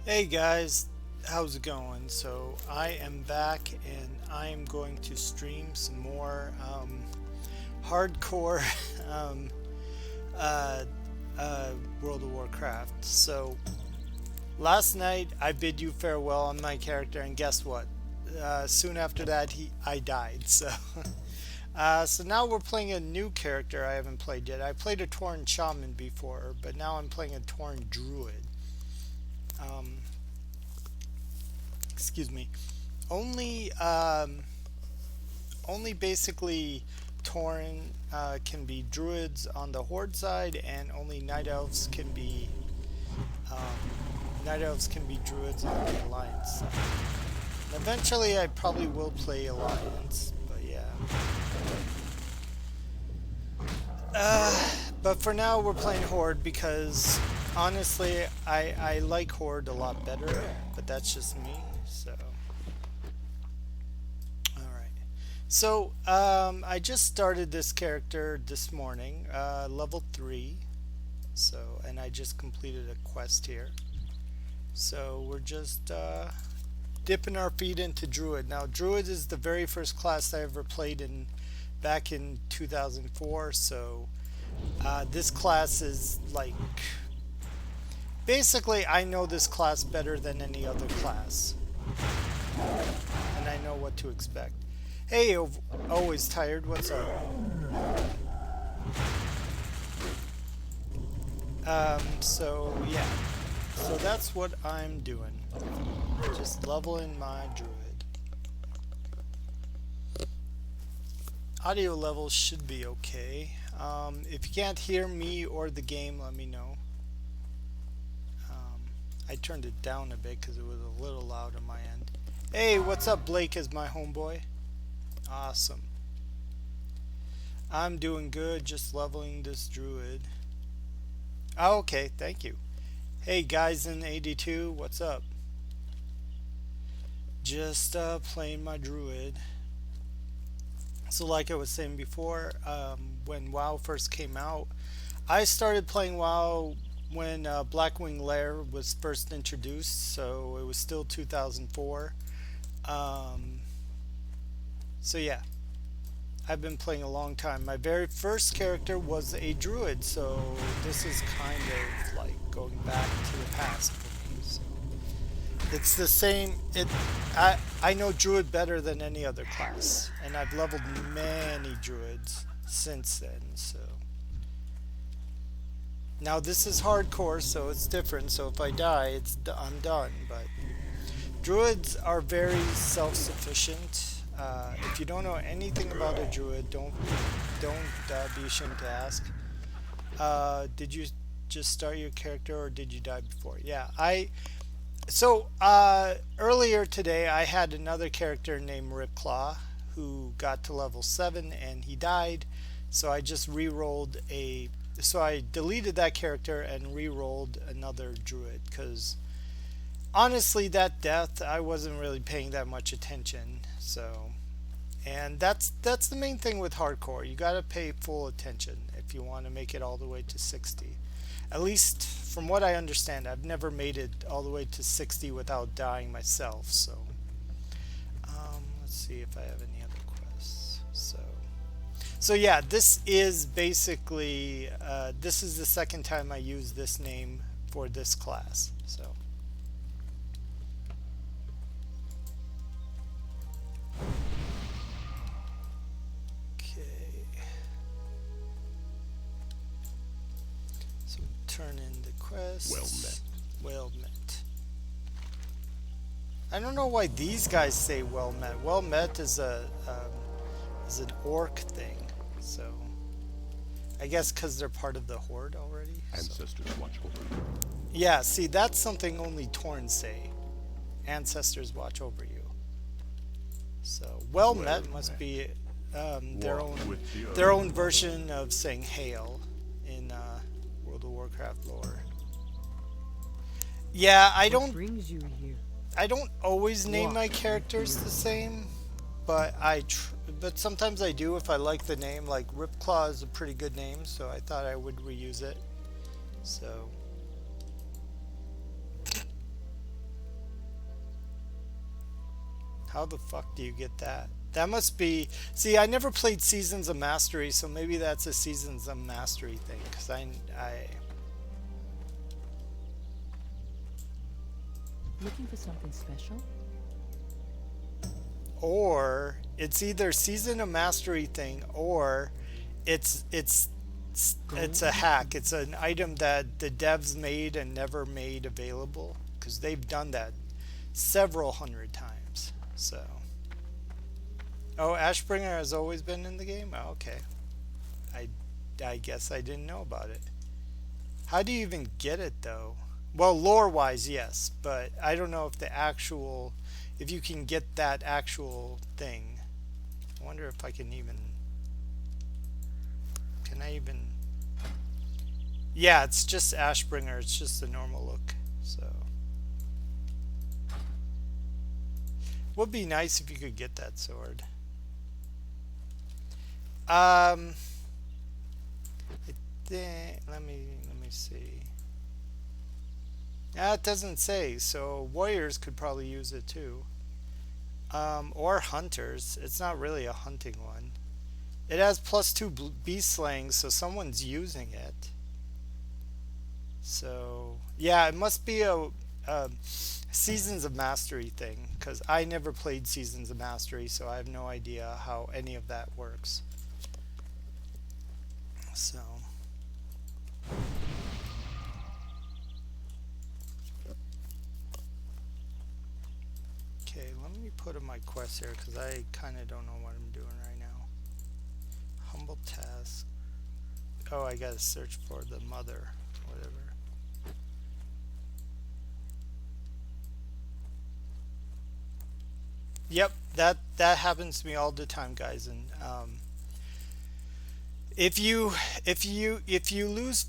Hey guys, how's it going? So I am back and I am going to stream some more hardcore um, uh, World of Warcraft. So last night I bid you farewell on my character, and guess what? Soon after that I died. So so now we're playing a new character I haven't played yet. I played a Tauren Shaman before, but now I'm playing a Tauren Druid. Um, excuse me. Only only basically Tauren can be druids on the horde side, and only night elves can be druids on the alliance side. And eventually, I probably will play alliance, but yeah. But for now, we're playing horde because honestly, I like horde a lot better, but that's just me. So. Alright. So, I just started this character this morning, level 3. So, and I just completed a quest here. So, we're just dipping our feet into Druid. Now, Druid is the very first class I ever played in back in 2004. So, this class is like. Basically, I know this class better than any other class. And I know what to expect. Hey, always tired. What's up? So yeah. So that's what I'm doing. Just leveling my druid. Audio levels should be okay. If you can't hear me or the game, let me know. I turned it down a bit because it was a little loud on my end. Hey, what's up, Blake is my homeboy. Awesome. I'm doing good, just leveling this druid. Oh, okay, thank you. Hey, guys in 82, what's up? Just playing my druid. So like I was saying before, when WoW first came out, I started playing WoW when Blackwing Lair was first introduced, so it was still 2004. So yeah, I've been playing a long time. My very first character was a druid, so this is kind of like going back to the past for me. So it's the same. I know druid better than any other class, and I've leveled many druids since then. So now this is hardcore, so it's different. So if I die, I'm done. But druids are very self-sufficient. If you don't know anything about a druid, don't be ashamed to ask. Did you just start your character, or did you die before? Yeah, earlier today I had another character named Ripclaw who got to level 7 and he died. So I just re-rolled so I deleted that character and re-rolled another druid because honestly, that death, I wasn't really paying that much attention. So, and that's the main thing with hardcore. You gotta pay full attention if you want to make it all the way to 60. At least from what I understand, I've never made it all the way to 60 without dying myself. So, let's see if I have any other quests. So yeah, this is basically this is the second time I use this name for this class. So. Turn in the quest. Well met. Well met. I don't know why these guys say well met. Well met is is an orc thing. So I guess because they're part of the horde already. Ancestors watch over you. Yeah. See, that's something only Torns say. Ancestors watch over you. So well met must be their own version of saying hail in World of Warcraft lore. Yeah, What brings you here? I don't always name my characters the same, but but sometimes I do if I like the name. Like Ripclaw is a pretty good name, so I thought I would reuse it. So How the fuck do you get that? That must be... See, I never played Seasons of Mastery, so maybe that's a Seasons of Mastery thing. Because I... Looking for something special? Or it's either Season of Mastery thing, or it's it's a hack. It's an item that the devs made and never made available. Because they've done that several hundred times. So... Oh, Ashbringer has always been in the game? Oh, okay. I guess I didn't know about it. How do you even get it, though? Well, lore-wise, yes, but I don't know if the actual... If you can get that actual thing. I wonder if I can even... Can I even... Yeah, it's just Ashbringer. It's just a normal look, so... Would be nice if you could get that sword. I think, let me see. It doesn't say, so warriors could probably use it too. Or hunters. It's not really a hunting one. It has +2 beast slaying, so someone's using it. So yeah, it must be a Seasons of Mastery thing, because I never played Seasons of Mastery, so I have no idea how any of that works. So okay, let me put in my quest here, because I kind of don't know what I'm doing right now. Humble task. Oh, I gotta search for the mother, whatever. Yep, that happens to me all the time, guys. And if you lose,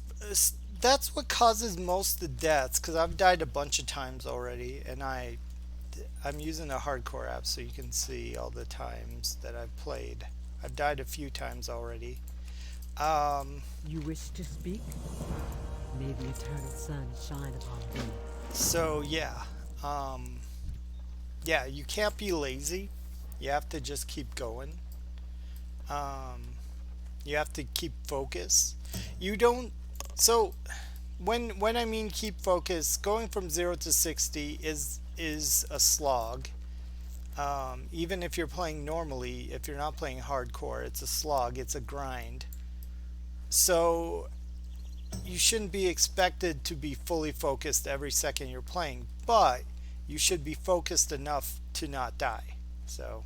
that's what causes most of the deaths. Because I've died a bunch of times already, and I'm using a hardcore app, so you can see all the times that I've played. I've died a few times already. You wish to speak? May the eternal sun shine upon thee. So yeah, yeah, you can't be lazy. You have to just keep going. You have to keep focus. You don't... So when I mean keep focus, going from 0 to 60 is a slog. Even if you're playing normally, if you're not playing hardcore, it's a slog, it's a grind. So you shouldn't be expected to be fully focused every second you're playing, but you should be focused enough to not die. So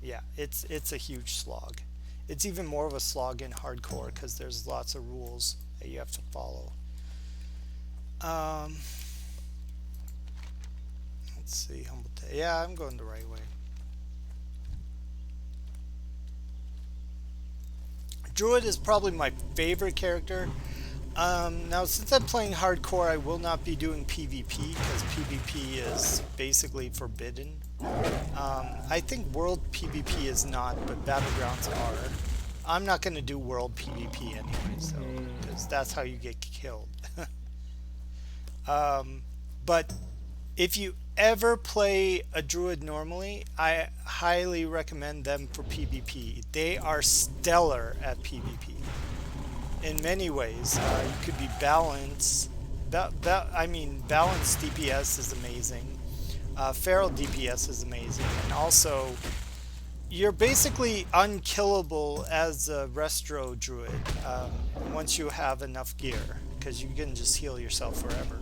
yeah, it's a huge slog. It's even more of a slog in hardcore because there's lots of rules that you have to follow. Let's see, yeah, I'm going the right way. Druid is probably my favorite character. Now, since I'm playing hardcore, I will not be doing PvP because PvP is basically forbidden. I think World PvP is not, but Battlegrounds are. I'm not going to do World PvP anyway, so because that's how you get killed. But if you ever play a Druid normally, I highly recommend them for PvP. They are stellar at PvP. In many ways, you could be balanced. I mean, balanced DPS is amazing. Feral DPS is amazing, and also you're basically unkillable as a Restro Druid once you have enough gear, because you can just heal yourself forever.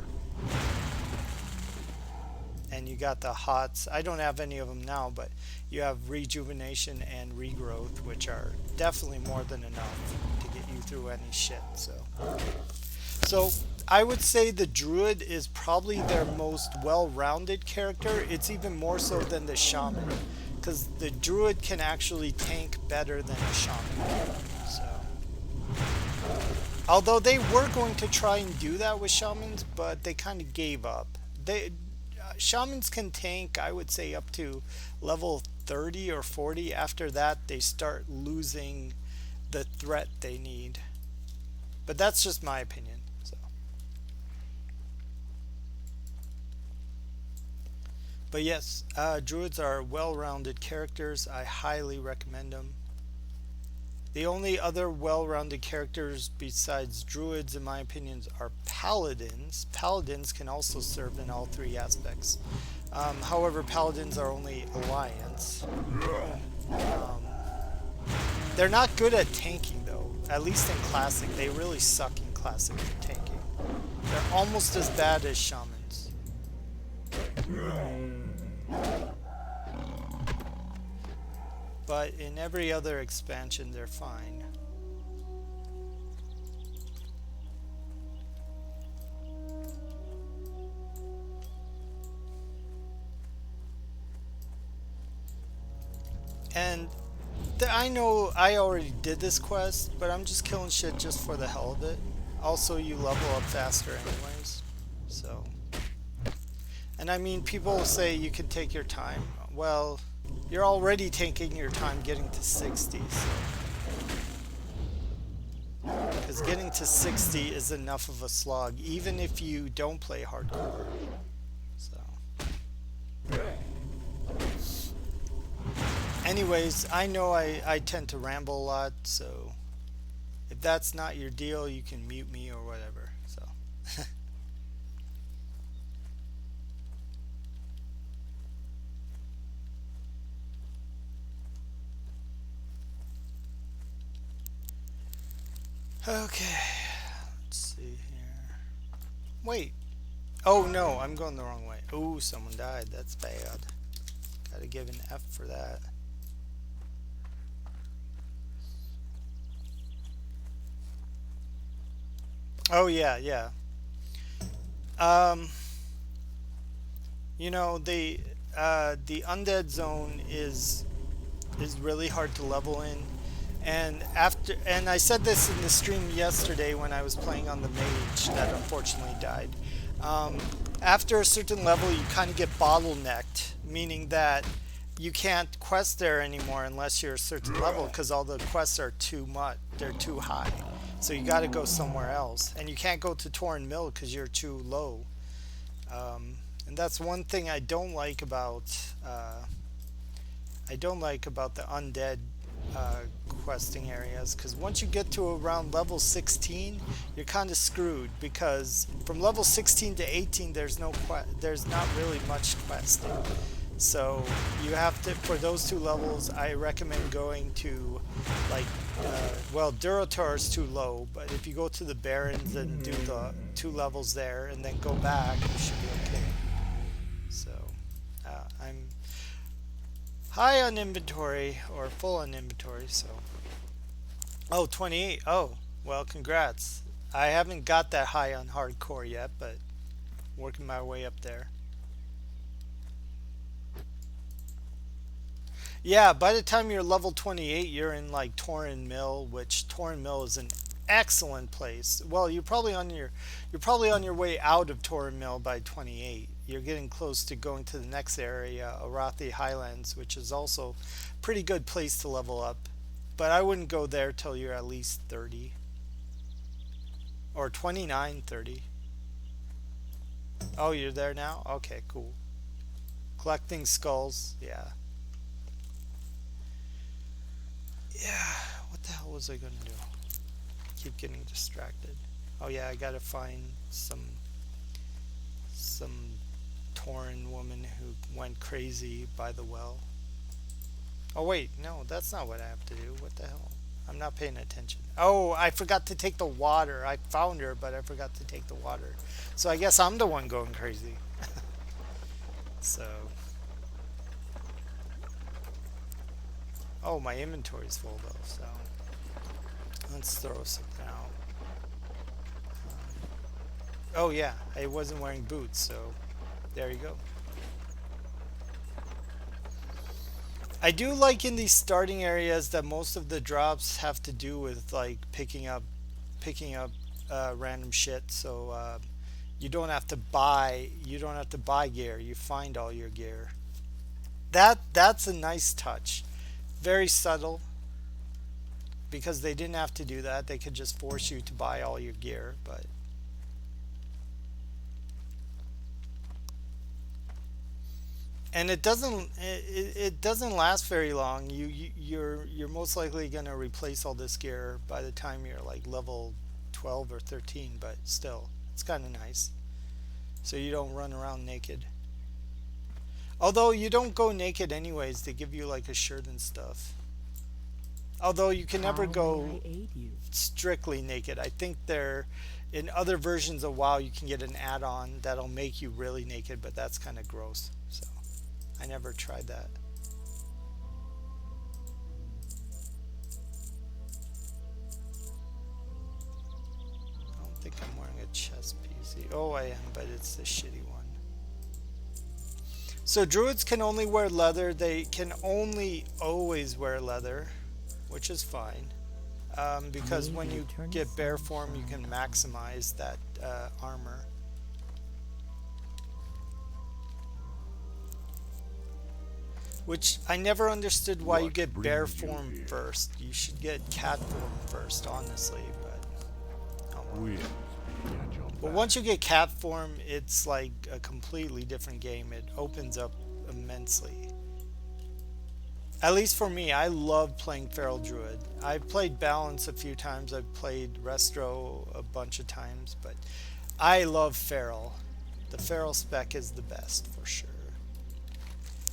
And you got the HOTS. I don't have any of them now, but you have Rejuvenation and Regrowth, which are definitely more than enough to get you through any shit. So I would say the Druid is probably their most well-rounded character. It's even more so than the Shaman, because the Druid can actually tank better than a Shaman. So, although they were going to try and do that with Shamans, but they kind of gave up. Shamans can tank, I would say, up to level 30 or 40. After that, they start losing the threat they need. But that's just my opinion. So But yes, druids are well-rounded characters. I highly recommend them. The only other well-rounded characters besides druids, in my opinion, are paladins. Paladins can also serve in all three aspects. However, paladins are only alliance. Um, they're not good at tanking, though. At least in Classic. They really suck in Classic for tanking. They're almost as bad as shamans. But in every other expansion, they're fine. And I know I already did this quest, but I'm just killing shit just for the hell of it. Also, you level up faster anyways. So, and I mean, people say you can take your time. Well, you're already taking your time getting to 60, so. Because getting to 60 is enough of a slog, even if you don't play hardcore. So. Anyways, I know I tend to ramble a lot, so if that's not your deal, you can mute me or whatever. So. Okay, let's see here. Wait. Oh no, I'm going the wrong way. Oh, someone died. That's bad. Gotta give an F for that. Oh yeah, yeah. Um, you know, the undead zone is really hard to level in. And I said this in the stream yesterday when I was playing on the mage that unfortunately died. Um, After a certain level, you kind of get bottlenecked, meaning that you can't quest there anymore unless you're a certain level because all the quests are too much, they're too high. So you got to go somewhere else, and you can't go to Torn Mill because you're too low. And that's one thing I don't like about the undead questing areas, because once you get to around level 16, you're kind of screwed, because from level 16 to 18 there's not really much questing. So you have to, for those two levels, I recommend going to like well, Duratar is too low, but if you go to the Barrens and do the 2 levels there and then go back, you should be okay. So I'm high on inventory, or full on inventory, so. Oh, 28. Oh, well, congrats. I haven't got that high on hardcore yet, but working my way up there. Yeah, by the time you're level 28, you're in like Torrin Mill, which Torrin Mill is an excellent place. Well, you're probably on your way out of Torrin Mill by 28. You're getting close to going to the next area, Arathi Highlands, which is also a pretty good place to level up. But I wouldn't go there till you're at least 30. Or 29, 30. Oh, you're there now? Okay, cool. Collecting skulls, yeah. Yeah, what the hell was I gonna do? Keep getting distracted. Oh yeah, I gotta find some Tauren woman who went crazy by the well. Oh wait, no, that's not what I have to do. What the hell? I'm not paying attention. Oh, I forgot to take the water. I found her, but I forgot to take the water. So I guess I'm the one going crazy. So. Oh, my inventory's full though, so. Let's throw something out. Oh yeah, I wasn't wearing boots, so there you go. I do like in these starting areas that most of the drops have to do with like picking up random shit, so you don't have to buy gear. You find all your gear. That's a nice touch. Very subtle, because they didn't have to do that. They could just force you to buy all your gear, but and it doesn't last very long. You're most likely going to replace all this gear by the time you're like level 12 or 13, but still it's kind of nice so you don't run around naked. Although you don't go naked anyways, they give you like a shirt and stuff. Although you can never How may go I aid you? strictly naked. I think they're in other versions of WoW you can get an add-on that'll make you really naked, but that's kind of gross. So I never tried that. I don't think I'm wearing a chest piece. Oh, I am, but it's the shitty one. So druids can only wear leather. They can only always wear leather, which is fine. Because when you get bear form, you can maximize that armor. Which I never understood why you get bear form first. You should get cat form first, honestly. But oh well. But once you get cat form, it's like a completely different game. It opens up immensely. At least for me, I love playing Feral Druid. I've played Balance a few times. I've played Restro a bunch of times, but I love Feral. The Feral spec is the best for sure.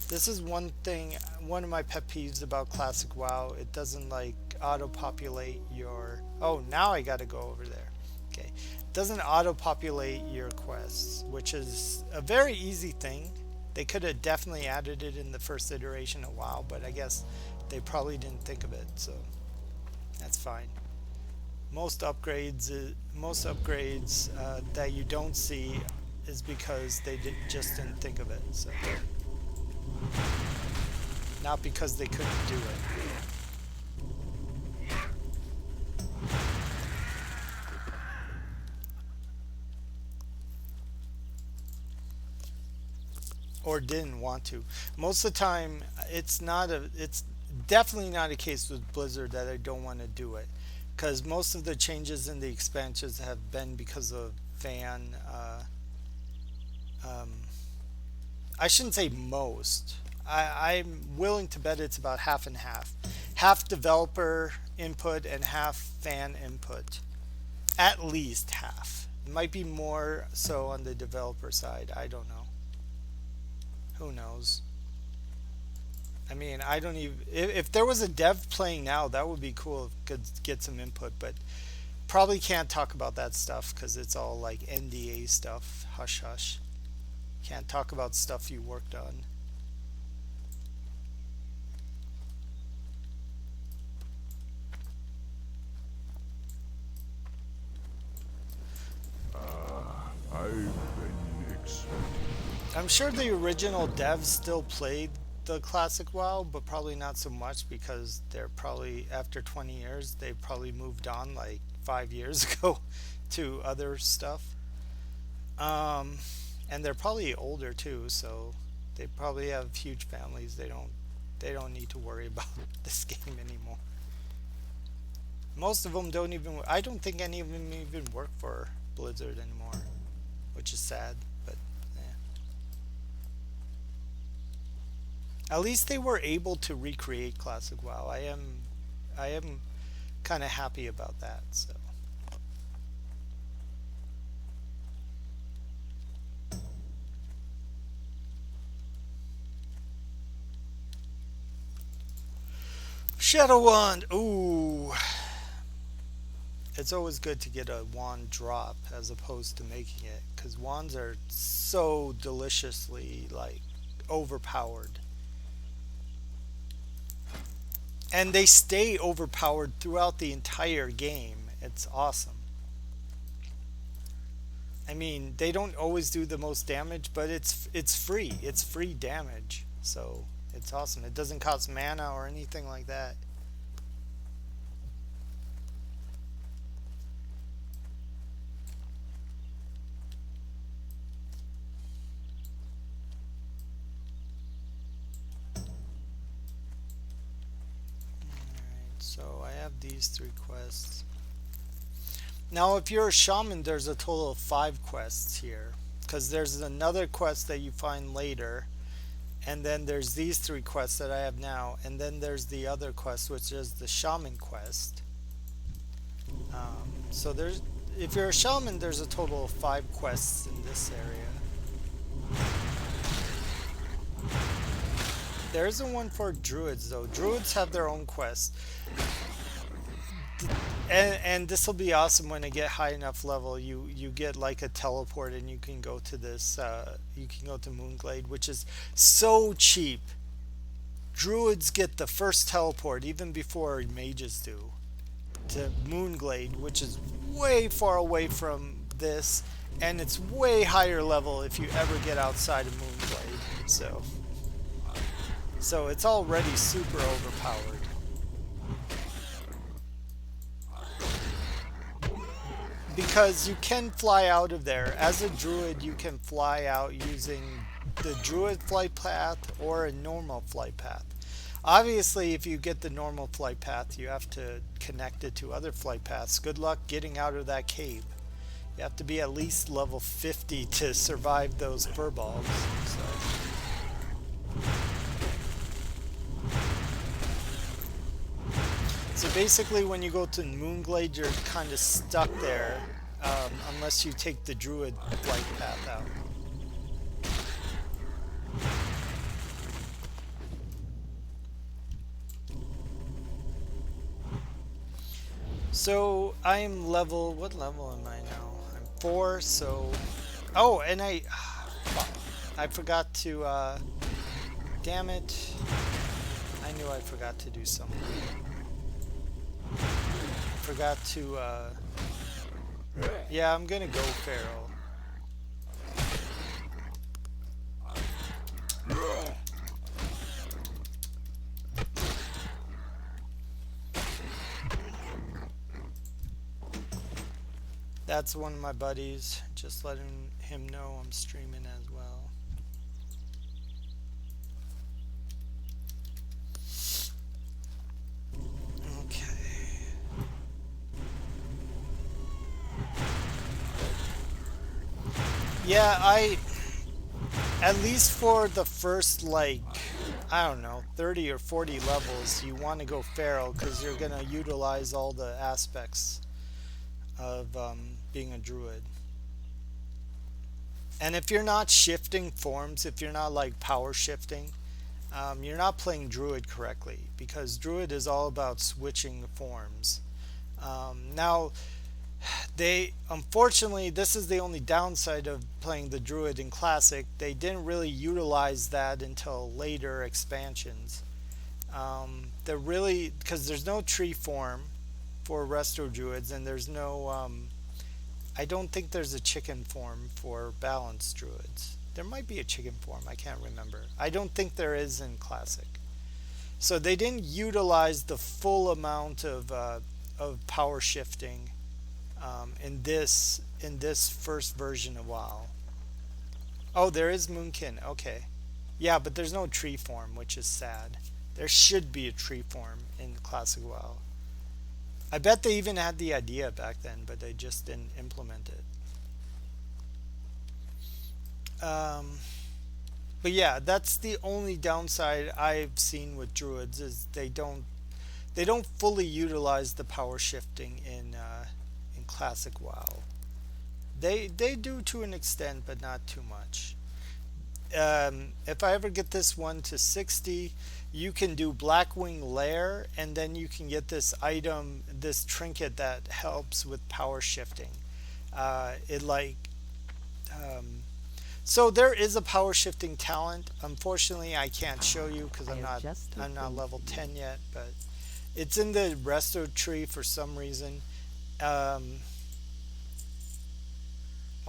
This is one thing, one of my pet peeves about Classic WoW. It doesn't like auto-populate your... Oh, now I gotta go over there. Okay. It doesn't auto-populate your quests, which is a very easy thing. They could have definitely added it in the first iteration of WoW, but I guess they probably didn't think of it, so that's fine. Most upgrades that you don't see is because they just didn't think of it. So not because they couldn't do it. Or didn't want to. Most of the time, it's definitely not a case with Blizzard that I don't want to do it, because most of the changes in the expansions have been because of fan. I shouldn't say most. I'm willing to bet it's about half and half. Half developer input and half fan input. At least half. It might be more so on the developer side. I don't know. Who knows? I mean, I don't even... If there was a dev playing now, that would be cool if could get some input, but probably can't talk about that stuff because it's all like NDA stuff. Hush hush. Can't talk about stuff you worked on. I've been expecting. I'm sure the original devs still played the classic WoW, but probably not so much because they're probably, after 20 years, they probably moved on like 5 years ago to other stuff. And they're probably older too, so they probably have huge families. They don't need to worry about this game anymore. Most of them don't even, I don't think any of them even work for Blizzard anymore, which is sad, but at least they were able to recreate classic WoW. I am kind of happy about that. So Shadow Wand. Ooh. It's always good to get a wand drop as opposed to making it, because wands are so deliciously like overpowered. And they stay overpowered throughout the entire game. It's awesome. I mean, they don't always do the most damage, but it's free. It's free damage. So it's awesome. It doesn't cost mana or anything like that. So I have these 3 quests. Now if you're a shaman, there's a total of 5 quests here, because there's another quest that you find later, And then there's these three quests that I have now, and then there's the other quest, which is the shaman quest. So there's, if you're a shaman, there's a total of 5 quests in this area. There isn't one for druids though. Druids have their own quest. And this will be awesome when they get high enough level. You get like a teleport and you can go to this. You can go to Moonglade, which is so cheap. Druids get the first teleport even before mages do, to Moonglade, which is way far away from this, and it's way higher level if you ever get outside of Moonglade. So it's already super overpowered. Because you can fly out of there. As a druid, you can fly out using the druid flight path or a normal flight path. Obviously, if you get the normal flight path, you have to connect it to other flight paths. Good luck getting out of that cave. You have to be at least level 50 to survive those furballs. So basically, when you go to Moonglade, you're kind of stuck there, unless you take the druid flight path out. So I'm level, what level am I now? I'm 4, so, oh, and I forgot to, damn it, I knew I forgot to do something. Forgot to, yeah, I'm gonna go feral. That's one of my buddies, just letting him know I'm streaming as well. Yeah, at least for the first, like, I don't know, 30 or 40 levels, you want to go feral because you're going to utilize all the aspects of being a druid. And if you're not shifting forms, if you're not like power shifting, you're not playing druid correctly, because druid is all about switching forms. Now, unfortunately, this is the only downside of playing the druid in classic. They didn't really utilize that until later expansions. They're really, because there's no tree form for resto druids, and there's no I don't think there's a chicken form for balanced druids. There might be a chicken form, I can't remember. I don't think there is in classic. So they didn't utilize the full amount of power shifting in this first version of WoW. Oh, there is Moonkin. Okay, yeah, but there's no tree form, which is sad. There should be a tree form in classic WoW. I bet they even had the idea back then, but they just didn't implement it. But yeah, that's the only downside I've seen with druids, is they don't fully utilize the power shifting in classic WoW. They do to an extent, but not too much. If I ever get this one to 60, you can do Blackwing Lair, and then you can get this item, this trinket that helps with power shifting. So there is a power shifting talent. Unfortunately, I can't show you because I'm not level 10 yet, but it's in the resto tree for some reason. Why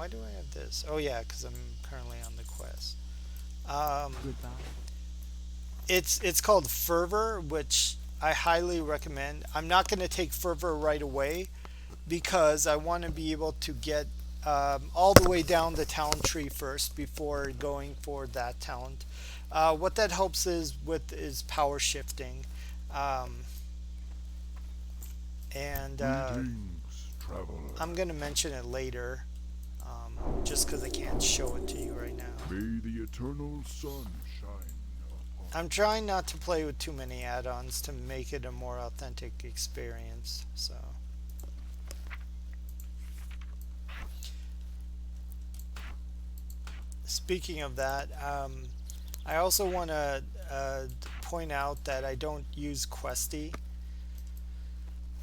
do I have this? Oh yeah, because I'm currently on the quest. Goodbye. It's called Fervor, which I highly recommend. I'm not going to take Fervor right away because I want to be able to get all the way down the talent tree first before going for that talent. What that helps is power shifting. Greetings, traveler. I'm going to mention it later, just because I can't show it to you right now. May the eternal sun shine I'm trying not to play with too many add-ons to make it a more authentic experience. So speaking of that, I also want to point out that I don't use Questy.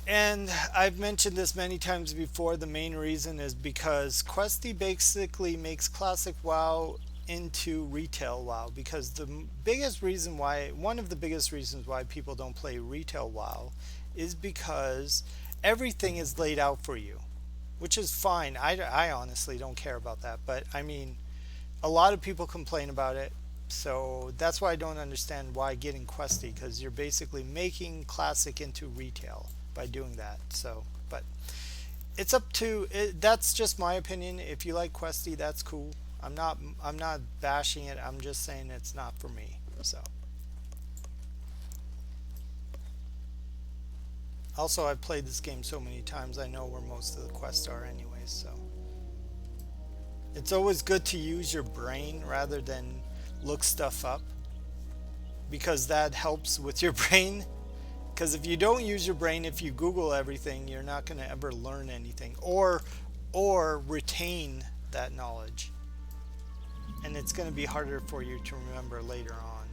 And I've mentioned this many times before. The main reason is because Questy basically makes Classic WoW into retail WoW. Because one of the biggest reasons why people don't play retail WoW is because everything is laid out for you, which is fine. I honestly don't care about that. But I mean, a lot of people complain about it. So that's why I don't understand why getting Questy, because you're basically making Classic into retail by doing that. So, but it's up to that's just my opinion. If you like Questy, that's cool. I'm not bashing it. I'm just saying it's not for me. So also, I've played this game so many times, I know where most of the quests are anyways. So it's always good to use your brain rather than look stuff up, because that helps with your brain. Because if you don't use your brain, if you Google everything, you're not going to ever learn anything or retain that knowledge, and it's going to be harder for you to remember later on.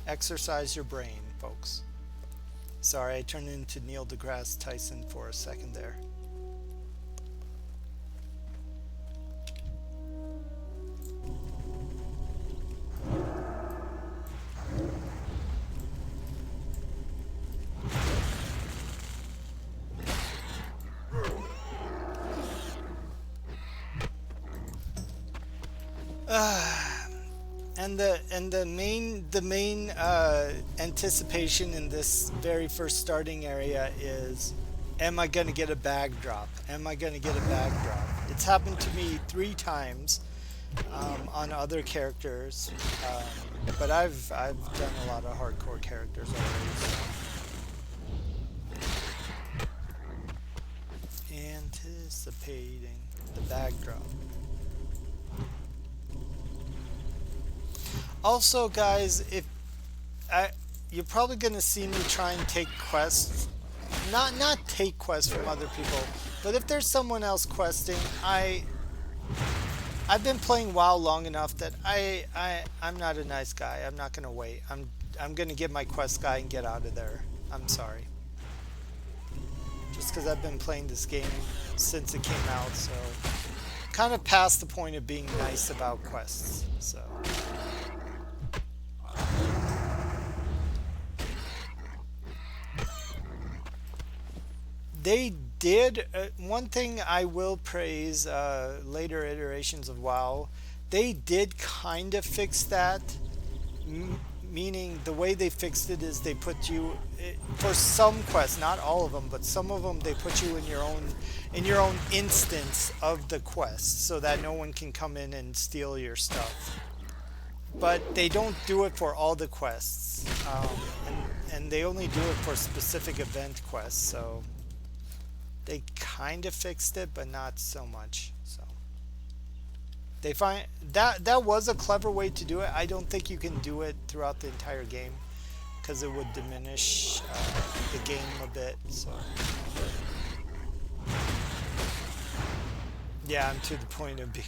Exercise your brain, folks. Sorry, I turned into Neil deGrasse Tyson for a second there. And the main anticipation in this very first starting area is, am I gonna get a bag drop? Am I gonna get a bag drop? It's happened to me 3 times on other characters, but I've done a lot of hardcore characters already. So. Anticipating the bag drop. Also, guys, you're probably gonna see me try and take quests, not take quests from other people, but if there's someone else questing, I've been playing WoW long enough that I'm not a nice guy. I'm not gonna wait. I'm gonna get my quest guy and get out of there. I'm sorry. Just because I've been playing this game since it came out, so kind of past the point of being nice about quests. So. They did one thing I will praise later iterations of WoW. They did kind of fix that, meaning the way they fixed it is they put you for some quests, not all of them, but some of them they put you in your own instance of the quest, so that no one can come in and steal your stuff. But they don't do it for all the quests, and they only do it for specific event quests. So. They kind of fixed it, but not so much. So they find that was a clever way to do it. I don't think you can do it throughout the entire game, because it would diminish the game a bit. So yeah, I'm to the point of being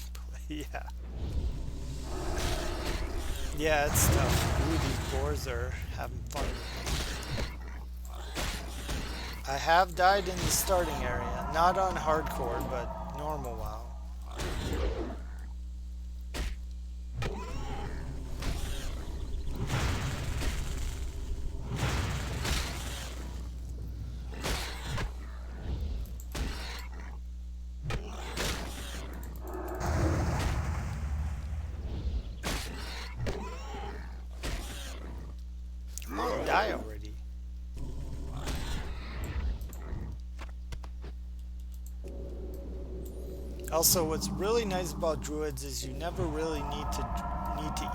yeah, it's tough. Ooh, these boars are having fun. I have died in the starting area, not on hardcore, but normal WoW. Come on, die already. Also, what's really nice about druids is you never really need to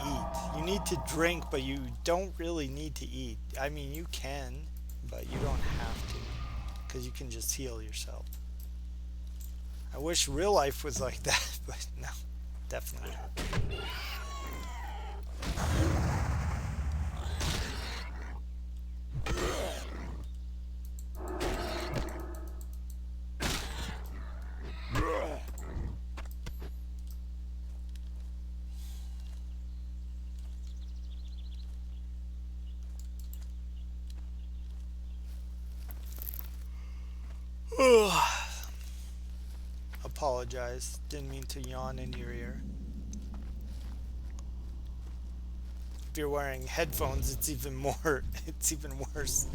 eat. You need to drink, but you don't really need to eat. I mean, you can, but you don't have to, because you can just heal yourself. I wish real life was like that, but no, definitely not. Apologize. Didn't mean to yawn in your ear. If you're wearing headphones, it's even more. It's even worse.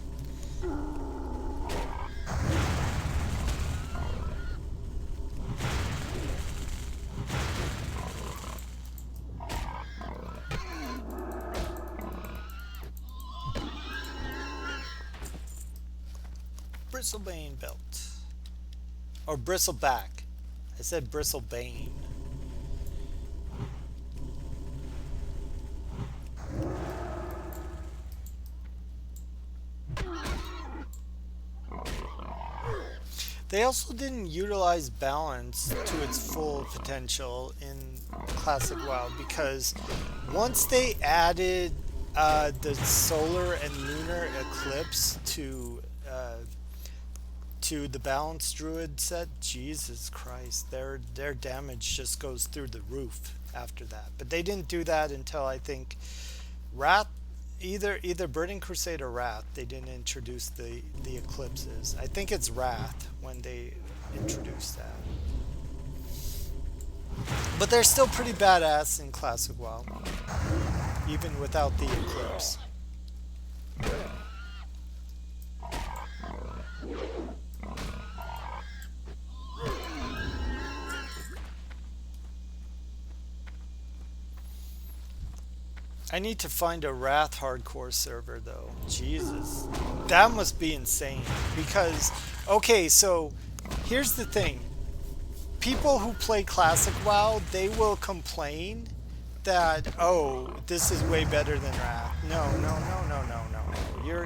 Bristlebane belt. Or bristleback. I said bristlebane. They also didn't utilize balance to its full potential in Classic WoW because once they added the solar and lunar eclipse to the balance druid set, Jesus Christ, their damage just goes through the roof after that. But they didn't do that until I think Wrath, either Burning Crusade or Wrath. They didn't introduce the eclipses. I think it's Wrath when they introduced that. But they're still pretty badass in Classic WoW, even without the eclipse. I need to find a Wrath hardcore server though. Jesus. That must be insane. Because, okay, so here's the thing. People who play Classic WoW, they will complain that, oh, this is way better than Wrath. No.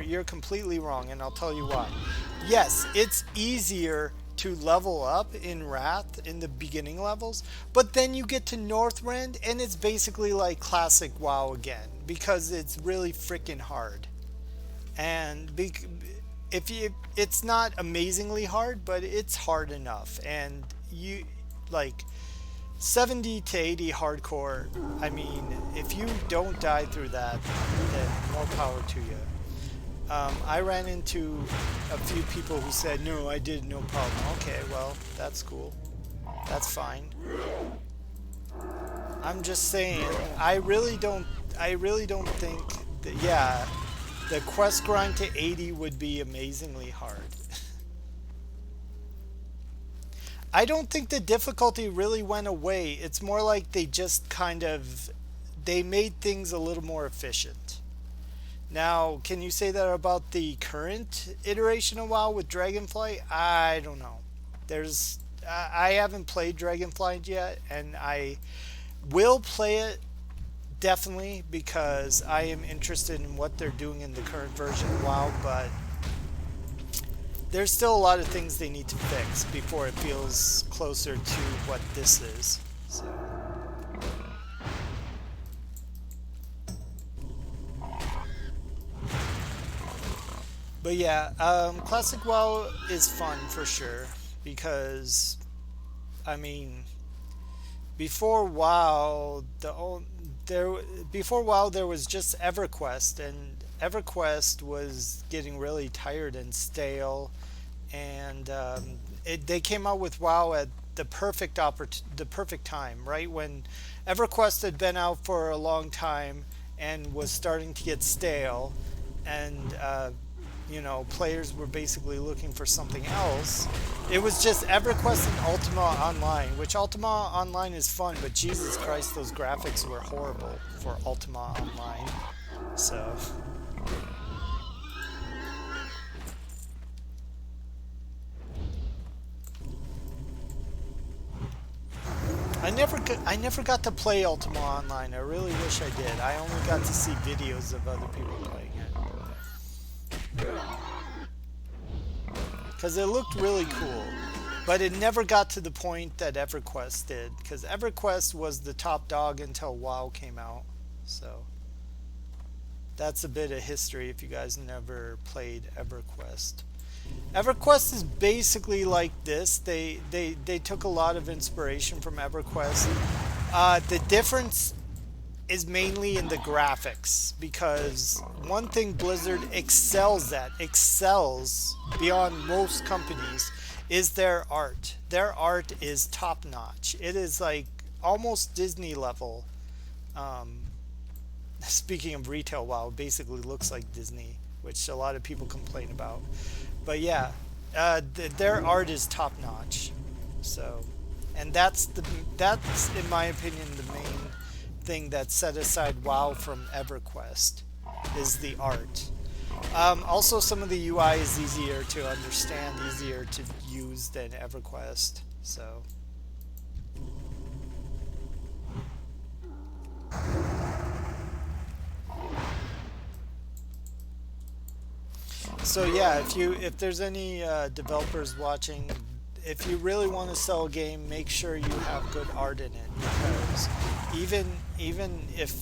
You're completely wrong, and I'll tell you why. Yes, it's easier to level up in Wrath in the beginning levels, but then you get to Northrend and it's basically like Classic WoW again because it's really freaking hard. And it's not amazingly hard, but it's hard enough. And you like 70 to 80 hardcore. I mean, if you don't die through that, then more power to you. I ran into a few people who said, no, I did, no problem. Okay, well, that's cool. That's fine. I'm just saying, I really don't think that, yeah, the quest grind to 80 would be amazingly hard. I don't think the difficulty really went away. It's more like they just they made things a little more efficient. Now, can you say that about the current iteration of WoW with Dragonflight? I don't know. I haven't played Dragonflight yet, and I will play it definitely because I am interested in what they're doing in the current version of WoW, but there's still a lot of things they need to fix before it feels closer to what this is. So. But yeah, Classic WoW is fun for sure because, I mean, before WoW there was just EverQuest, and EverQuest was getting really tired and stale, and they came out with WoW at the perfect time, right when EverQuest had been out for a long time and was starting to get stale, and players were basically looking for something else. It was just EverQuest and Ultima Online, which Ultima Online is fun, but Jesus Christ, those graphics were horrible for Ultima Online. So. I never got to play Ultima Online. I really wish I did. I only got to see videos of other people playing it. Because it looked really cool, but it never got to the point that EverQuest did, because EverQuest was the top dog until WoW came out. So that's a bit of history if you guys never played EverQuest. EverQuest is basically like this. They took a lot of inspiration from EverQuest. The difference is mainly in the graphics, because one thing Blizzard excels beyond most companies is their art. Their art is top notch. It is like almost Disney level. Um, Speaking of retail, WoW basically looks like Disney, which a lot of people complain about. But yeah, their art is top notch. So, and that's in my opinion the main thing that set aside WoW from EverQuest is the art. Also, some of the UI is easier to understand, easier to use than EverQuest. So yeah, if there's any developers watching, if you really want to sell a game, make sure you have good art in it, because even if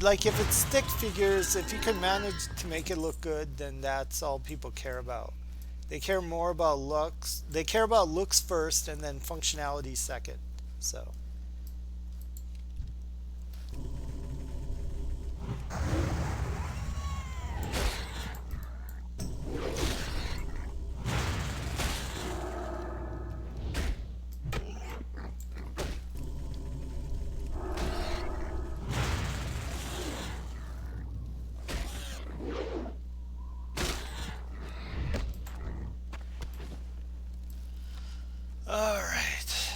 like if it's stick figures, if you can manage to make it look good, then that's all people care about. They care more about looks. They care about looks first, and then functionality second. So. All right.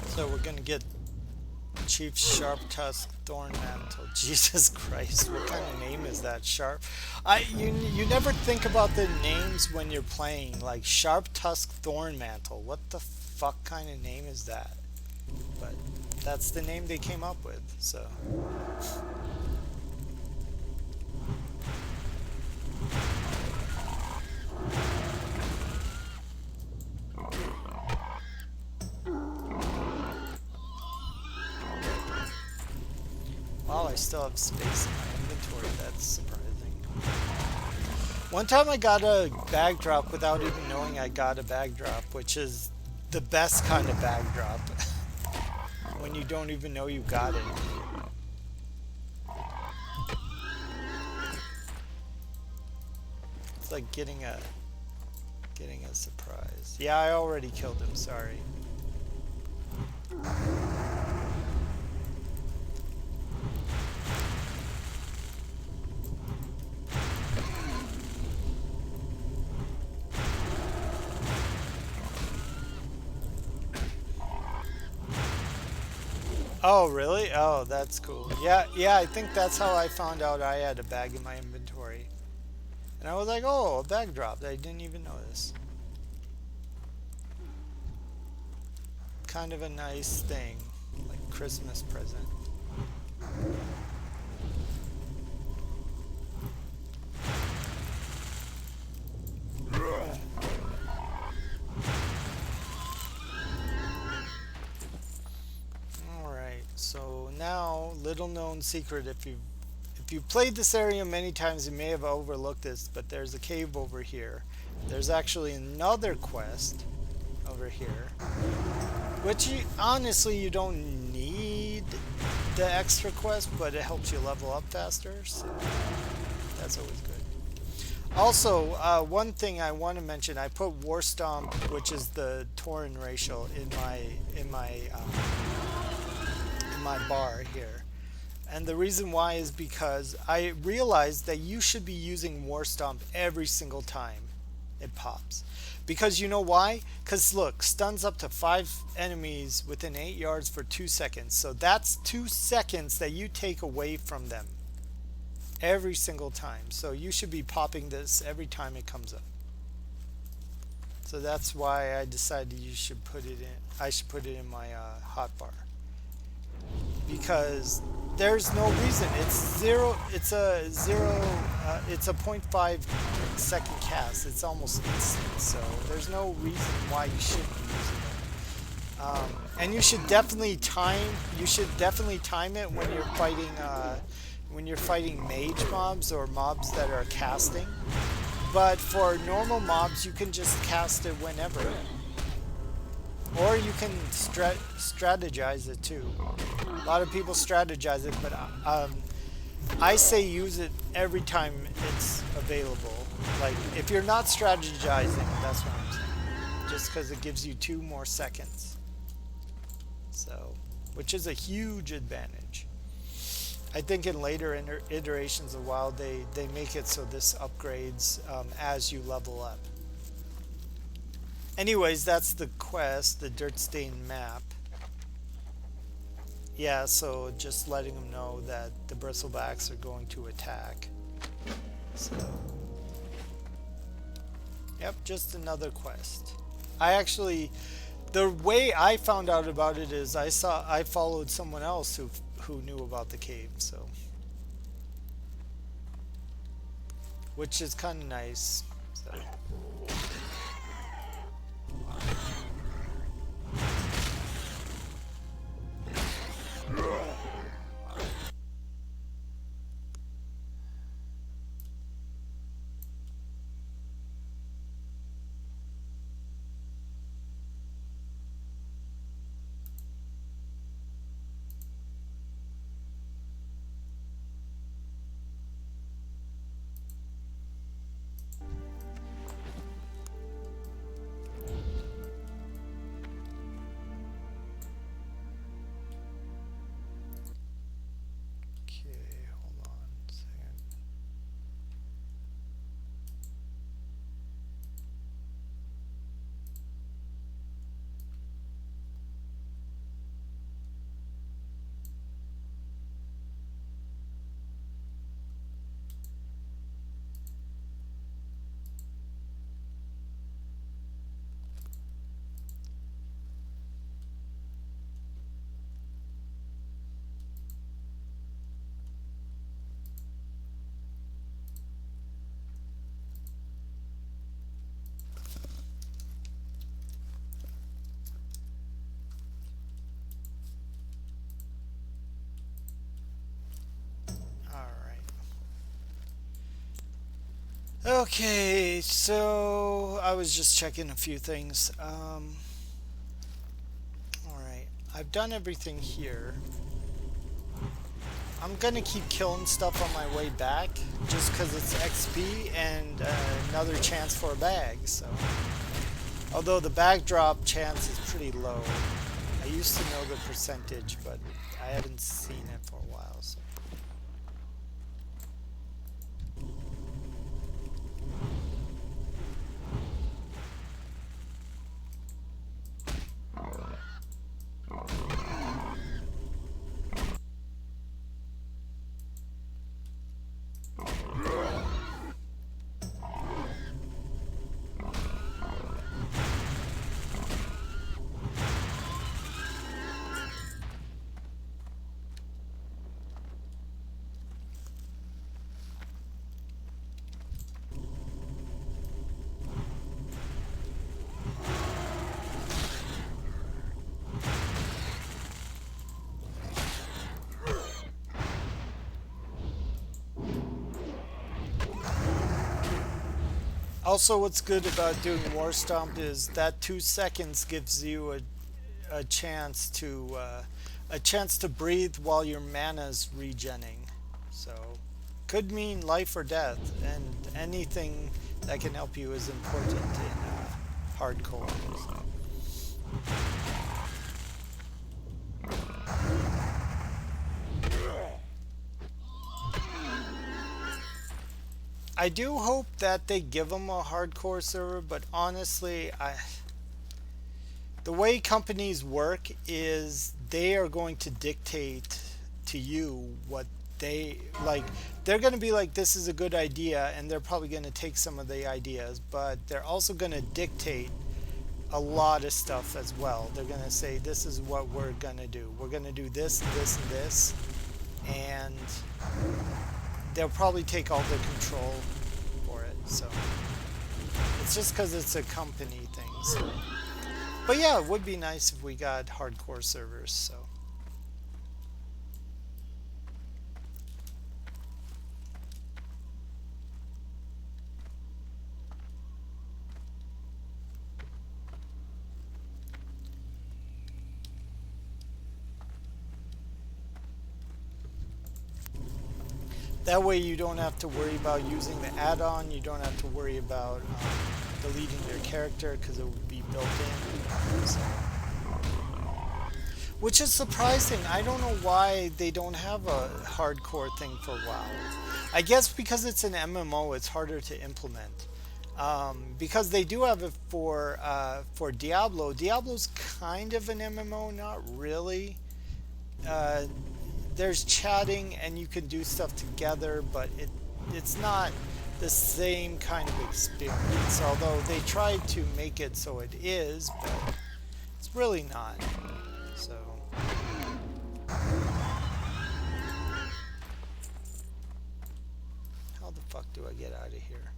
So we're gonna get Chief Sharp Tusk Thornmantle. Jesus Christ, what kind of name is that? You never think about the names when you're playing, like Sharp Tusk Thornmantle. What the fuck kind of name is that? But that's the name they came up with, so. Wow, I still have space in my inventory. That's surprising. One time I got a bag drop without even knowing I got a bag drop, which is the best kind of bag drop. When you don't even know you got it. It's like getting a surprise. Yeah, I already killed him, sorry. Oh, really? Oh, that's cool. Yeah, I think that's how I found out I had a bag in my inventory. And I was like, oh, a bag dropped. I didn't even notice. Kind of a nice thing, like Christmas present. So now, little known secret, if you've played this area many times, you may have overlooked this, but there's a cave over here. There's actually another quest over here, which honestly you don't need the extra quest, but it helps you level up faster, so that's always good. Also, one thing I want to mention, I put War Stomp, which is the Tauren racial, in my bar here, and the reason why is because I realized that you should be using War Stomp every single time it pops, because you know why? Because look, stuns up to 5 enemies within 8 yards for 2 seconds, so that's 2 seconds that you take away from them every single time, so you should be popping this every time it comes up. So that's why I decided I should put it in my hotbar. Because there's no reason. It's a 0.5 second cast. It's almost instant. So there's no reason why you shouldn't be using it. And you should definitely time it when you're fighting mage mobs or mobs that are casting. But for normal mobs, you can just cast it whenever. Or you can strategize it too. A lot of people strategize it, but I say use it every time it's available. Like, if you're not strategizing, that's what I'm saying. Just because it gives you 2 more seconds. So, which is a huge advantage. I think in later iterations of WoW, they make it so this upgrades as you level up. Anyways, that's the quest, the dirt stained map. Yeah, so just letting them know that the bristlebacks are going to attack. So, yep, just another quest. I actually, the way I found out about it is I followed someone else who knew about the cave, so, which is kind of nice. So. Okay, hold on a second. Okay, so I was just checking a few things. Alright, I've done everything here. I'm gonna keep killing stuff on my way back, just because it's XP and another chance for a bag, so. Although the bag drop chance is pretty low. I used to know the percentage, but I haven't seen it for a while, so. Also, what's good about doing War Stomp is that 2 seconds gives you a chance to breathe while your mana's regenning. So, could mean life or death, and anything that can help you is important in hardcore. So. I do hope that they give them a hardcore server, but honestly, the way companies work is they are going to dictate to you what they like. They're going to be like, this is a good idea, and they're probably going to take some of the ideas, but they're also going to dictate a lot of stuff as well. They're going to say, this is what we're going to do. We're going to do this, this, and this, and they'll probably take all the control for it. So it's just because it's a company thing. So. But yeah, it would be nice if we got hardcore servers. So. That way you don't have to worry about using the add-on. You don't have to worry about deleting your character because it would be built in. So, which is surprising. I don't know why they don't have a hardcore thing for WoW. I guess because it's an MMO, it's harder to implement. Because they do have it for Diablo. Diablo's kind of an MMO, not really. Uh, there's chatting and you can do stuff together, but it's not the same kind of experience. Although they tried to make it so it is, but it's really not. So. How the fuck do I get out of here?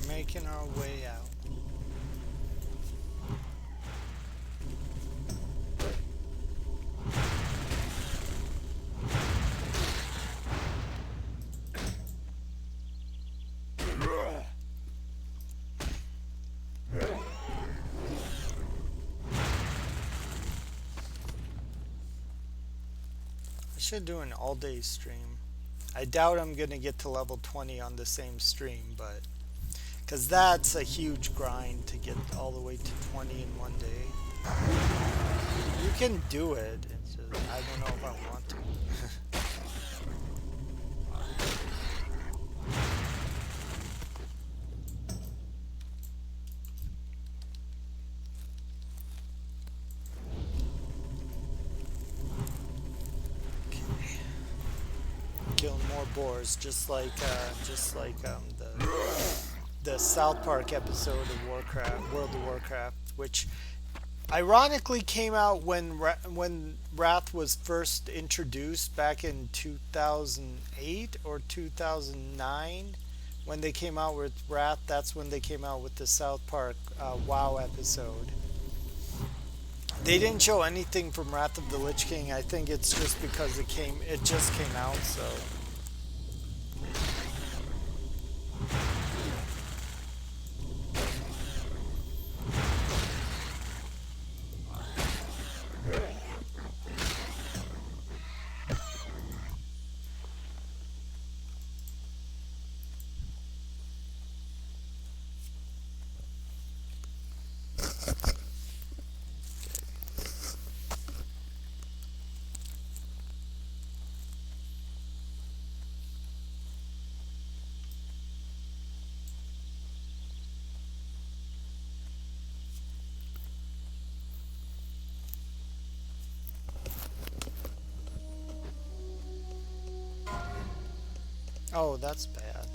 Making our way out. I should do an all-day stream. I doubt I'm gonna get to level 20 on the same stream, but because that's a huge grind to get all the way to 20 in one day. You can do it. It's just, I don't know if I want to. Okay. Killing more boars, just like the South Park episode of Warcraft, World of Warcraft, which ironically came out when Wrath was first introduced back in 2008 or 2009. When they came out with Wrath, that's when they came out with the South Park WoW episode. They didn't show anything from Wrath of the Lich King. I think it's just because it just came out, so. Oh, that's bad.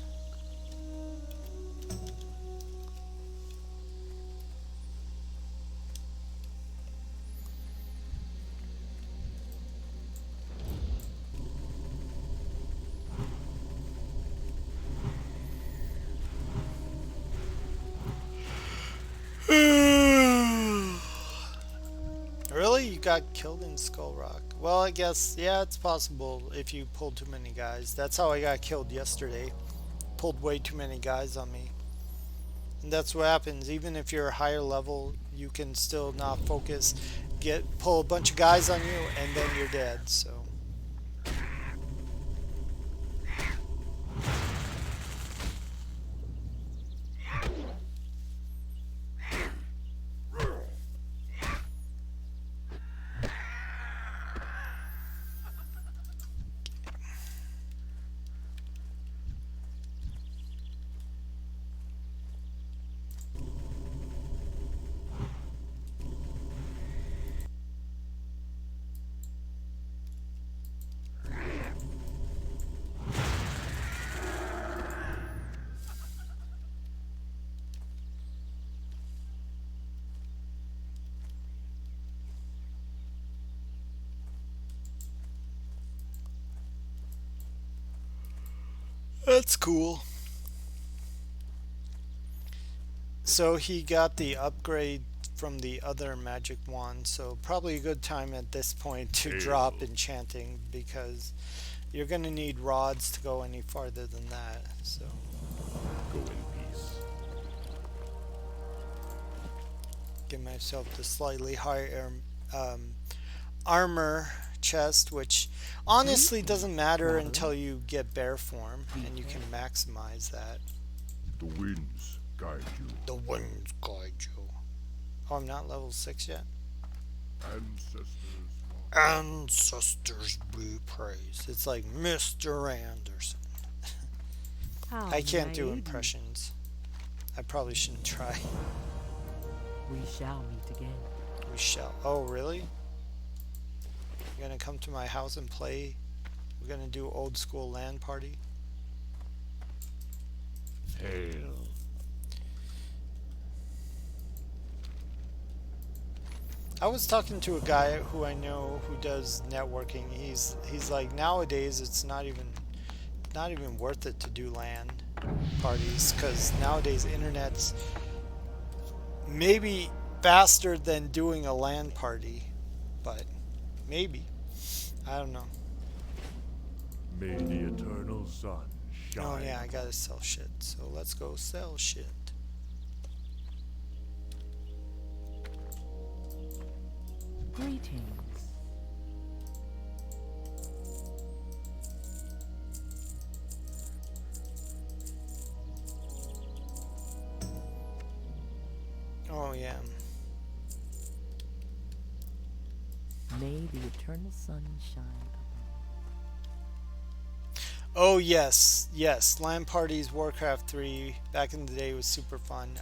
got killed in Skull Rock? Well, I guess, yeah, it's possible if you pulled too many guys. That's how I got killed yesterday. Pulled way too many guys on me. And that's what happens. Even if you're a higher level, you can still not focus, pull a bunch of guys on you, and then you're dead. So that's cool. So he got the upgrade from the other magic wand, so probably a good time at this point to drop enchanting, because you're gonna need rods to go any farther than that. So Go in peace. give myself the slightly higher armor chest, which honestly doesn't matter until you get bear form, and you can maximize that. The winds guide you. The winds guide you. Oh, I'm not level 6 yet? Ancestors be praised. It's like Mr. Anderson. How I can't may do I aid impressions. I probably shouldn't try. you? We shall meet again. We shall. Oh, really? You're gonna come to my house and play? We're gonna do old school LAN party? Hail. I was talking to a guy who I know who does networking. He's like, nowadays it's not even worth it to do LAN parties, because nowadays internet's maybe faster than doing a LAN party, but maybe, I don't know. May the eternal sun shine. Oh yeah, I gotta sell shit, so let's go sell shit. Greetings. Oh yeah. May the eternal sun shine above. Oh yes, yes. LAN parties, Warcraft 3 back in the day was super fun.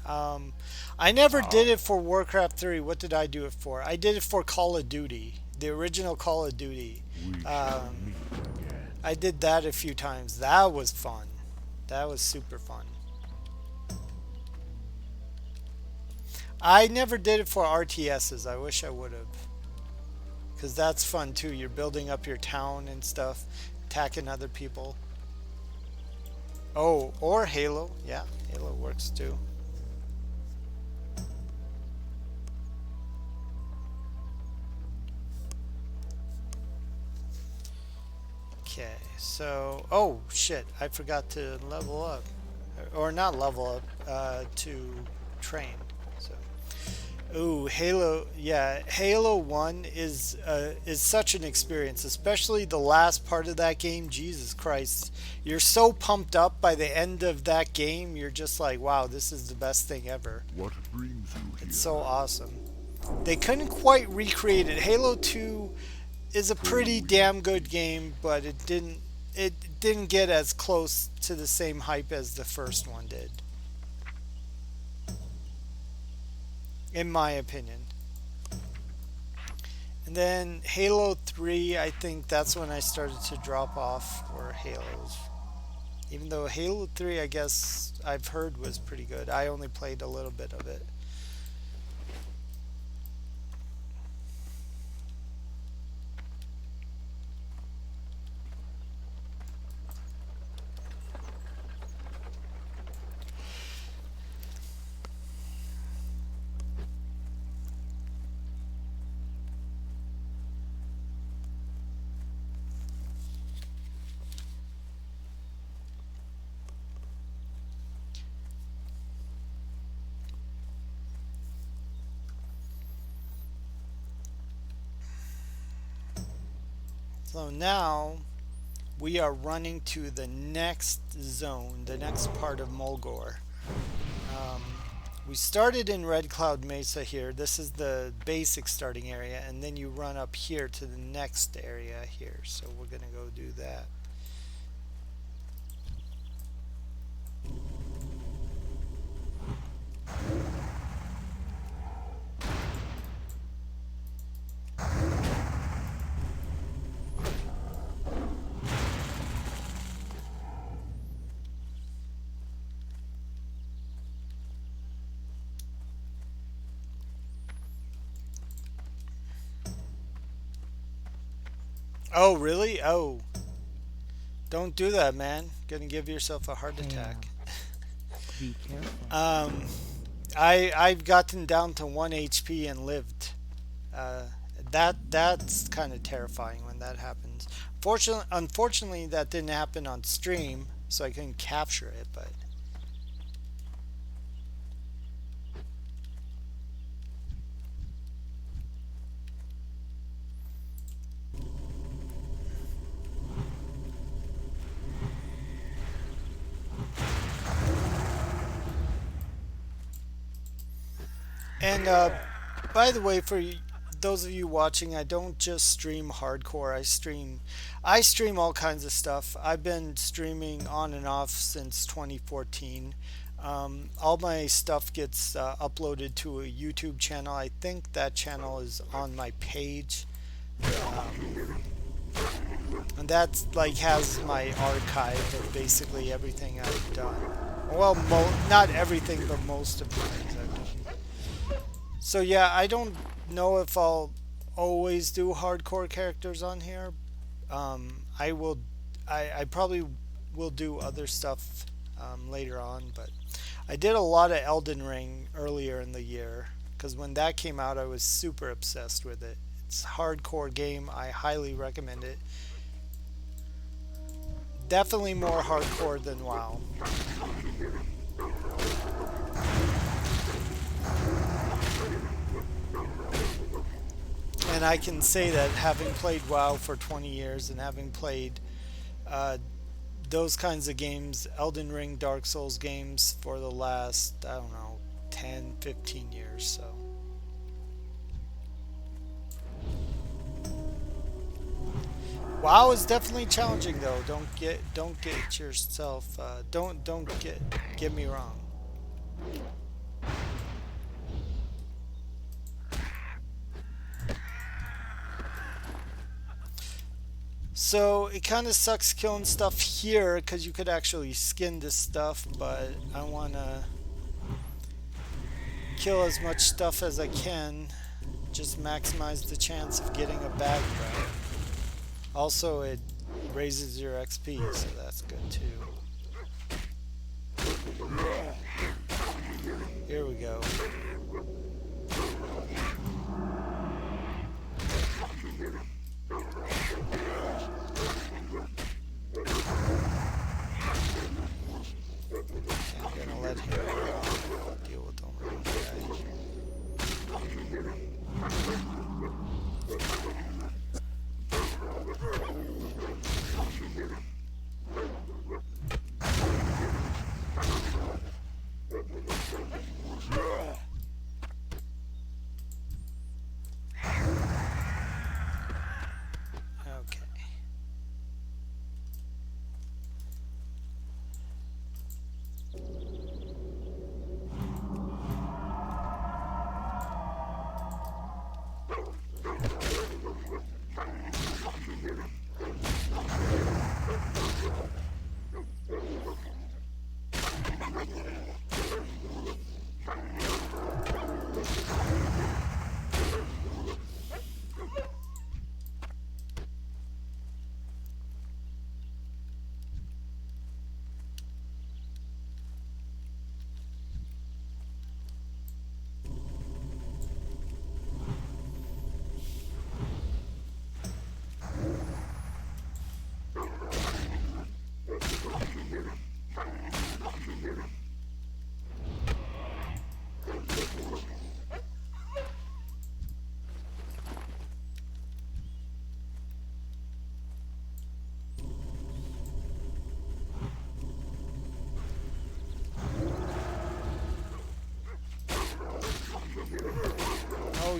I never did it for Warcraft 3. What did I do it for? I did it for Call of Duty, the original Call of Duty. We shall meet again. I did that a few times. That was fun. That was super fun. I never did it for RTSs. I wish I would have. Because that's fun too. You're building up your town and stuff, attacking other people. Oh, or Halo. Yeah, Halo works too. Okay, so, oh shit, I forgot to level up, or not level up, to train. So, ooh, Halo, yeah, Halo 1 is such an experience, especially the last part of that game. Jesus Christ, you're so pumped up by the end of that game. You're just like, wow, this is the best thing ever. What brings you here? It's so awesome. They couldn't quite recreate it. Halo 2 is a pretty damn good game, but it didn't get as close to the same hype as the first one did, in my opinion. And then Halo 3, I think that's when I started to drop off for Halos. Even though Halo 3, I guess I've heard was pretty good. I only played a little bit of it. So now we are running to the next zone, the next part of Mulgore. Um, we started in Red Cloud Mesa here. This is the basic starting area, and then you run up here to the next area here. So we're gonna go do that. Oh, really? Oh, don't do that, man. Gonna give yourself a heart attack. Be careful. I've gotten down to 1 HP and lived. Uh, that's kind of terrifying when that happens. Unfortunately, that didn't happen on stream, so I couldn't capture it. But and by the way, for those of you watching, I don't just stream hardcore. I stream all kinds of stuff. I've been streaming on and off since 2014. All my stuff gets uploaded to a YouTube channel. I think that channel is on my page, and that's like has my archive of basically everything I've done. Well, not everything, but most of the things I've done. So yeah, I don't know if I'll always do hardcore characters on here. I will. I probably will do other stuff later on, but I did a lot of Elden Ring earlier in the year because when that came out, I was super obsessed with it. It's a hardcore game. I highly recommend it. Definitely more hardcore than WoW. And I can say that having played WoW for 20 years and having played those kinds of games, Elden Ring, Dark Souls games for the last, I don't know, 10, 15 years, so. WoW is definitely challenging though. Don't get yourself don't get me wrong. So it kind of sucks killing stuff here because you could actually skin this stuff, but I want to kill as much stuff as I can, just maximize the chance of getting a bag grab. Also, it raises your XP, so that's good too. Here we go. I'm gonna let him deal with all of these guys.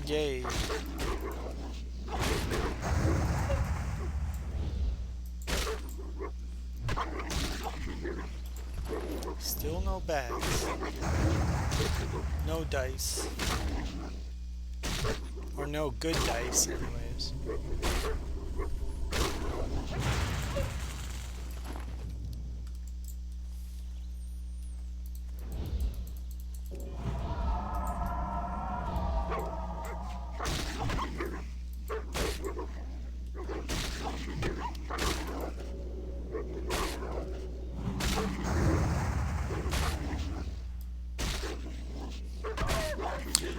Yay. Still no bags. No dice. Or no good dice, anyways.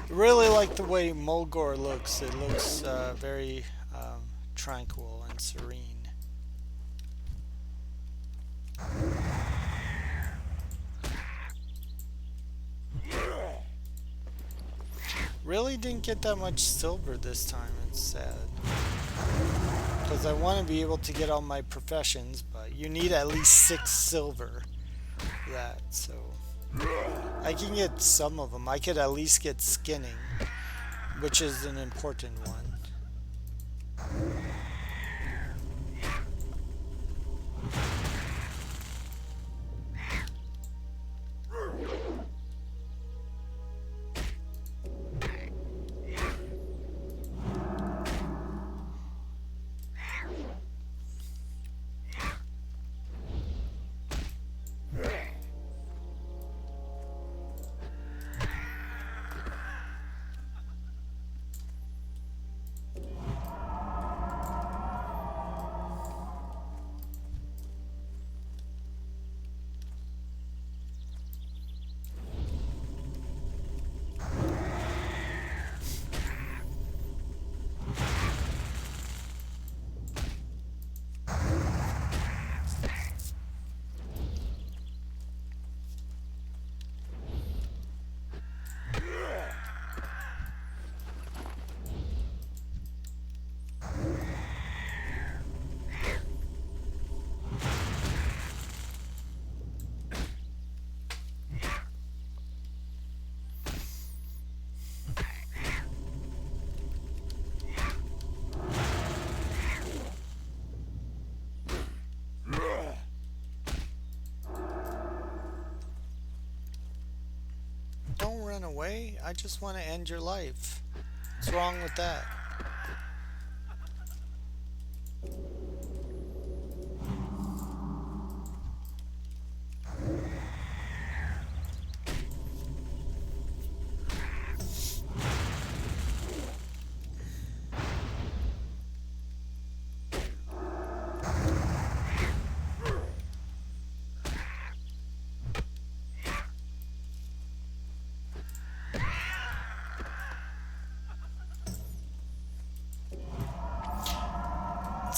Really like the way Mulgore looks. It looks very tranquil and serene. Really didn't get that much silver this time. It's sad. Because I want to be able to get all my professions, but you need at least 6 silver for that, so... I can get some of them. I could at least get skinning, which is an important one. Don't run away. I just want to end your life. What's wrong with that?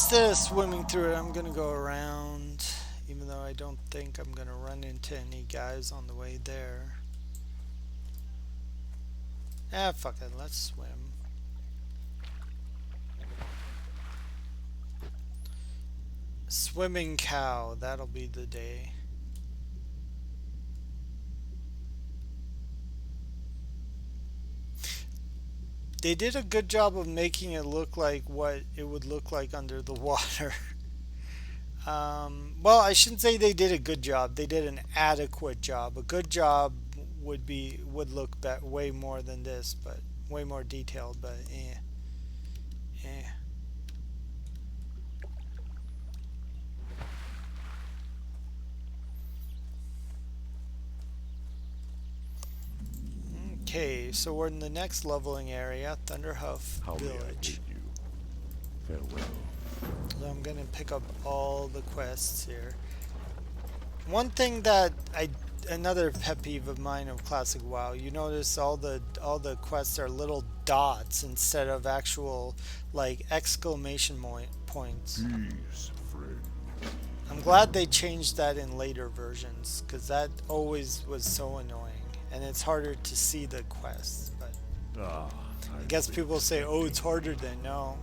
Instead of swimming through it, I'm gonna go around, even though I don't think I'm gonna run into any guys on the way there. Ah, fuck it, let's swim. Swimming cow, that'll be the day. They did a good job of making it look like what it would look like under the water. Well, I shouldn't say they did a good job. They did an adequate job. A good job would look way more than this, but way more detailed. But eh. Okay, so we're in the next leveling area, Thunderhoof How may I Village. aid you? Farewell. So I'm gonna pick up all the quests here. One thing that another pet peeve of mine of Classic WoW, you notice all the quests are little dots instead of actual like exclamation points. Peace, friend. I'm glad they changed that in later versions, because that always was so annoying, and it's harder to see the quests. But Ah, I guess people say, oh, it's harder than no.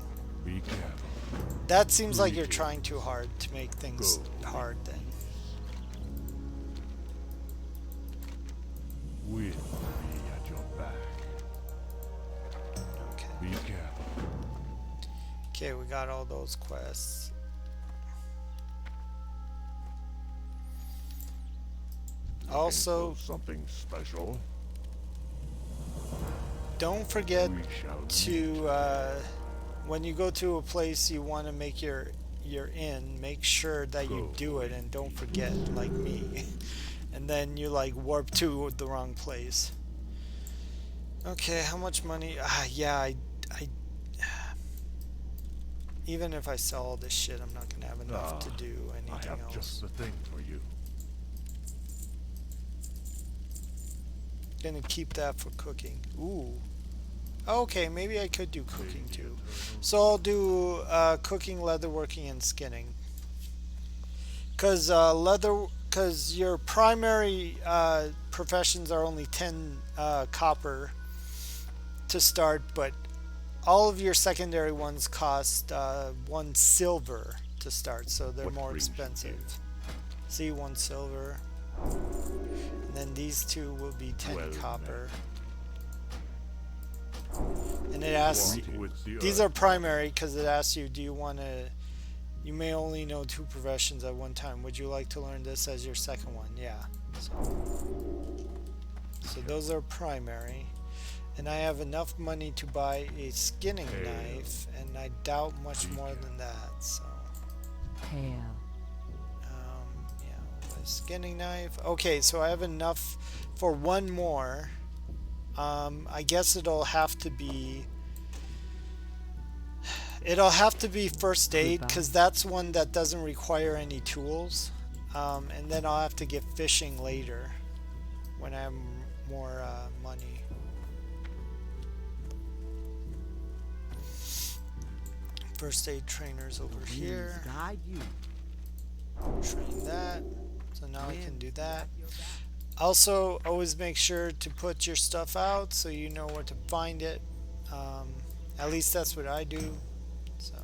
Be careful. That seems like you're trying too hard to make things Go. hard then. With me at your back. Okay, we got all those quests. Also, something special. don't forget We shall to when you go to a place you want to make your inn, make sure that you do it and don't forget, like me. And then you like warp to the wrong place. Okay, how much money? Yeah, I even if I sell all this shit, I'm not gonna have enough to do I anything have else. just the thing for you. Gonna keep that for cooking. Ooh. Okay, maybe I could do cooking too. So I'll do cooking, leatherworking, and skinning. Cause cause your primary professions are only 10 copper to start, but all of your secondary ones cost 1 silver to start, so they're What more brings you expensive. See, 1 silver. And then these two will be 10 Well copper. And it asks, with the these earth. are primary because it asks you, do you want to, you may only know 2 professions at one time. Would you like to learn this as your second one? Yeah. So those are primary. And I have enough money to buy a skinning knife, and I doubt much more than that. So, Hail. yeah, a skinning knife. Okay, so I have enough for 1 more. I guess it'll have to be first aid because that's one that doesn't require any tools. And then I'll have to get fishing later when I have more money. First aid trainers over here. Guide you. Train that. So now I can do that. Also, always make sure to put your stuff out so you know where to find it. At least that's what I do. So,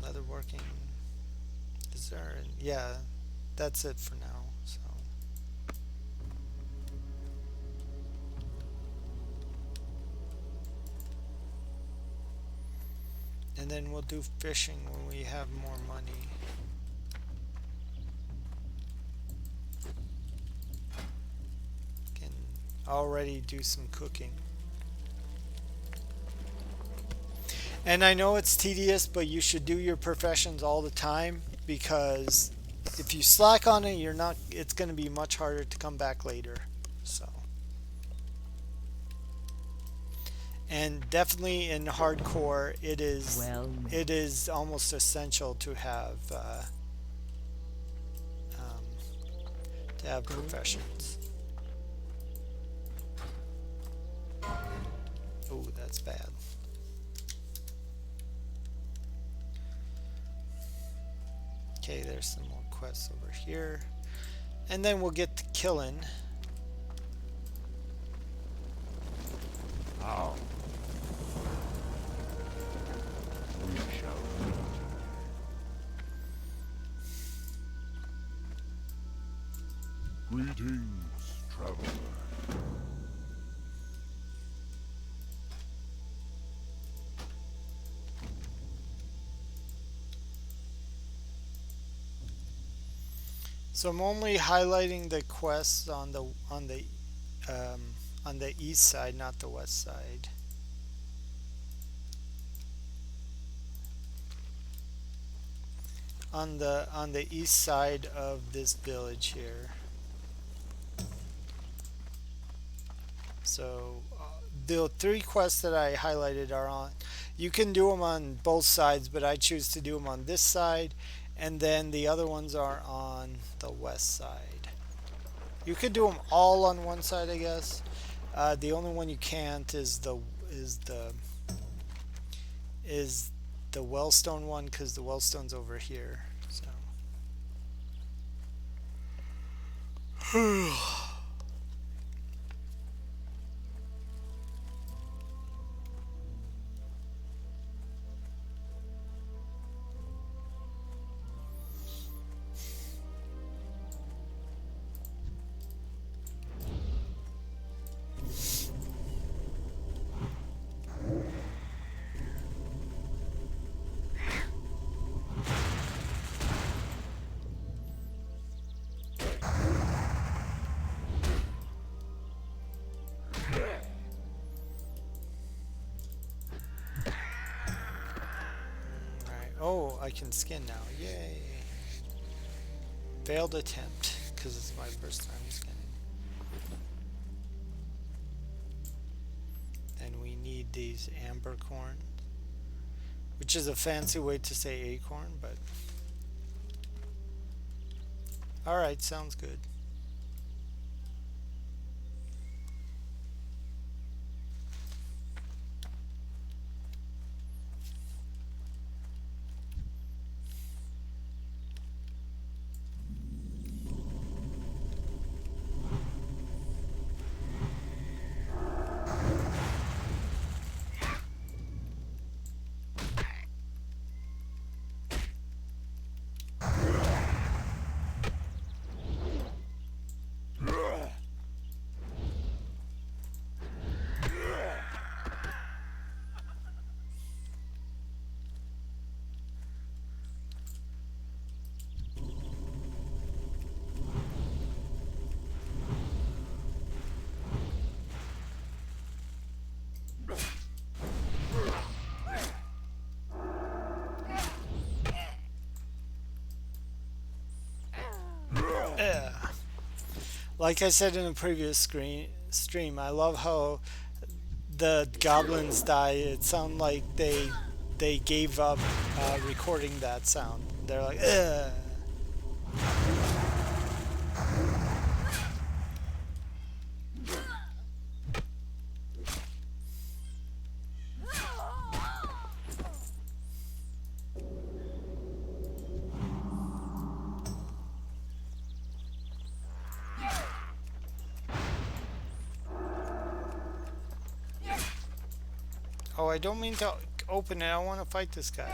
leatherworking. Is there? Yeah, that's it for now. So, and then we'll do fishing when we have more money. Can already do some cooking. And I know it's tedious, but you should do your professions all the time because if you slack on it, it's going to be much harder to come back later. So, and definitely in hardcore, it is almost essential to have professions. Oh, that's bad. Okay, there's some more quests over here. And then we'll get to killing. How? We shall meet. Greetings, traveler. So I'm only highlighting the quests on the east side, not the west side. On the east side of this village here. So the 3 quests that I highlighted are on. You can do them on both sides, but I choose to do them on this side, and then the other ones are on the west side. You could do them all on one side, I guess. The only one you can't is the Wellstone one, because the Wellstone's over here. So. Oh, I can skin now. Yay. Failed attempt, because it's my first time skinning. And we need these amber corn, which is a fancy way to say acorn, but alright, sounds good. Like I said in a previous stream, I love how the goblins die. It sounded like they gave up recording that sound. They're like, ugh. Oh, I don't mean to open it. I want to fight this guy.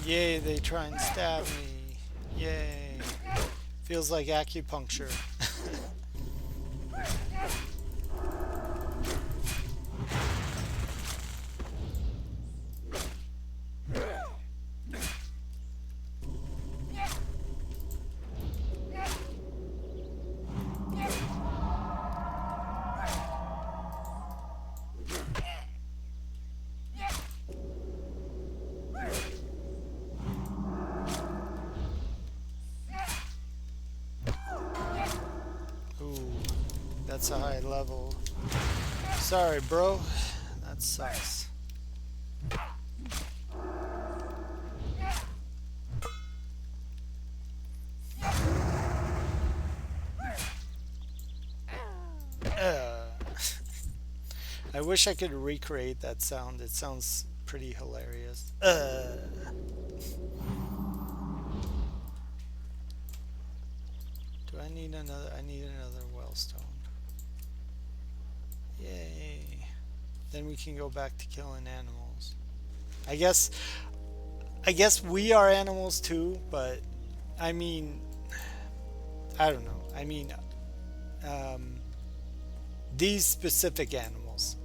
Yay, they try and stab me. Yay. Feels like acupuncture. That's a high level. Sorry, bro. That sucks. I wish I could recreate that sound. It sounds pretty hilarious. Do I need another? I need another wellstone. Yay. Then we can go back to killing animals. I guess we are animals too, but I mean, I don't know. I mean, these specific animals.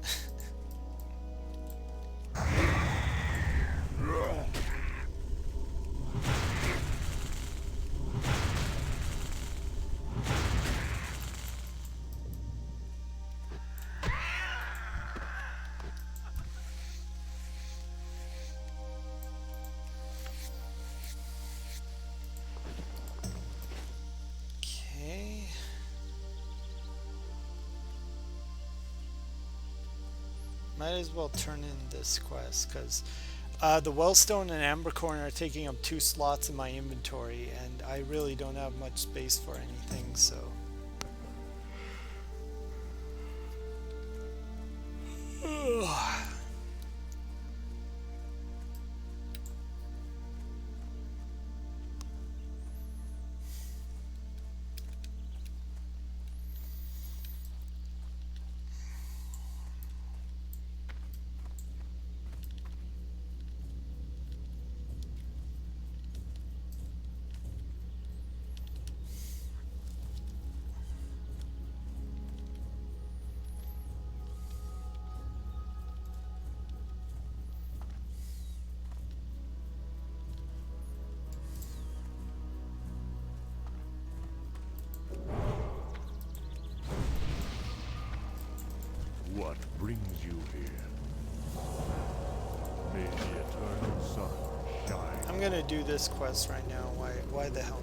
Might as well turn in this quest, because The Wellstone and Ambercorn are taking up 2 slots in my inventory, and I really don't have much space for anything, so. What brings you here? May the eternal sun shine. I'm gonna do this quest right now. Why the hell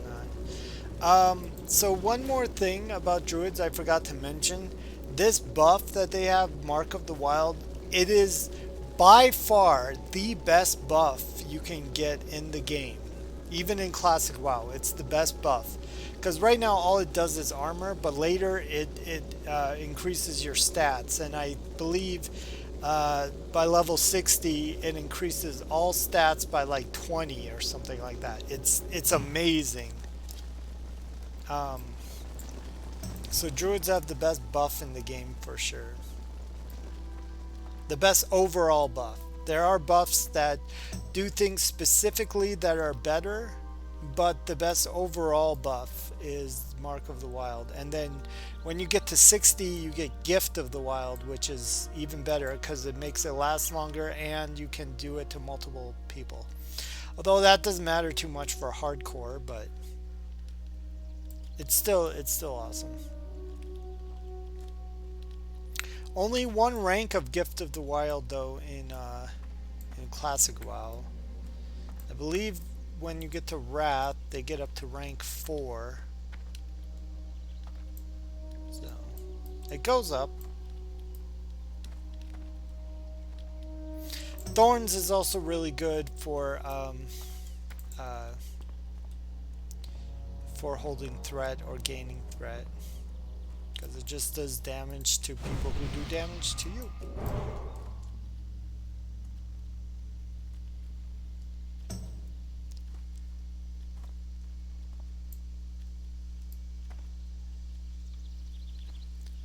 not? So one more thing about druids I forgot to mention. This buff that they have, Mark of the Wild, it is by far the best buff you can get in the game. Even in Classic WoW, it's the best buff. Because right now all it does is armor, but later it increases your stats. And I believe by level 60 it increases all stats by like 20 or something like that. It's amazing. So druids have the best buff in the game for sure. The best overall buff. There are buffs that do things specifically that are better, but the best overall buff is Mark of the Wild. And then when you get to 60, you get Gift of the Wild, which is even better because it makes it last longer and you can do it to multiple people. Although that doesn't matter too much for hardcore, but it's still awesome. Only one rank of Gift of the Wild though in Classic WoW. I believe when you get to Wrath, they get up to rank 4. So it goes up. Thorns is also really good for holding threat or gaining threat, because it just does damage to people who do damage to you.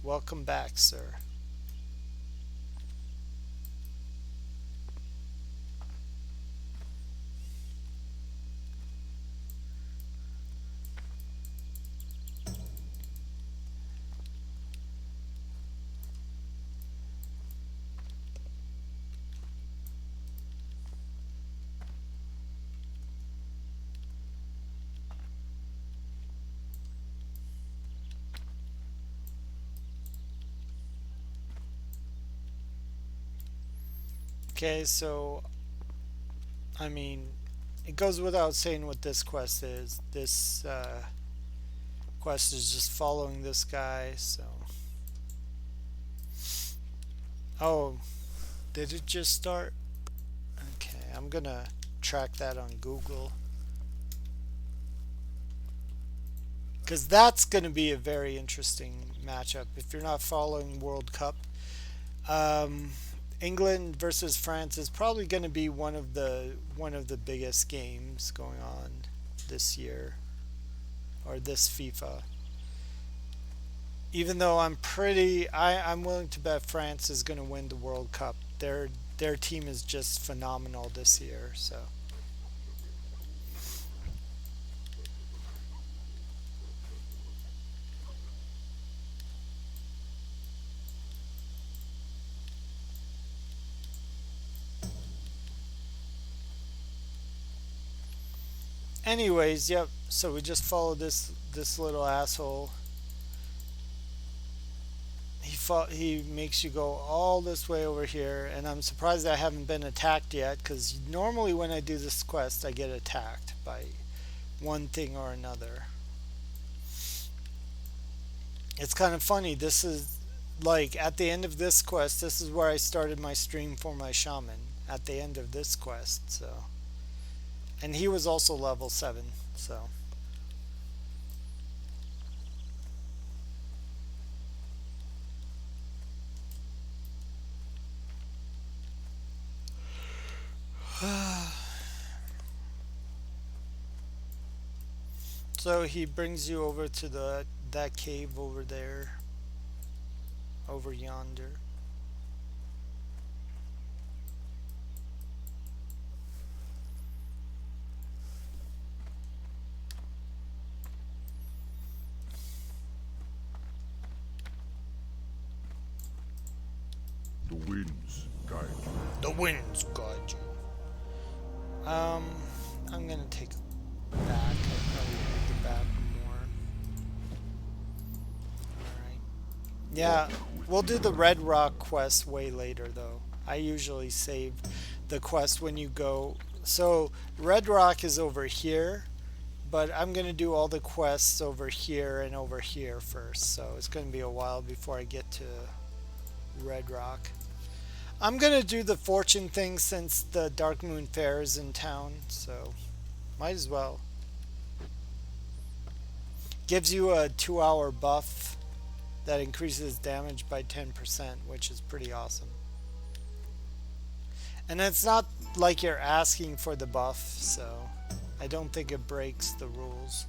Welcome back, sir. Okay, so I mean, it goes without saying what this quest is. This quest is just following this guy, so. Oh, did it just start? Okay, I'm gonna track that on Google, because that's gonna be a very interesting matchup if you're not following World Cup. England versus France is probably going to be one of the biggest games going on this year, or this FIFA. Even though I'm willing to bet France is going to win the World Cup. Their team is just phenomenal this year, so. Anyways, yep. So we just follow this little asshole. He makes you go all this way over here, and I'm surprised I haven't been attacked yet, because normally when I do this quest, I get attacked by one thing or another. It's kind of funny. This is like at the end of this quest. This is where I started my stream for my shaman. at the end of this quest, so. And he was also level 7, so. So he brings you over to that cave over there, over yonder. The winds guide you. The winds guide you. I'm gonna take a back. I probably need the back more. Alright. Yeah, we'll do the Red Rock quest way later though. I usually save the quest when you go. So Red Rock is over here, but I'm gonna do all the quests over here and over here first. So it's gonna be a while before I get to Red Rock. I'm gonna do the fortune thing since the Dark Moon Fair is in town, so might as well. Gives you a 2-hour buff that increases damage by 10%, which is pretty awesome. And it's not like you're asking for the buff, so I don't think it breaks the rules.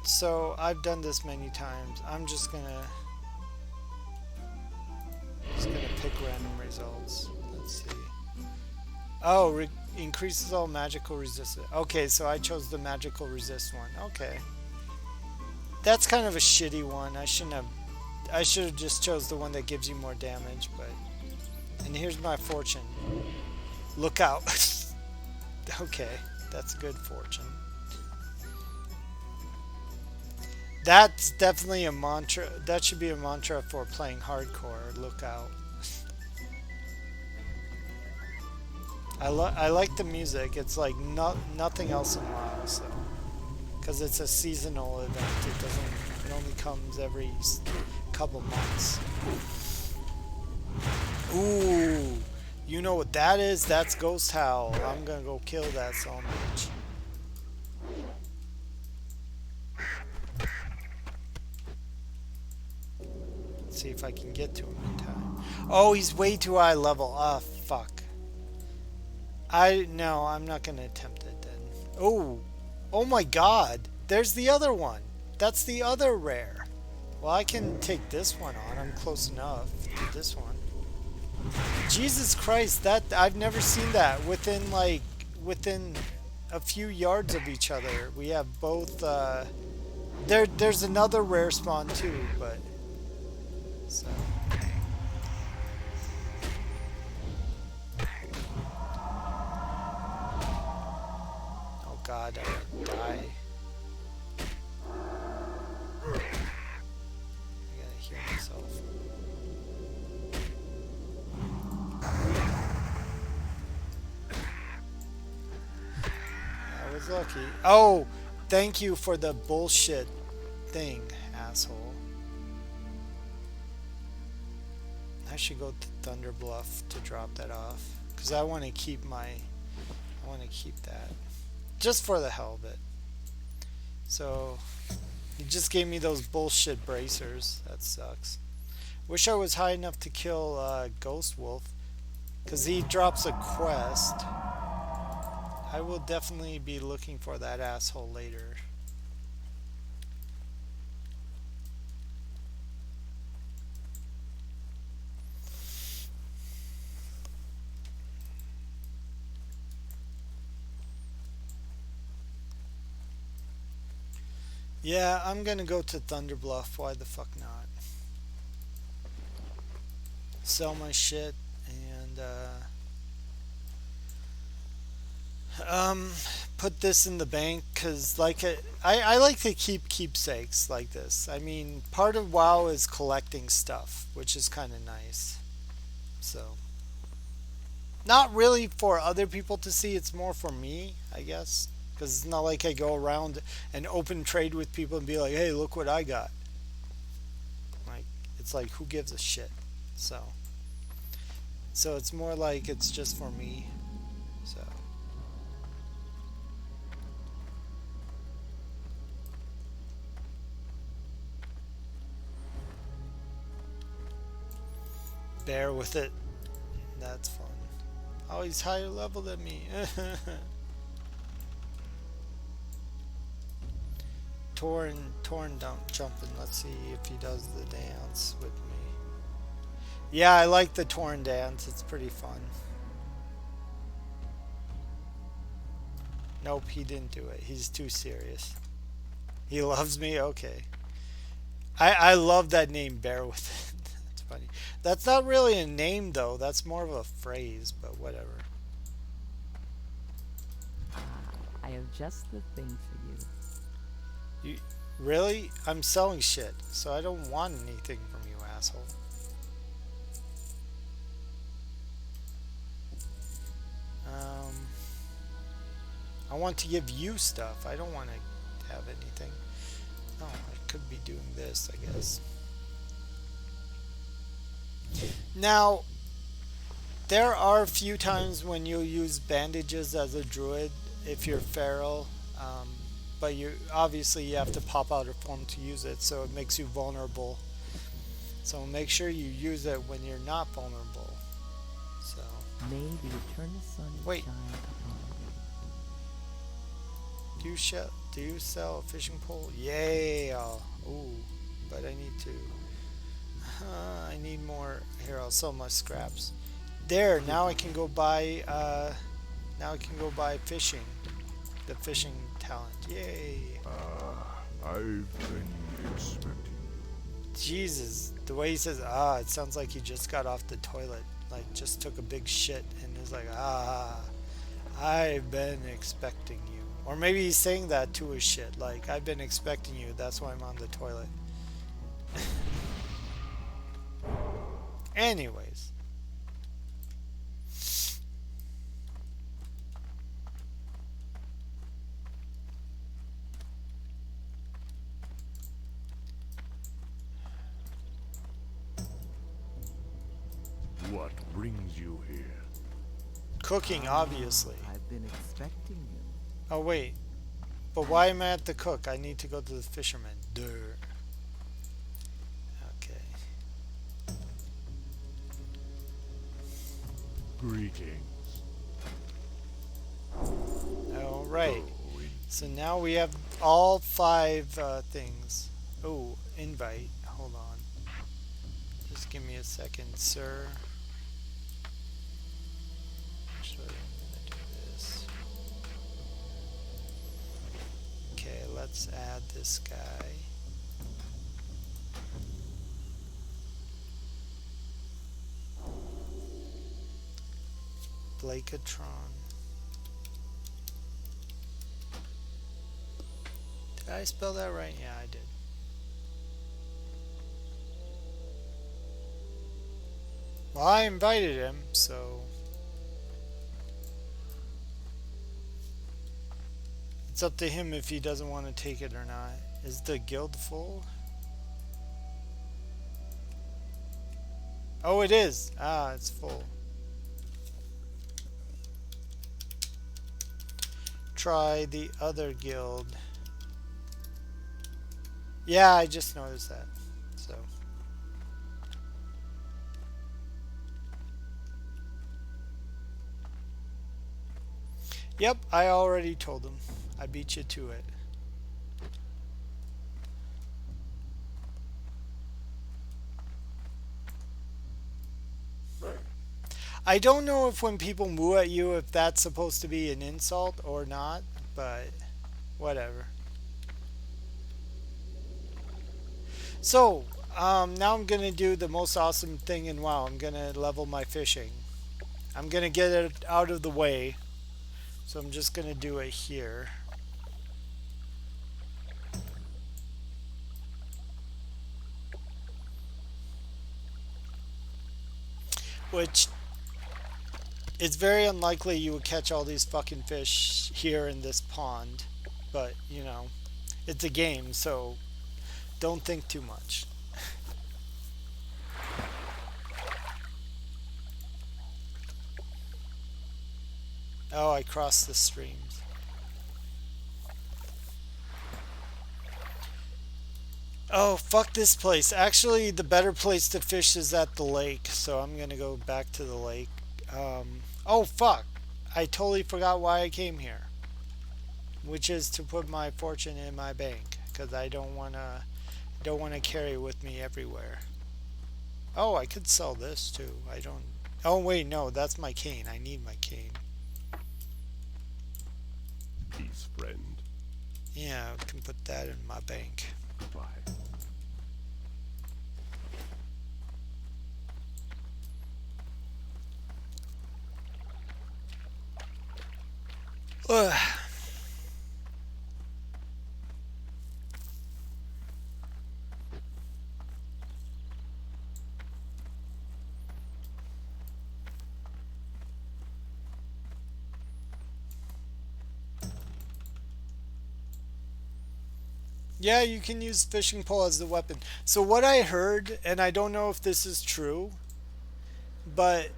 So I've done this many times. I'm just gonna pick random results. Let's see. Oh, increases all magical resistance. Okay, so I chose the magical resist one. Okay. That's kind of a shitty one. I should have just chose the one that gives you more damage, but. And here's my fortune. Look out. Okay, that's good fortune. That's definitely a mantra. That should be a mantra for playing hardcore. Look out. I like the music. It's like nothing else in WoW, so because it's a seasonal event. It only comes every couple months. Ooh, you know what that is? That's Ghost Howl. I'm gonna go kill that so much. See if I can get to him in time. Oh, he's way too high level. Ah, fuck. No, I'm not gonna attempt it then. Oh my god. There's the other one. That's the other rare. Well, I can take this one on. I'm close enough to this one. Jesus Christ, that I've never seen that within a few yards of each other. We have both. There's another rare spawn too, but. So. Oh god, I would die. I gotta heal myself. I was lucky. Oh, thank you for the bullshit thing, asshole. I should go to Thunder Bluff to drop that off because I want to keep that just for the hell of it. So he just gave me those bullshit bracers. That sucks. Wish I was high enough to kill Ghost Wolf because he drops a quest. I will definitely be looking for that asshole later. Yeah, I'm gonna go to Thunder Bluff. Why the fuck not? Sell my shit and put this in the bank because I like to keep keepsakes like this. I mean, part of WoW is collecting stuff, which is kind of nice. So not really for other people to see, it's more for me, I guess. Because it's not like I go around and open trade with people and be like, hey, look what I got. Like, it's like, who gives a shit? So it's more like it's just for me. So bear with it. That's fun. Oh, he's higher level than me. Torn don't jumping. Let's see if he does the dance with me. Yeah, I like the Torn dance. It's pretty fun. Nope, he didn't do it. He's too serious. He loves me? Okay. I love that name, Bear with it. That's funny. That's not really a name, though. That's more of a phrase, but whatever. I have just the thing for you. You really? I'm selling shit, so I don't want anything from you, asshole. I want to give you stuff. I don't want to have anything. Oh, I could be doing this, I guess. Now, there are a few times when you'll use bandages as a druid if you're feral, but you obviously you have to pop out a form to use it, so it makes you vulnerable. So make sure you use it when you're not vulnerable. So May the eternal sun wait. shine upon you. Do you sell a fishing pole? Yay! Ooh, but I need to. I need more. Here, I'll sell my scraps. There. Now I can go buy. Now I can go buy fishing. The fishing talent. Yay! I've been expecting. Jesus, the way he says it sounds like he just got off the toilet. Like just took a big shit and is like I've been expecting you. Or maybe he's saying that to his shit. Like, I've been expecting you. That's why I'm on the toilet. Anyways. What brings you here? Cooking, obviously. I've been expecting you. Oh, wait. But why am I at the cook? I need to go to the fisherman. Durr. Okay. Greetings. Alright. So now we have all 5 things. Oh, invite. Hold on. Just give me a second, sir. Actually, I'm gonna do this. Okay, let's add this guy. Blakatron. Did I spell that right? Yeah, I did. Well, I invited him, so it's up to him if he doesn't want to take it or not. Is the guild full? Oh, it is. It's full. Try the other guild. Yeah, I just noticed that. So. Yep, I already told him. I beat you to it. I don't know if when people moo at you if that's supposed to be an insult or not, but whatever. So, now I'm going to do the most awesome thing in WoW. I'm going to level my fishing. I'm going to get it out of the way. So I'm just going to do it here. Which, it's very unlikely you would catch all these fucking fish here in this pond. But, you know, it's a game, so don't think too much. Oh, I crossed the streams. Oh, fuck this place. Actually, the better place to fish is at the lake, so I'm gonna go back to the lake. Oh, fuck. I totally forgot why I came here, which is to put my fortune in my bank, because I don't wanna carry with me everywhere. Oh, I could sell this too. I don't. Oh, wait, no, that's my cane. I need my cane. Peace, friend. Yeah, I can put that in my bank. Goodbye. Ugh. Yeah, you can use fishing pole as the weapon. So what I heard, and I don't know if this is true, but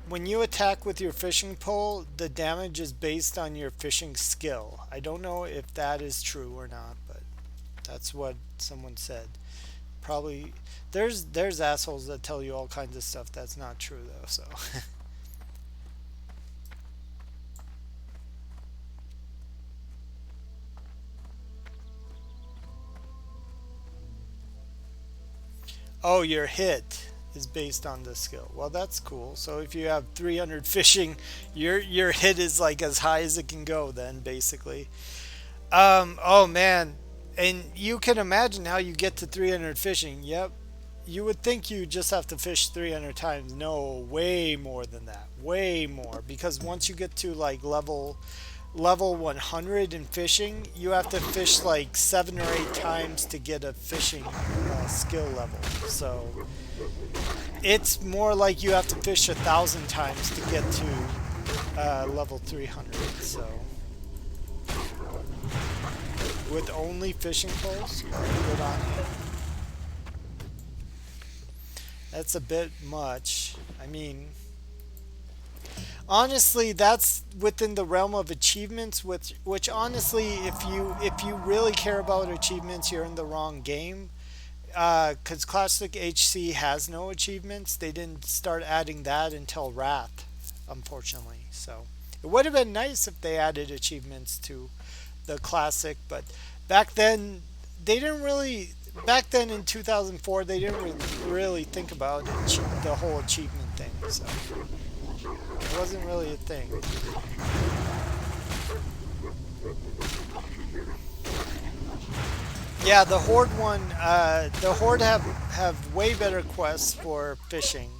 when you attack with your fishing pole, the damage is based on your fishing skill. I don't know if that is true or not, but that's what someone said. Probably there's assholes that tell you all kinds of stuff that's not true though, so oh, your hit is based on the skill. Well, that's cool. So if you have 300 fishing, your hit is like as high as it can go then basically. Oh man. And you can imagine how you get to 300 fishing. Yep. You would think you just have to fish 300 times. No, way more than that. Way more because once you get to like level 100 in fishing, you have to fish like 7 or 8 times to get a fishing skill level. So it's more like you have to fish 1,000 times to get to level 300. So with only fishing poles, good on you. That's a bit much. I mean, honestly, that's within the realm of achievements, which honestly, if you really care about achievements, you're in the wrong game. Because Classic HC has no achievements. They didn't start adding that until Wrath, unfortunately. So it would have been nice if they added achievements to the Classic, but back then they didn't really. Back then in 2004, they didn't really think about the whole achievement thing. So it wasn't really a thing. Yeah, the Horde one, the Horde have way better quests for fishing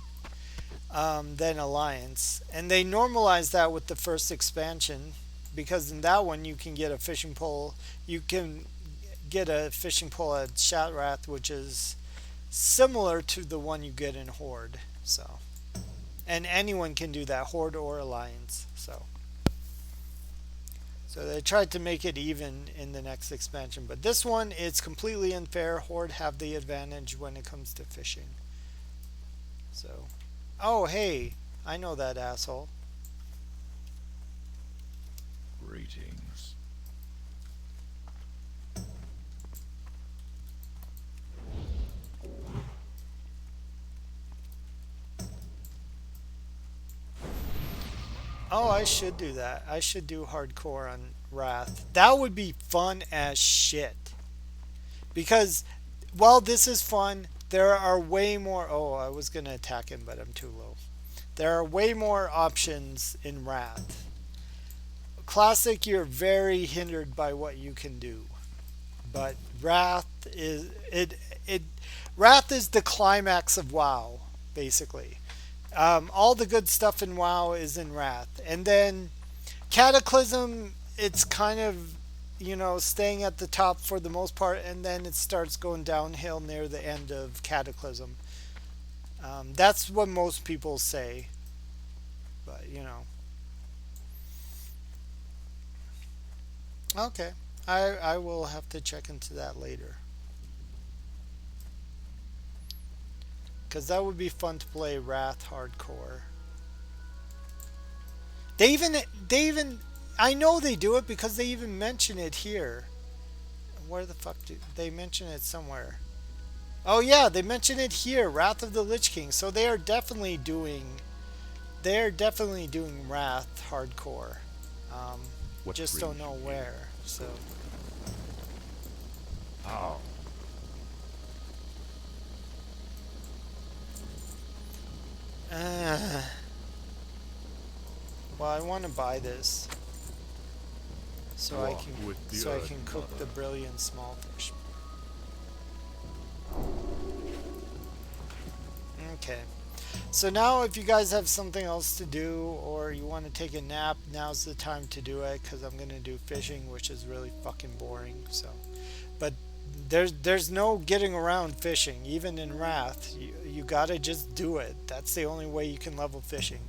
than Alliance, and they normalized that with the first expansion because in that one you can get a fishing pole. You can get a fishing pole at Shatrath, which is similar to the one you get in Horde. So, and anyone can do that, Horde or Alliance. So they tried to make it even in the next expansion, but this one it's completely unfair. Horde have the advantage when it comes to fishing. So, oh hey, I know that asshole. Greetings. Oh, I should do that. I should do hardcore on Wrath. That would be fun as shit. Because while this is fun, there are way more. Oh, I was gonna attack him, but I'm too low. There are way more options in Wrath. Classic, you're very hindered by what you can do, but Wrath is it. It Wrath is the climax of WoW, basically. All the good stuff in WoW is in Wrath, and then Cataclysm. It's kind of staying at the top for the most part, and then it starts going downhill near the end of Cataclysm. That's what most people say, but okay. I will have to check into that later. Because that would be fun to play Wrath Hardcore. They even I know they do it because they even mention it here. Where the fuck do they mention it somewhere? Oh yeah, they mention it here, Wrath of the Lich King. So they are definitely doing Wrath hardcore. Um, What just don't brings know you here? where. So How? uh, well, I want to buy this so I Walk can with the so I earth, can cook the mother. brilliant small fish. Okay. So now if you guys have something else to do or you want to take a nap, now's the time to do it cuz I'm going to do fishing, which is really fucking boring. So, but there's no getting around fishing. Even in Wrath, you got to just do it. That's the only way you can level fishing.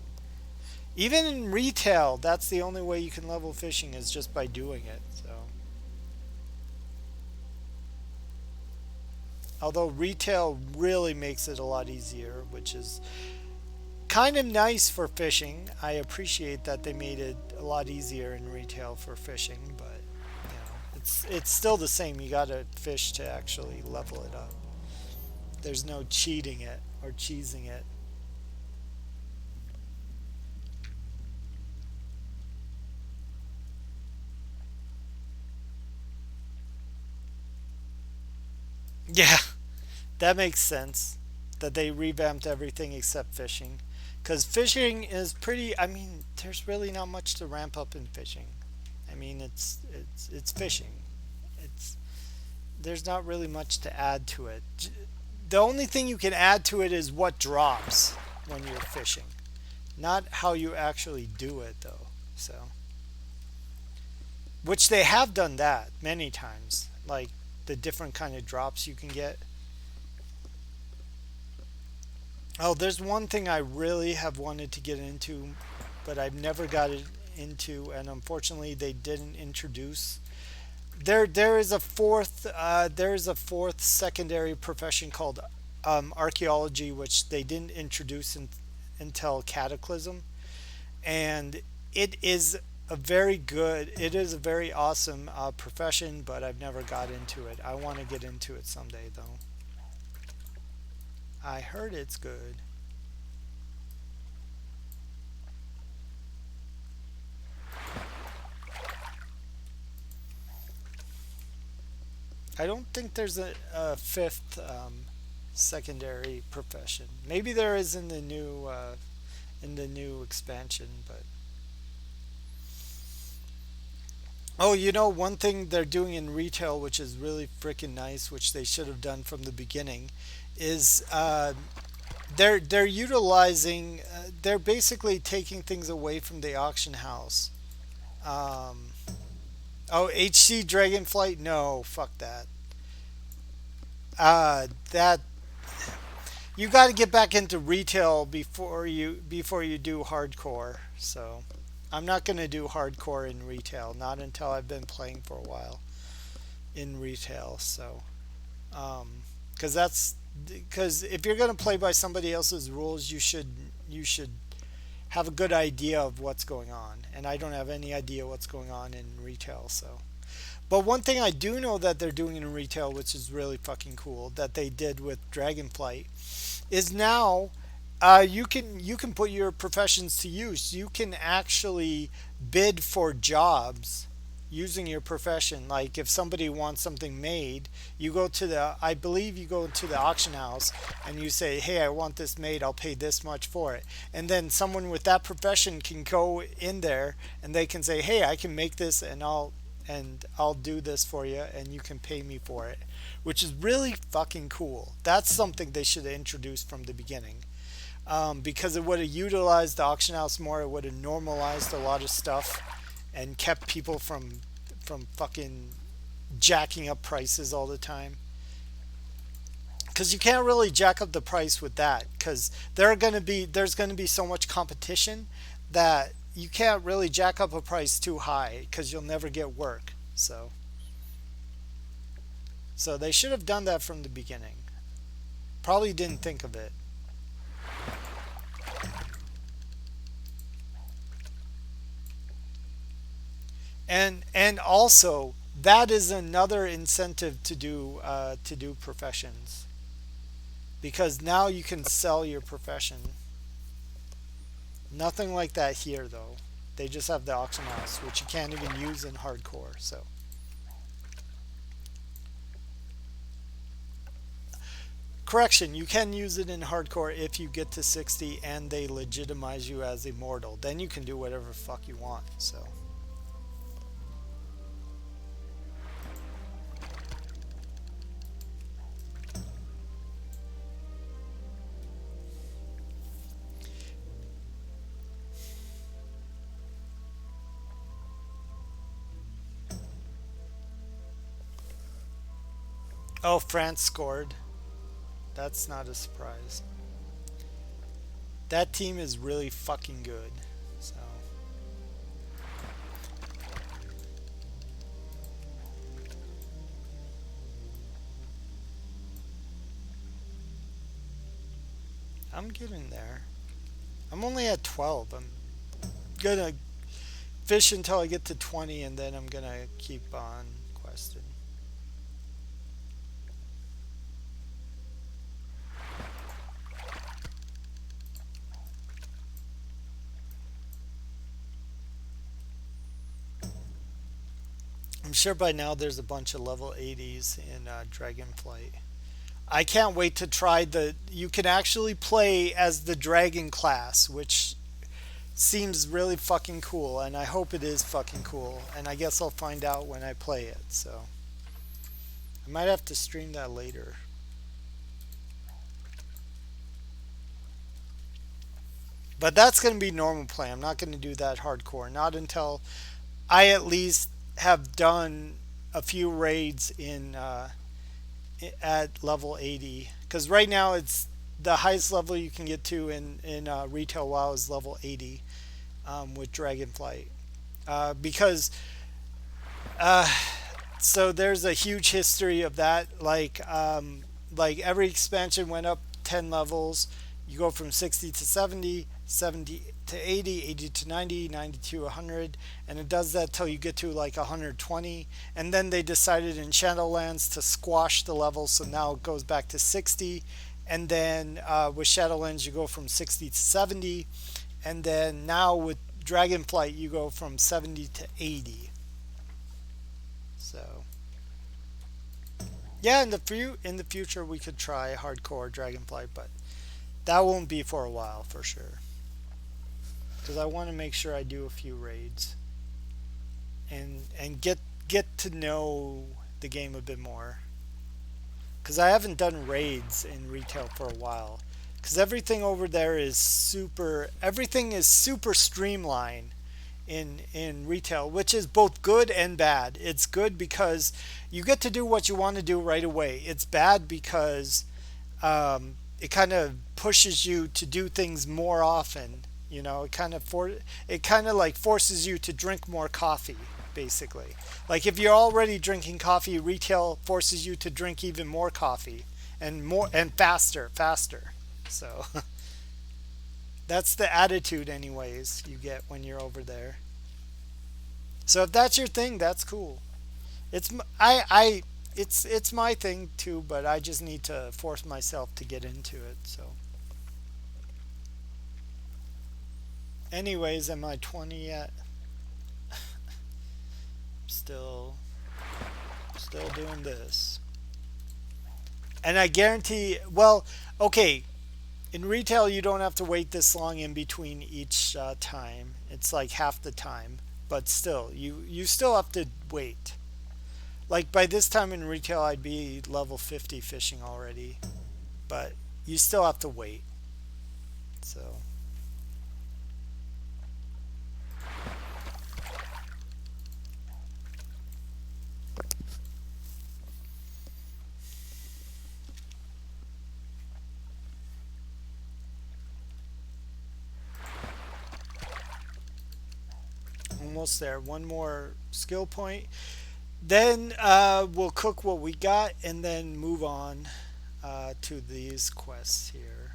Even in retail, that's the only way you can level fishing is just by doing it. So, although retail really makes it a lot easier, which is kind of nice for fishing. I appreciate that they made it a lot easier in retail for fishing, but it's still the same. You got to fish to actually level it up. There's no cheating it or cheesing it. Yeah, that makes sense. That they revamped everything except fishing. Because fishing is pretty. I mean, there's really not much to ramp up in fishing. I mean, it's fishing. It's there's not really much to add to it. The only thing you can add to it is what drops when you're fishing, not how you actually do it though. So, which they have done that many times, like the different kind of drops you can get. Oh, there's one thing I really have wanted to get into, but I've never got it into, and unfortunately they didn't introduce. There is a fourth secondary profession called archaeology, which they didn't introduce until Cataclysm, and it is a very awesome profession, but I've never got into it. I want to get into it someday, though. I heard it's good. I don't think there's a fifth secondary profession. Maybe there is in the new expansion, but oh, one thing they're doing in retail, which is really freaking nice, which they should have done from the beginning, is they're utilizing. They're basically taking things away from the auction house. Um, oh, HC Dragonflight? No, fuck that. That you got to get back into retail before you do hardcore. So I'm not going to do hardcore in retail, not until I've been playing for a while in retail. So because that's because if you're going to play by somebody else's rules, you should have a good idea of what's going on. And I don't have any idea what's going on in retail. So, but one thing I do know that they're doing in retail, which is really fucking cool, that they did with Dragonflight, is now you can put your professions to use. You can actually bid for jobs using your profession. Like if somebody wants something made, I believe you go to the auction house and you say, "Hey, I want this made. I'll pay this much for it." And then someone with that profession can go in there and they can say, "Hey, I can make this and I'll do this for you and you can pay me for it," which is really fucking cool. That's something they should have introduced from the beginning, because it would have utilized the auction house more. It would have normalized a lot of stuff and kept people from fucking jacking up prices all the time. Because you can't really jack up the price with that, because there's gonna be so much competition that you can't really jack up a price too high because you'll never get work. So they should have done that from the beginning. Probably didn't think of it. And also that is another incentive to do professions, because now you can sell your profession. Nothing like that here though. They just have the auction house, which you can't even use in hardcore. So correction, you can use it in hardcore if you get to 60 and they legitimize you as immortal. Then you can do whatever fuck you want. So oh, France scored. That's not a surprise. That team is really fucking good. So I'm getting there. I'm only at 12. I'm gonna fish until I get to 20, and then I'm gonna keep on questing. I'm sure by now there's a bunch of level 80s in Dragonflight. I can't wait to try the. You can actually play as the dragon class, which seems really fucking cool, and I hope it is fucking cool. And I guess I'll find out when I play it. So I might have to stream that later. But that's going to be normal play. I'm not going to do that hardcore. Not until I at least have done a few raids in at level 80. Because right now it's the highest level you can get to in retail WoW is level 80 with Dragonflight. Because uh, so there's a huge history of that. Like every expansion went up 10 levels. You go from 60 to 70, 70 to 80, 80 to 90, 90 to 100, and it does that till you get to like 120. And then they decided in Shadowlands to squash the levels, so now it goes back to 60. And then with Shadowlands you go from 60 to 70, and then now with Dragonflight you go from 70 to 80. So yeah, in the future we could try hardcore Dragonflight, but that won't be for a while for sure. Because I want to make sure I do a few raids and get to know the game a bit more. Because I haven't done raids in retail for a while. Because everything is super streamlined in retail, which is both good and bad. It's good because you get to do what you want to do right away. It's bad because it kind of pushes you to do things more often. You know, it kind of like forces you to drink more coffee, basically. Like if you're already drinking coffee, retail forces you to drink even more coffee and faster. So that's the attitude anyways you get when you're over there. So if that's your thing, that's cool. It's it's my thing too, but I just need to force myself to get into it. So anyways, am I 20 yet? Still doing this. And I guarantee, well, okay, in retail you don't have to wait this long in between each time. It's like half the time, but still, you still have to wait. Like by this time in retail I'd be level 50 fishing already, but you still have to wait. So almost there. One more skill point. Then we'll cook what we got and then move on to these quests here.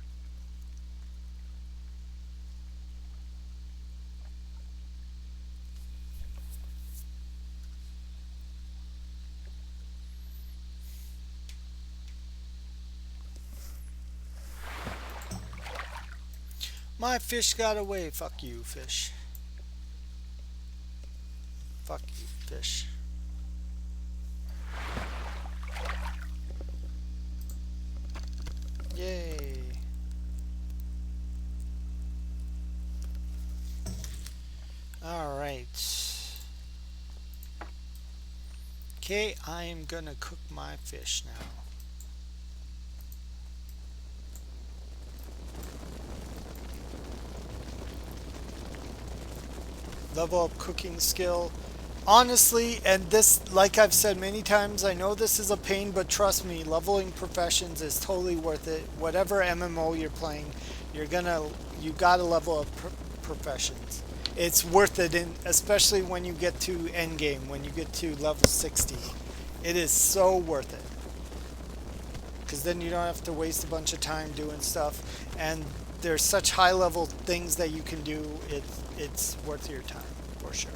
My fish got away. Fuck you, fish. Fuck you, fish. Yay. Alright. Okay, I am gonna cook my fish now. Level up cooking skill. Honestly, and this, like I've said many times, I know this is a pain, but trust me, leveling professions is totally worth it. Whatever MMO you're playing, you gotta level up professions. It's worth it, especially when you get to endgame, when you get to level 60. It is so worth it. Because then you don't have to waste a bunch of time doing stuff, and there's such high level things that you can do. It's worth your time, for sure.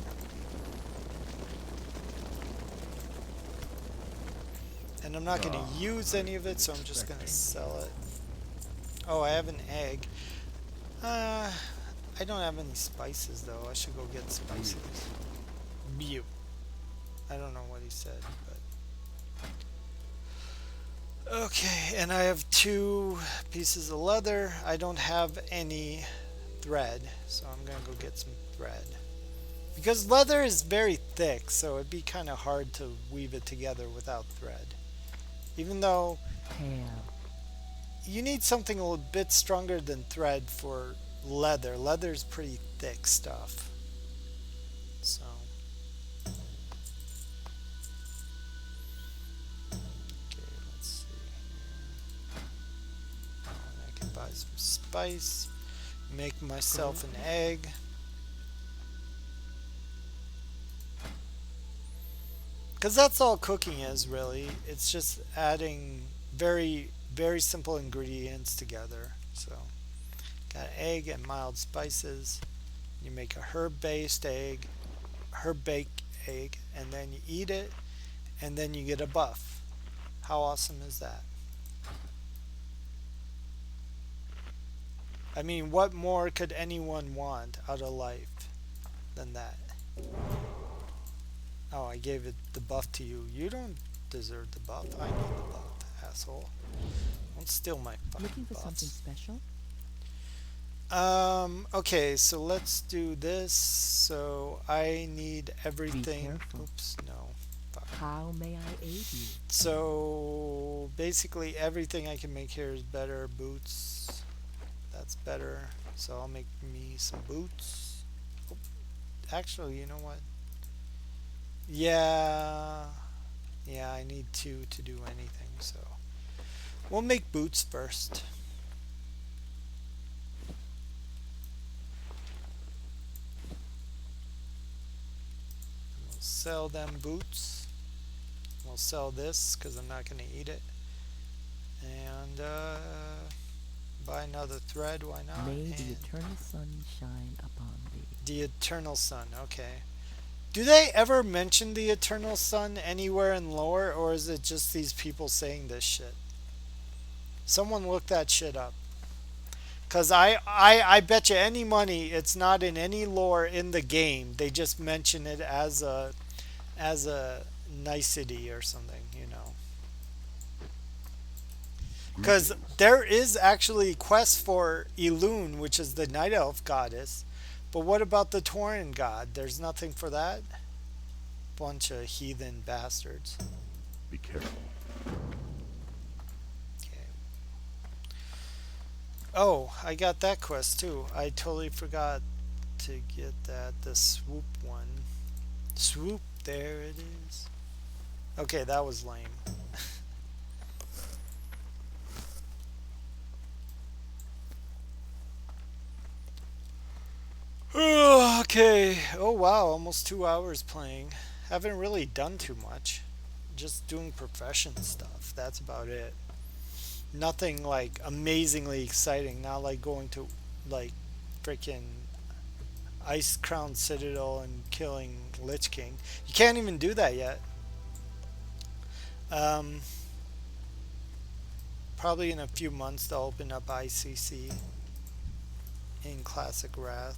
And I'm not going to use any of it, so I'm just going to sell it. Oh, I have an egg. I don't have any spices, though. I should go get spices. Bew. I don't know what he said, but... Okay, and I have 2 pieces of leather. I don't have any thread, so I'm going to go get some thread. Because leather is very thick, so it'd be kind of hard to weave it together without thread. Even though you need something a little bit stronger than thread for leather. Leather's pretty thick stuff. So okay, let's see here. I can buy some spice, make myself an egg. Because that's all cooking is, really. It's just adding very, very simple ingredients together. So, got egg and mild spices. You make a herb-based egg, herb-baked egg, and then you eat it, and then you get a buff. How awesome is that? I mean, what more could anyone want out of life than that? Oh, I gave it the buff to you. You don't deserve the buff. I need the buff, asshole. Don't steal my fucking Looking for buffs. something special? Okay, so let's do this. So I need everything. careful. Oops, no. Fuck. How may I aid you? So basically everything I can make here is better. Boots. That's better. So I'll make me some boots. Oh, actually, you know what? Yeah, I need 2 to do anything, so we'll make boots first. We'll sell them boots. We'll sell this because I'm not going to eat it. And buy another thread, why not? May And the eternal sun shine upon thee. the eternal sun, okay. Do they ever mention the eternal sun anywhere in lore, or is it just these people saying this shit? Someone look that shit up. Because I bet you any money it's not in any lore in the game. They just mention it as a nicety or something, you know. Because there is actually quests for Elune, which is the night elf goddess. But what about the Tauren god? There's nothing for that? Bunch of heathen bastards. Be careful. Okay. Oh, I got that quest too. I totally forgot to get that. The swoop one. Swoop, there it is. Okay, that was lame. Okay. Oh wow, almost 2 hours playing. Haven't really done too much. Just doing profession stuff. That's about it. Nothing like amazingly exciting. Not like going to like freaking Ice Crown Citadel and killing Lich King. You can't even do that yet. Probably in a few months they'll open up ICC. in Classic Wrath.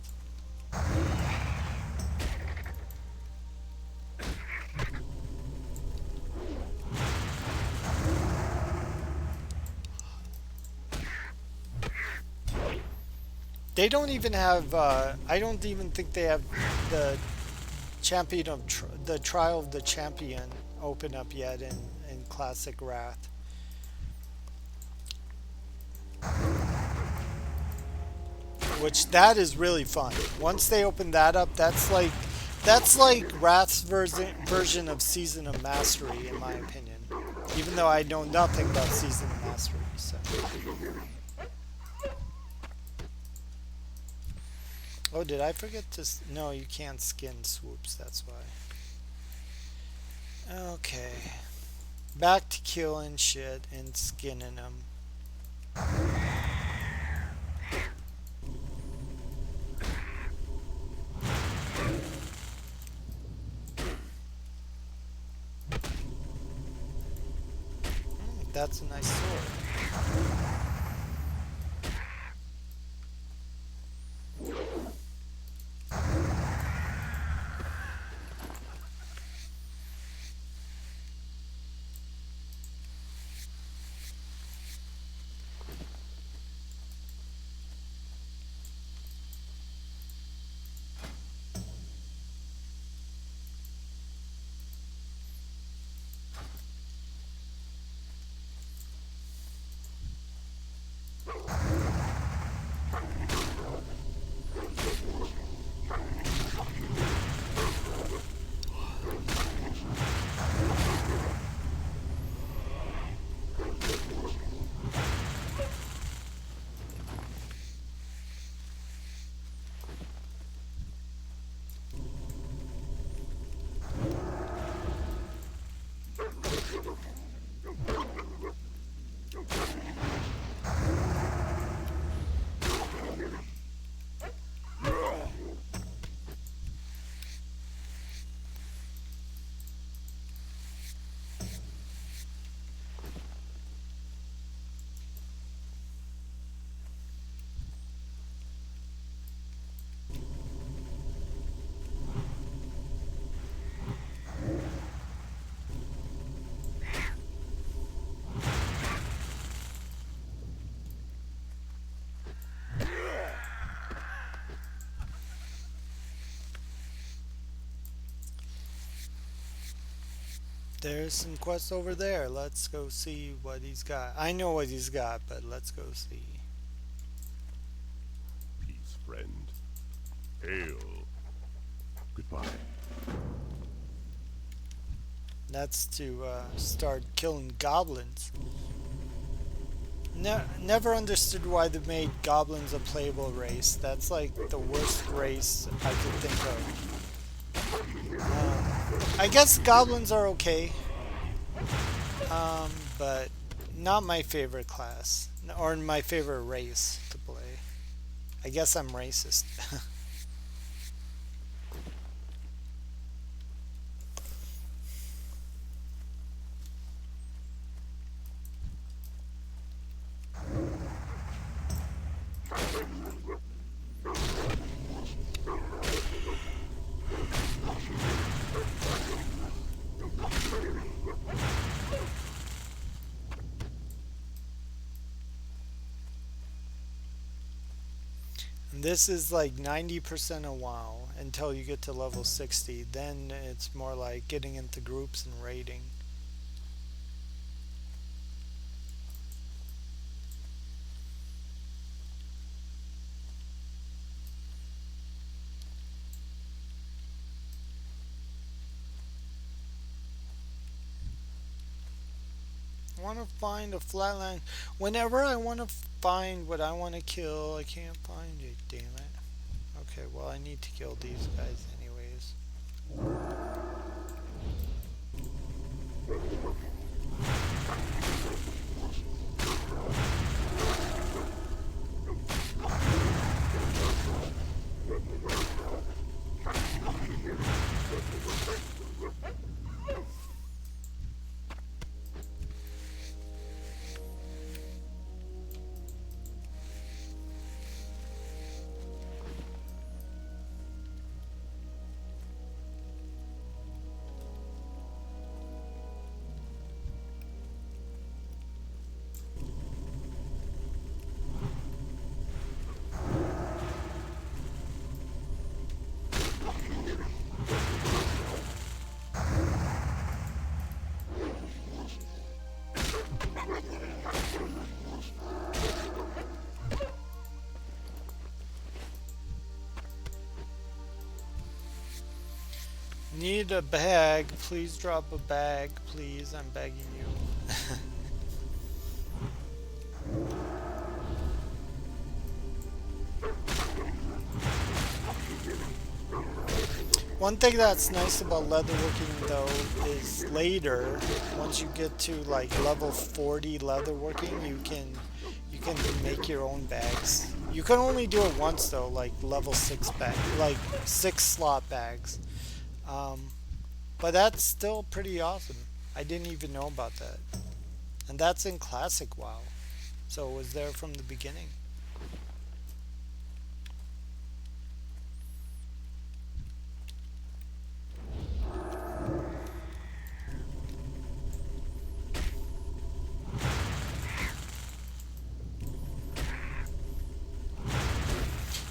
They don't even have. I don't even think they have the champion of the trial of the champion open up yet in Classic Wrath. Which that is really fun. Once they open that up, that's like Wrath's version of Season of Mastery, in my opinion. Even though I know nothing about Season of Mastery, so. Oh, did I forget to? No, you can't skin swoops. That's why. Okay, back to killing shit and skinning them. That's a nice sword. There's some quests over there. Let's go see what he's got. I know what he's got, but let's go see. Peace, friend. Hail. Goodbye. That's to start killing goblins. Never understood why they made goblins a playable race. That's like the worst race I could think of. I guess goblins are okay, but not my favorite class or my favorite race to play. I guess I'm racist. This is like 90% a while until you get to level 60. Then it's more like getting into groups and raiding. I want to find a flatland. Whenever I want to find what I want to kill, I can't find it, damn it. Okay, well I need to kill these guys anyways. need a bag. Please drop a bag, please. I'm begging you. One thing that's nice about leatherworking though is later, once you get to like level 40 leatherworking, you can make your own bags. You can only do it once though, like level 6 bag, like 6 slot bags. Um, but that's still pretty awesome. I didn't even know about that. And that's in Classic WoW. So it was there from the beginning.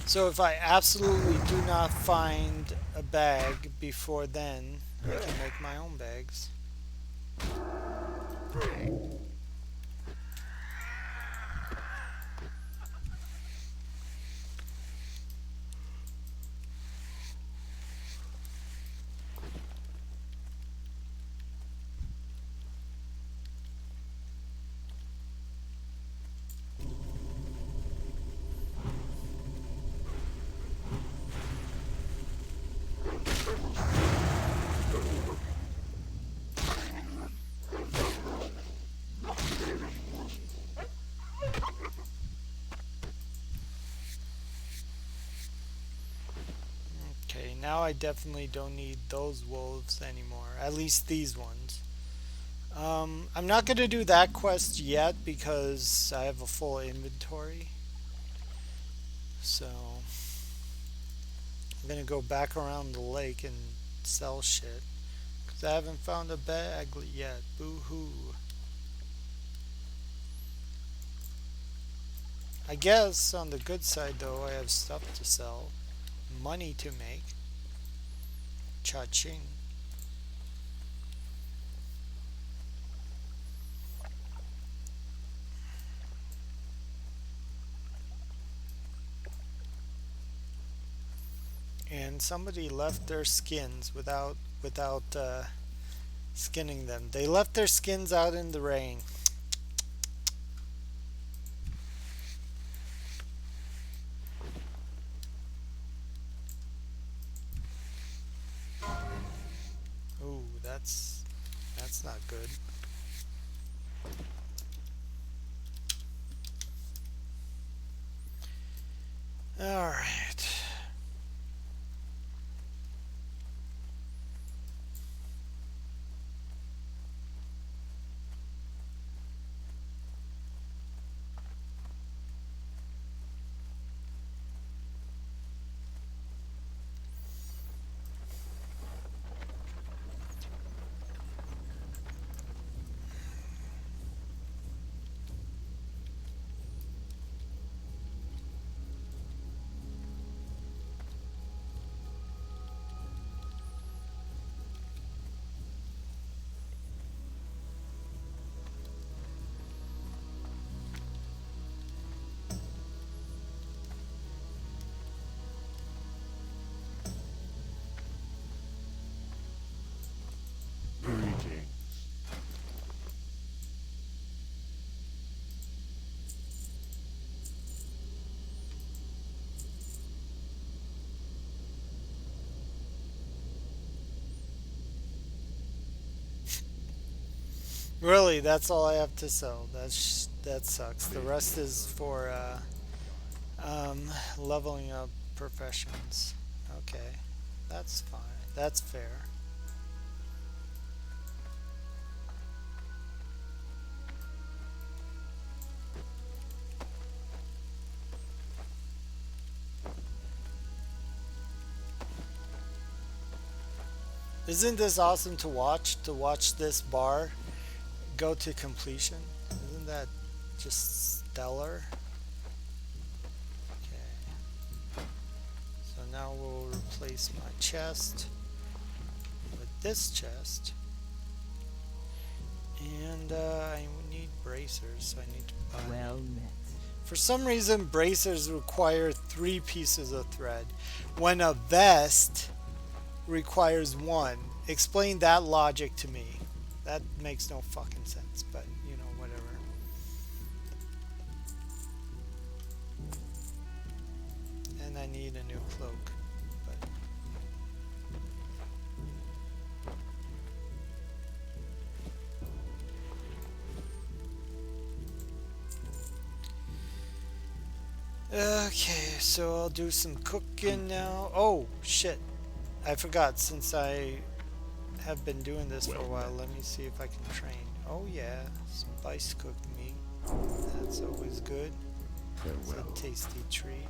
So if I absolutely do not find a bag before then, I can make my own bags. Okay, now I definitely don't need those wolves anymore. At least these ones. I'm not going to do that quest yet because I have a full inventory. So I'm going to go back around the lake and sell shit. Because I haven't found a bag yet. Boo-hoo. I guess on the good side though, I have stuff to sell. Money to make. Cha-ching. And somebody left their skins without skinning them. They left their skins out in the rain. Ooh, that's not good. All right. Greetings. Really, that's all I have to sell. That sucks. The rest is for leveling up professions. Okay, that's fine. That's fair. Isn't this awesome to watch? To watch this bar go to completion? Isn't that just stellar? Okay. So now we'll replace my chest with this chest. And I need bracers, so I need to buy. Well met. For some reason, bracers require 3 pieces of thread, when a vest requires 1. explain that logic to me. That makes no fucking sense, but you know, whatever. And I need a new cloak. But okay, so I'll do some cooking now. Oh, shit. I forgot, since I have been doing this for a while. Let me see if I can train. Oh yeah, spice cooked meat. That's always good. It's Farewell. a tasty treat.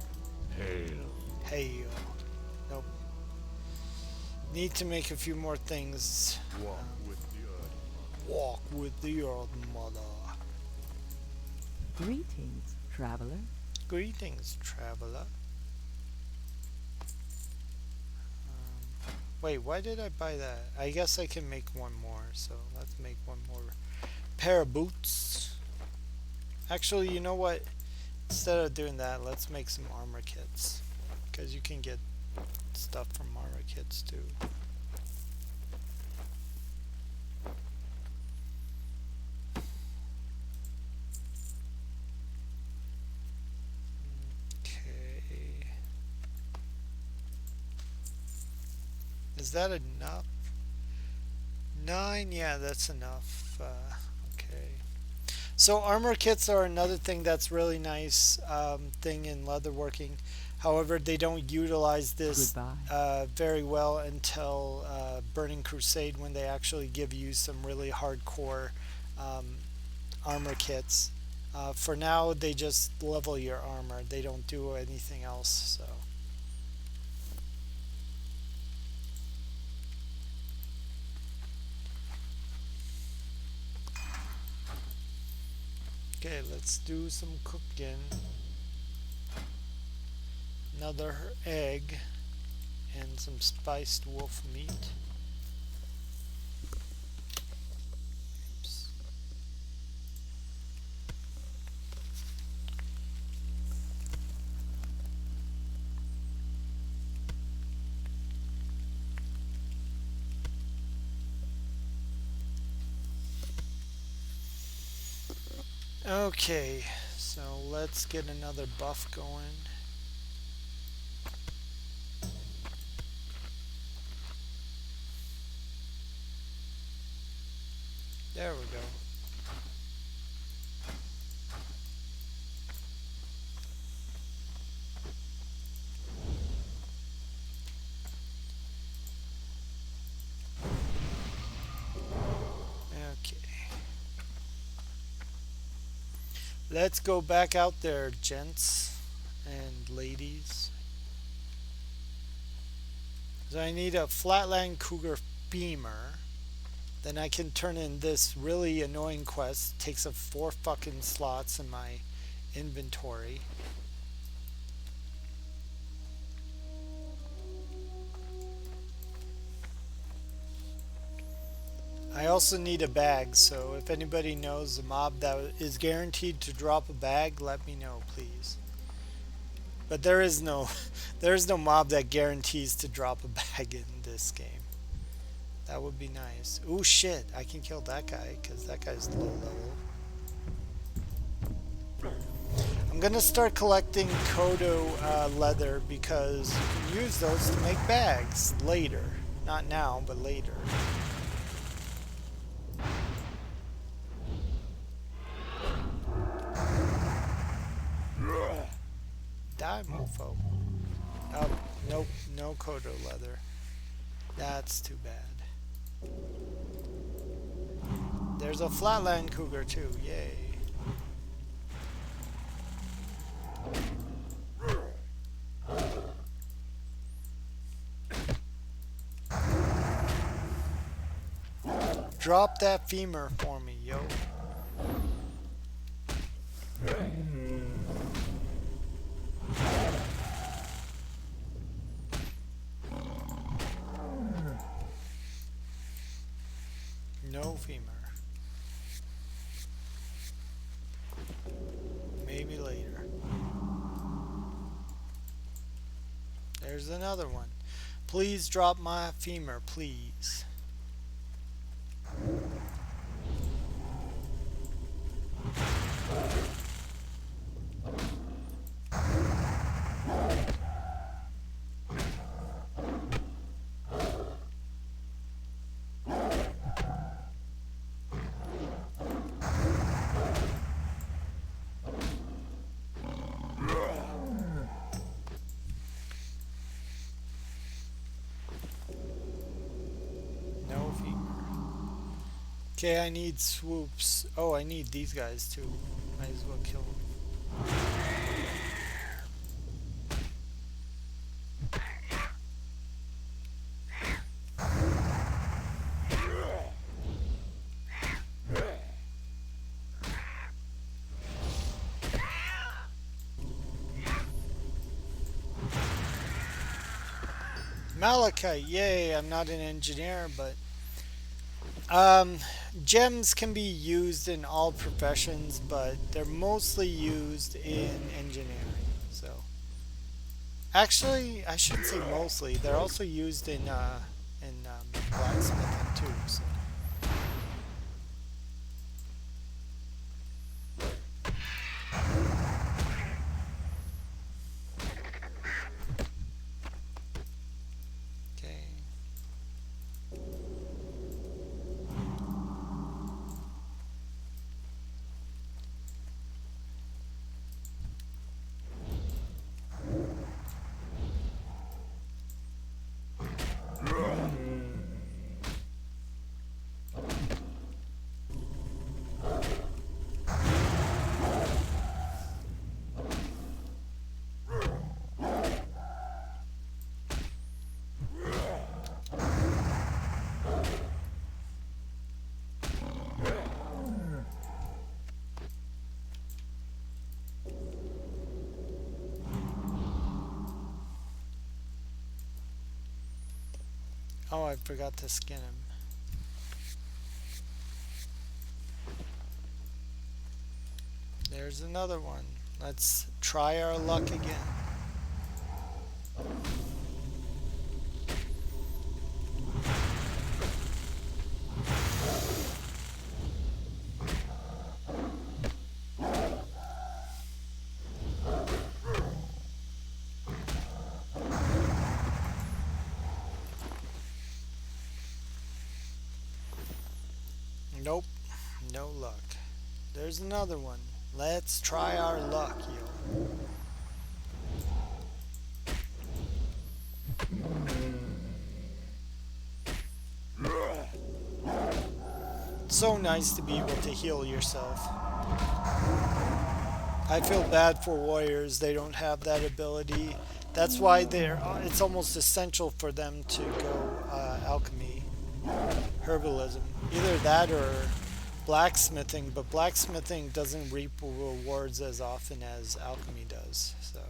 Hail. Hey, nope. Need to make a few more things. Walk with the earth. Walk with the Earth Mother. Greetings, traveler. Greetings, traveler. Wait, why did I buy that? I guess I can make one more, so let's make one more pair of boots. Actually, you know what? Instead of doing that, let's make some armor kits. Because you can get stuff from armor kits too. Okay. Is that enough? 9? Yeah, that's enough. Okay. So armor kits are another thing that's really nice thing in leatherworking. However, they don't utilize this very well until Burning Crusade, when they actually give you some really hardcore armor kits. For now, they just level your armor. They don't do anything else. So. Okay, let's do some cooking. Another egg and some spiced wolf meat. Oops. Okay, so let's get another buff going. There we go. Okay. Let's go back out there, gents and ladies. So I need a Flatland Cougar Femur. Then I can turn in this really annoying quest. Takes up 4 fucking slots in my inventory. I also need a bag, so if anybody knows a mob that is guaranteed to drop a bag, let me know, please. But there is no mob that guarantees to drop a bag in this game. That would be nice. Ooh, shit. I can kill that guy, because that guy's low level. I'm going to start collecting Kodo leather, because you can use those to make bags later. Not now, but later. Die, mofo. Oh, nope. No Kodo leather. That's too bad. There's a Flatland Cougar too, yay. Drop that femur for me, yo. No femur. Maybe later. There's another one. Please drop my femur, please. Okay, I need swoops. Oh, I need these guys too. Might as well kill them. Malachite, yay! I'm not an engineer, but um, gems can be used in all professions, but they're mostly used in engineering. So, actually, I shouldn't say mostly. They're also used in blacksmithing too. So, okay. Oh, I forgot to skin him. There's another one. Let's try our luck again. Nope, no luck. There's another one. Let's try our luck, yo. So nice to be able to heal yourself. I feel bad for warriors, they don't have that ability. That's why it's almost essential for them to go alchemy, herbalism. Either that or blacksmithing, but blacksmithing doesn't reap rewards as often as alchemy does. So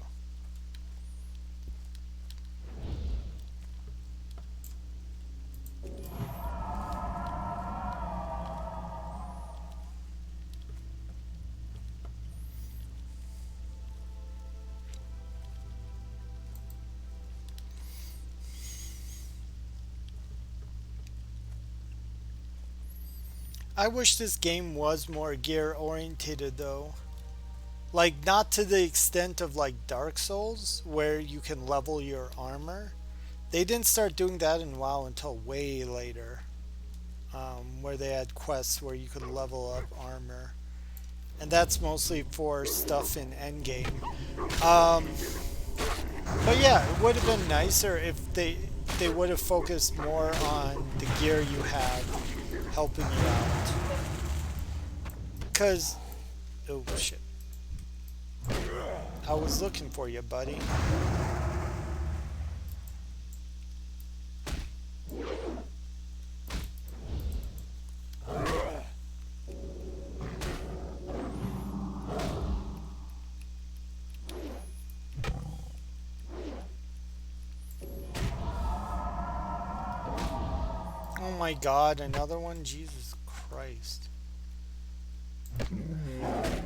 I wish this game was more gear orientated though. Like not to the extent of like Dark Souls where you can level your armor. They didn't start doing that in WoW until way later. Where they had quests where you could level up armor. And that's mostly for stuff in endgame. Um, but yeah, it would have been nicer if they would have focused more on the gear you have helping you out. Cause oh shit. I was looking for you, buddy. Oh my god, another one? Jesus Christ. Yay.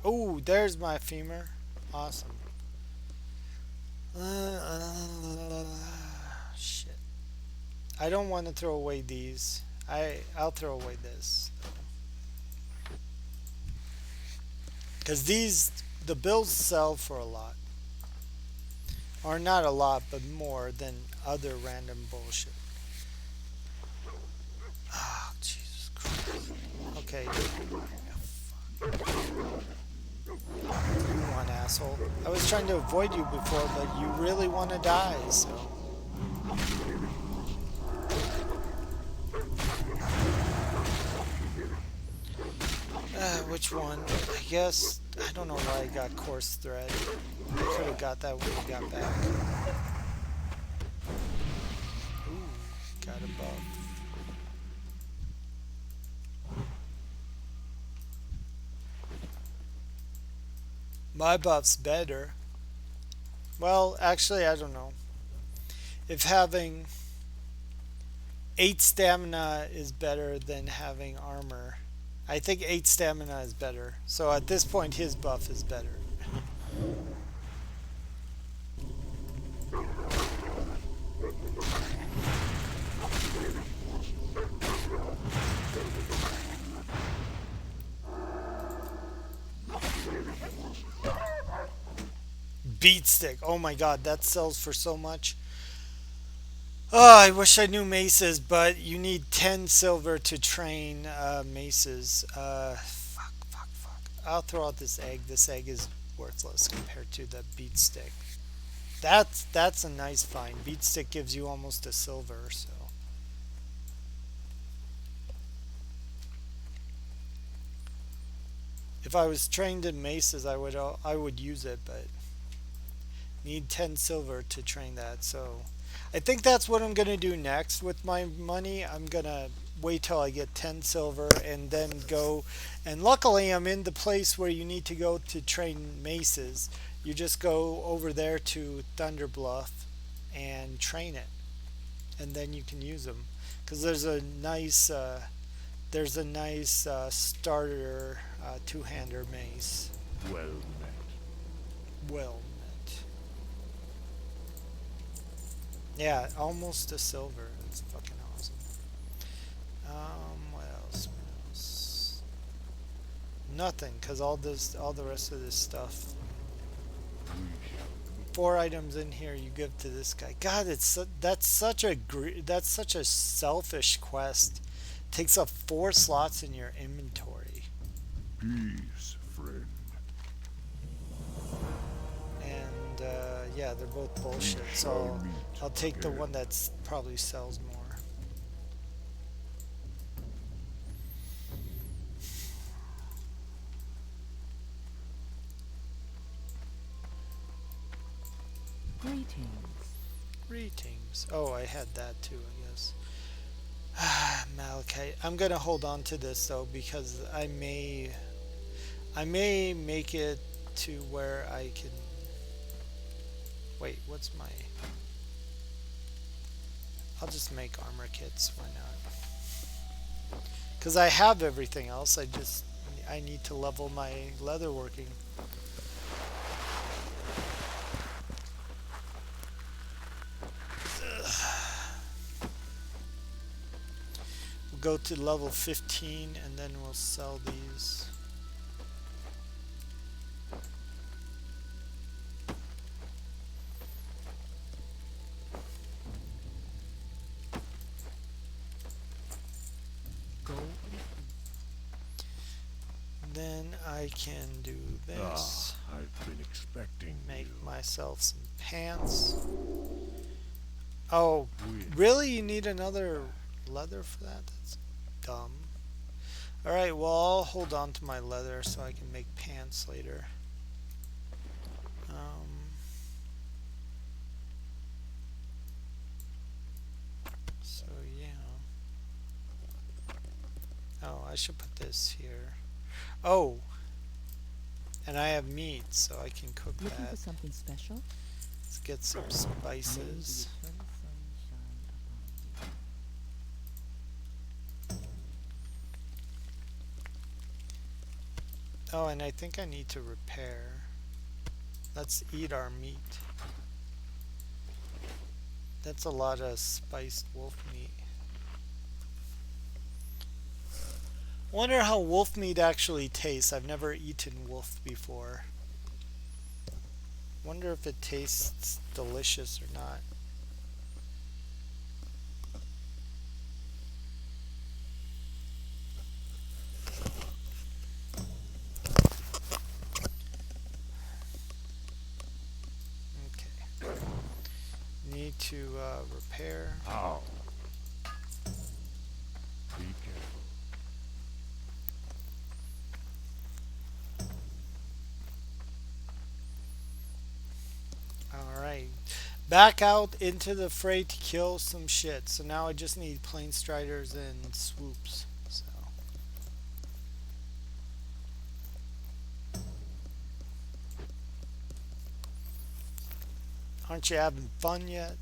Oh, there's my femur. Awesome. Shit. I don't want to throw away these. I'll throw away this. Because the bills sell for a lot. Or not a lot, but more than other random bullshit. Oh, Jesus Christ. Okay. You want asshole. I was trying to avoid you before, but you really want to die, so. Which one? I guess, I don't know why I got coarse thread. I could have got that when we got back. Ooh, got a buff. My buff's better. Well, actually, I don't know. If having 8 stamina is better than having armor, I think 8 stamina is better. So at this point, his buff is better. Beat stick. Oh my god, that sells for so much. Oh, I wish I knew maces, but you need 10 silver to train maces. Fuck. I'll throw out this egg. This egg is worthless compared to the beat stick. That's a nice find. Beat stick gives you almost a silver, so. If I was trained in maces, I would use it, but need 10 silver to train that. So I think that's what I'm going to do next with my money. I'm going to wait till I get 10 silver and then go. And luckily I'm in the place where you need to go to train maces. You just go over there to Thunder Bluff and train it. And then you can use them. Because there's a nice starter two-hander mace. Well met. Well met. Yeah, almost a silver. That's fucking awesome. What else? What else? Nothing, cause all the rest of this stuff. 4 items in here you give to this guy. God, that's such a selfish quest. Takes up 4 slots in your inventory. Peace, friend. And yeah, they're both bullshit. So I'll take the one that's probably sells more. Greetings. Oh, I had that too, I guess. Malachite. I'm gonna hold on to this though because I may make it to where I can. Wait, what's my? I'll just make armor kits. Why not? Because I have everything else. I need to level my leatherworking. We'll go to level 15 and then we'll sell these. Then I can do this. I've been expecting Make you. myself some pants. Oh, really? You need another leather for that? That's dumb. Alright, well, I'll hold on to my leather so I can make pants later. So, yeah. Oh, I should put this here. Oh! And I have meat, so I can cook Looking that. for something special? Let's get some spices. Oh, and I think I need to repair. Let's eat our meat. That's a lot of spiced wolf meat. Wonder how wolf meat actually tastes. I've never eaten wolf before. Wonder if it tastes delicious or not. need to repair. How? Be careful. Alright. Back out into the fray to kill some shit. So now I just need plane striders and swoops. So aren't you having fun yet?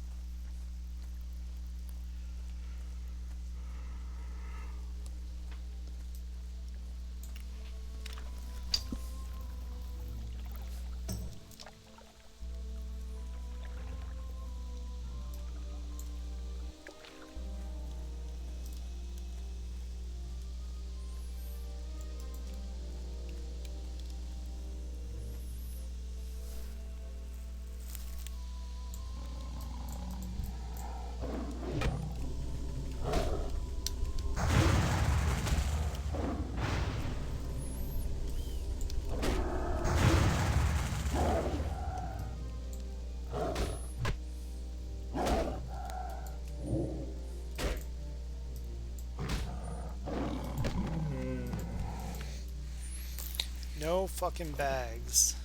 No fucking bags.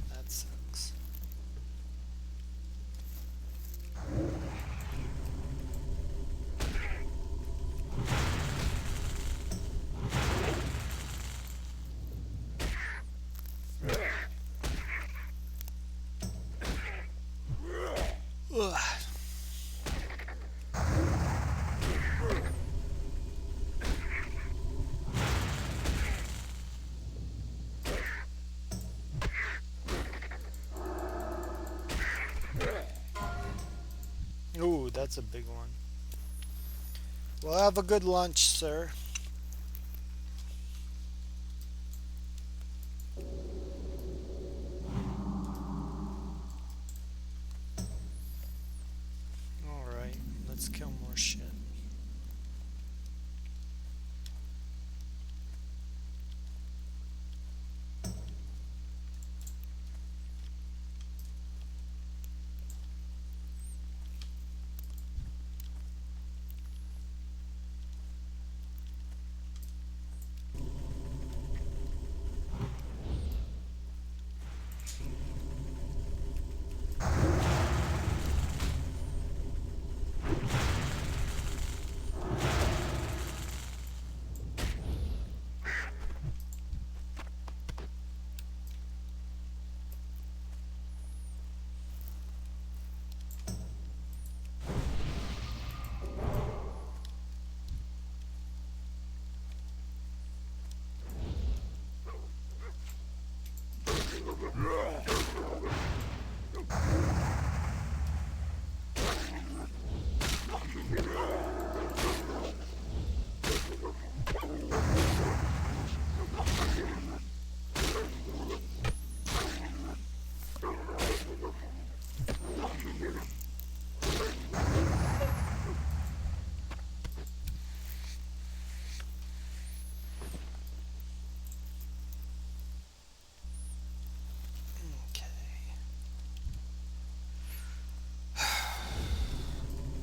That sucks. Ugh. Ooh, that's a big one. Well, have a good lunch, sir. Alright, let's kill more shit.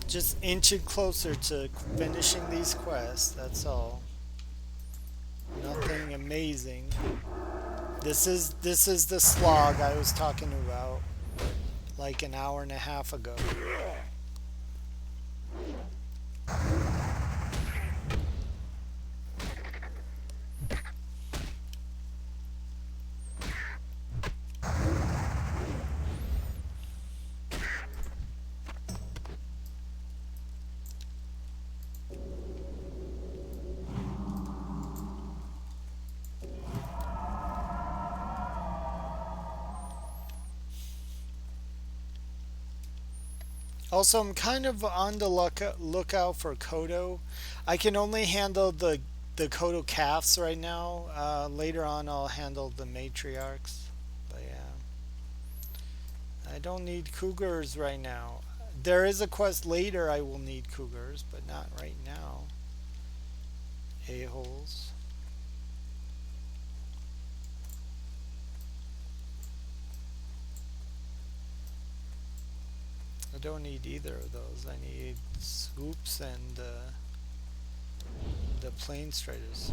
Just inching closer to finishing these quests, that's all. Nothing amazing. This is the slog I was talking about like an hour and a half ago. Also, I'm kind of on the lookout for Kodo. I can only handle the Kodo calves right now. Later on, I'll handle the matriarchs. But yeah, I don't need cougars right now. There is a quest later I will need cougars, but not right now. A-holes. I don't need either of those. I need swoops and the plane striders.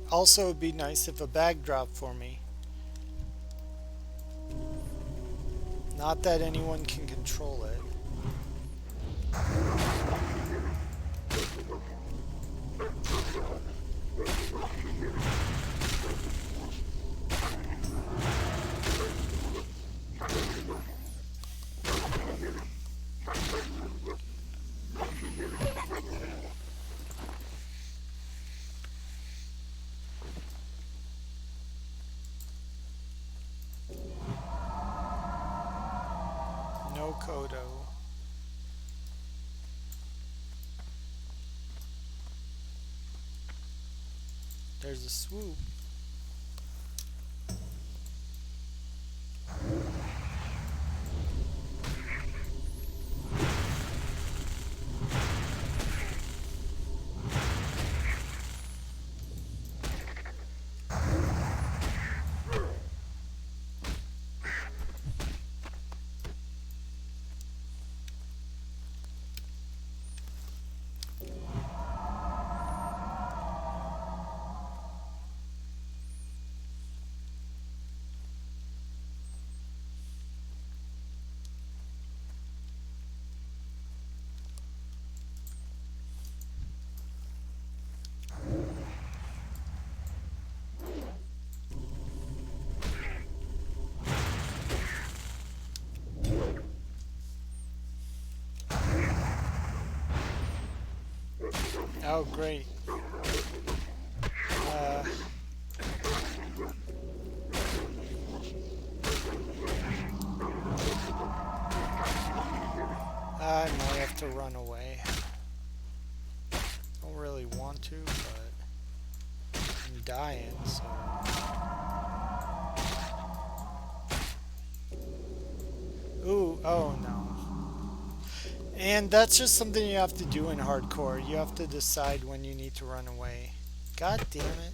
Also, it'd be nice if a bag dropped for me. Not that anyone can control it. No Kodo. There's a swoop. Oh, great. I might have to run away. Don't really want to, but I'm dying, so... Ooh, oh no. And that's just something you have to do in hardcore. You have to decide when you need to run away. God damn it.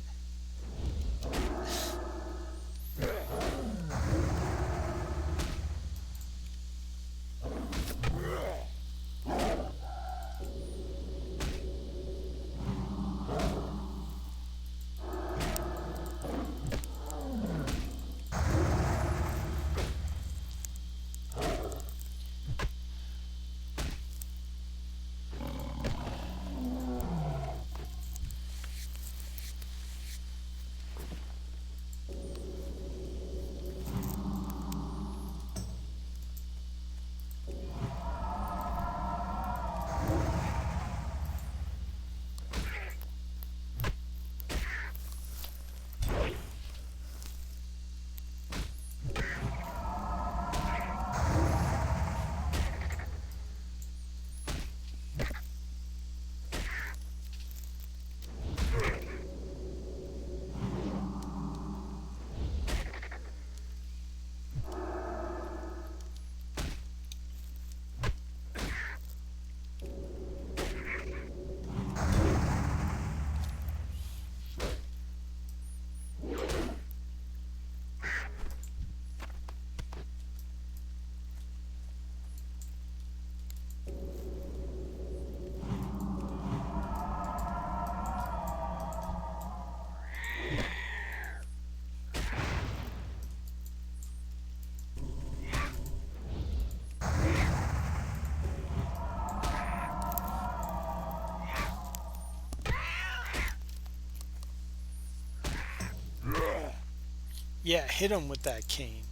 Yeah, hit him with that cane.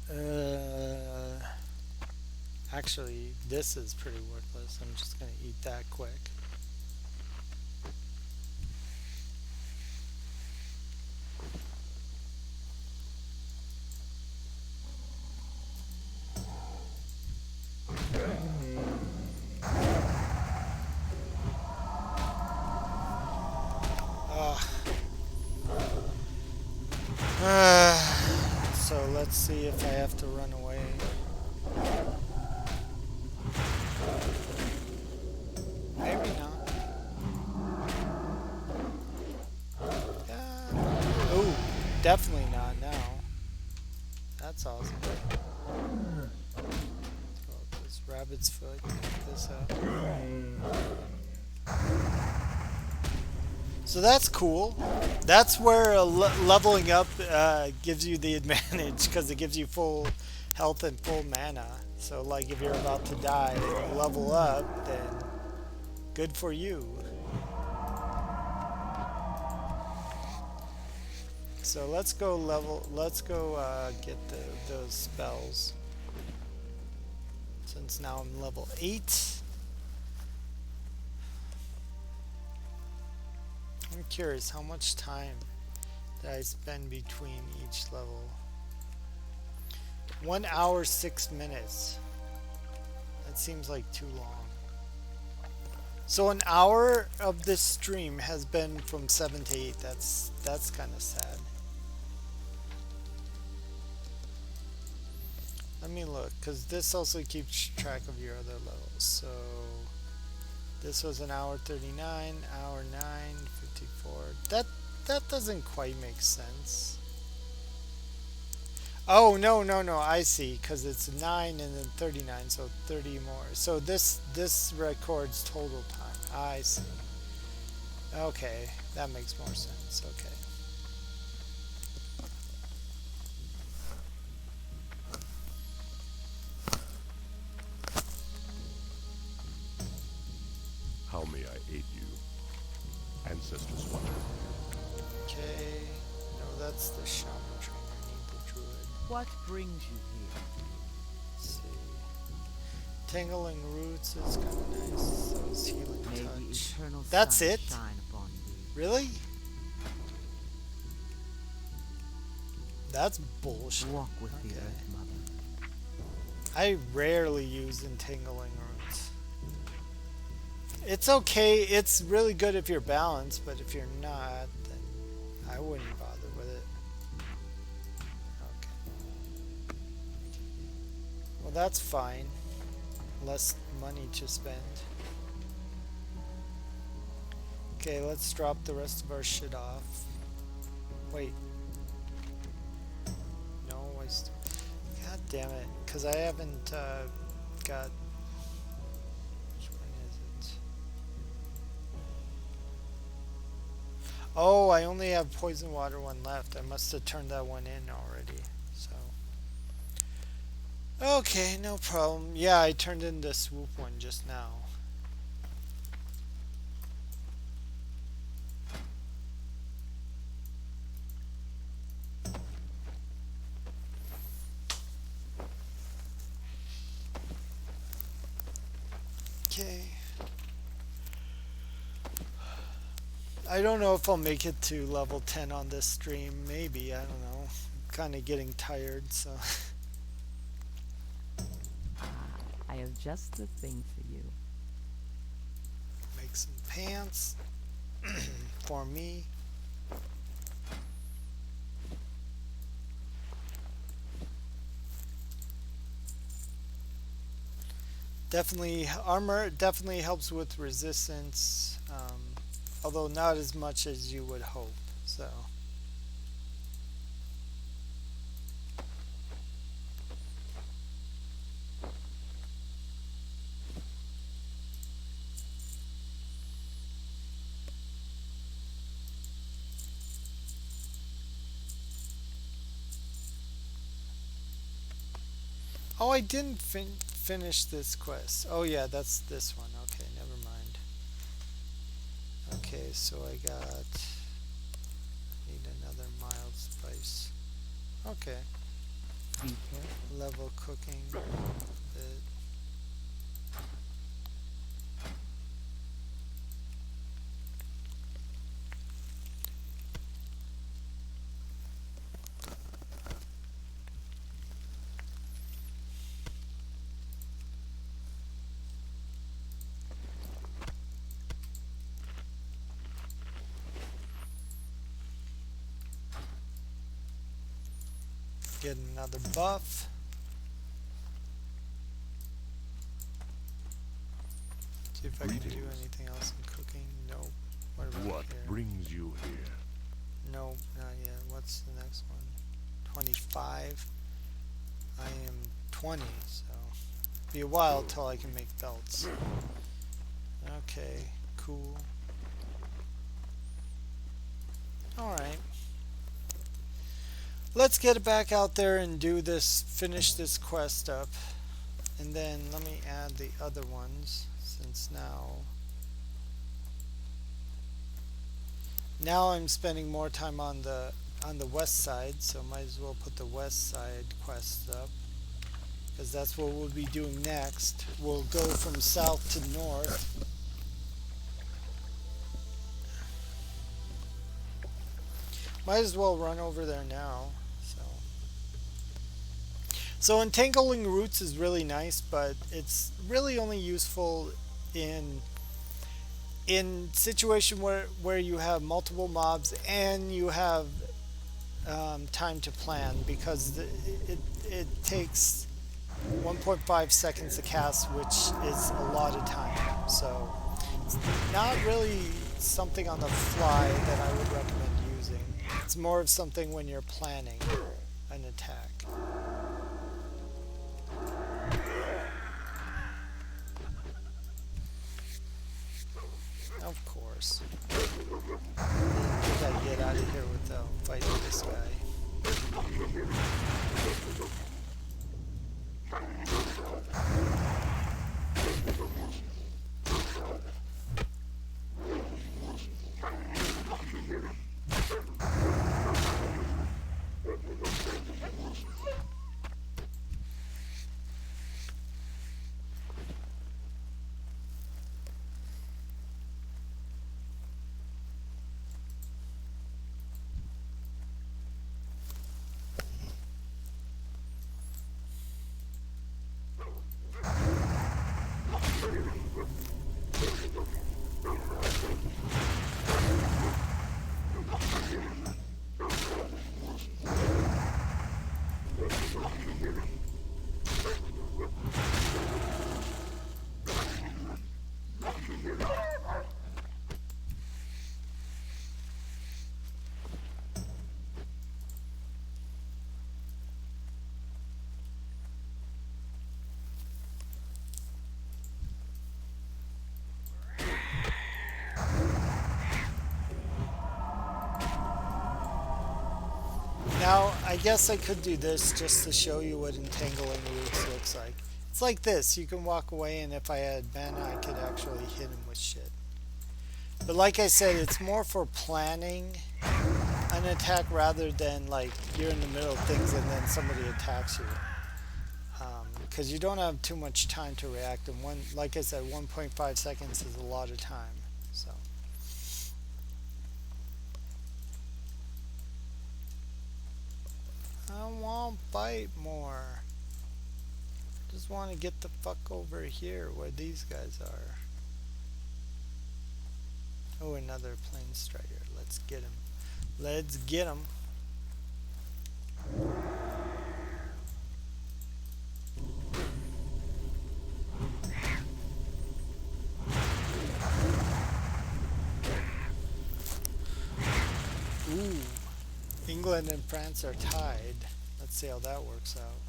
Uh, Actually, this is pretty worthless. I'm just gonna eat that quick. Uh, so let's see if I have to run away. Maybe not. Oh, definitely not now. That's awesome. Throw up this rabbit's foot. Pick this up. So that's cool. That's where leveling up gives you the advantage because it gives you full health and full mana. So like if you're about to die and you level up, then good for you. So let's go get those spells. Since now I'm level 8. I'm curious, how much time did I spend between each level? 1 hour 6 minutes. That seems like too long. So an hour of this stream has been from 7 to 8. That's kind of sad. Let me look, because this also keeps track of your other levels. So this was an hour 39, hour 9, 54. That doesn't quite make sense. Oh, no, I see, because it's 9 and then 39, so 30 more. So this records total time. I see. Okay, that makes more sense. Okay. How may I aid you? Ancestors watch over Okay. No, that's the shaman trainer. I need the druid. What brings you here? Let's see. Tangling roots is kind of nice. So is healing May the touch. eternal That's sun it? shine upon you. Really? That's bullshit. Walk with the Okay. Earth Mother. I rarely use entangling roots. It's okay. It's really good if you're balanced, but if you're not, then I wouldn't bother with it. Okay. Well, that's fine. Less money to spend. Okay, let's drop the rest of our shit off. Wait. No, God damn it. Because I haven't got... Which one is it? Oh, I only have poison water one left. I must have turned that one in already. So... Okay, no problem. Yeah, I turned in the swoop one just now. Okay. I don't know if I'll make it to level 10 on this stream. Maybe, I don't know. I'm kind of getting tired, so... I have just the thing for you. Make some pants for me. Definitely, armor definitely helps with resistance, although not as much as you would hope. So. Oh, I didn't finish this quest. Oh yeah, that's this one. Okay, never mind. Okay, so I got... Need another mild spice. Okay. Be careful. Level cooking. Bit. Get another buff. See if I can do Greetings. anything else in cooking. Nope. What about What here? brings you here? Nope, not yet. What's the next one? 25. I am 20, so be a while till I can make belts. Okay, cool. Alright. Let's get it back out there and do this, finish this quest up. And then let me add the other ones, since now I'm spending more time on the west side, so might as well put the west side quest up, because that's what we'll be doing next. We'll go from south to north. Might as well run over there now. So entangling roots is really nice, but it's really only useful in situation where you have multiple mobs and you have time to plan, because it takes 1.5 seconds to cast, which is a lot of time. So it's not really something on the fly that I would recommend using. It's more of something when you're planning an attack. Of course. I gotta get out of here without fighting this guy. Now, I guess I could do this just to show you what entangling roots looks like. It's like this. You can walk away, and if I had mana, I could actually hit him with shit. But like I said, it's more for planning an attack rather than like you're in the middle of things and then somebody attacks you. Because you don't have too much time to react, and like I said, 1.5 seconds is a lot of time. So. I won't bite more. I just want to get the fuck over here where these guys are. Oh, another plane strider. Let's get him. Let's get him. Ooh. England and France are tied. Let's see how that works out.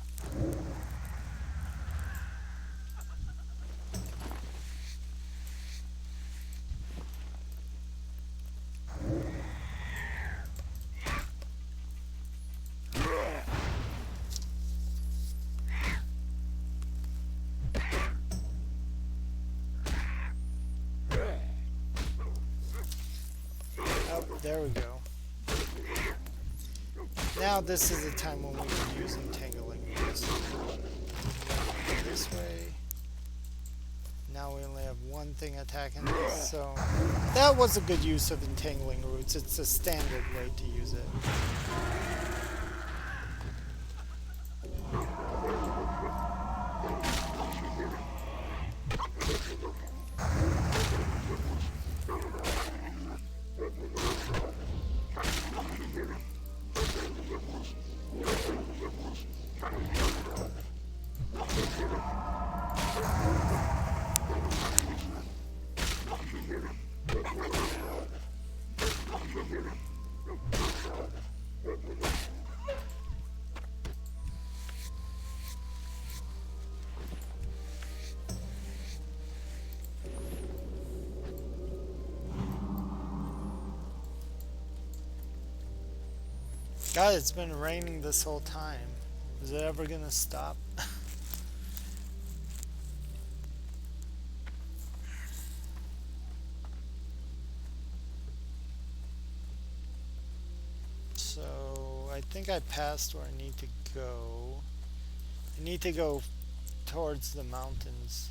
There we go. Now this is the time when we can use entangling roots. This way. Now we only have one thing attacking us, so that was a good use of entangling roots. It's a standard way to use it. God, it's been raining this whole time. Is it ever gonna stop? So, I think I passed where I need to go. I need to go towards the mountains.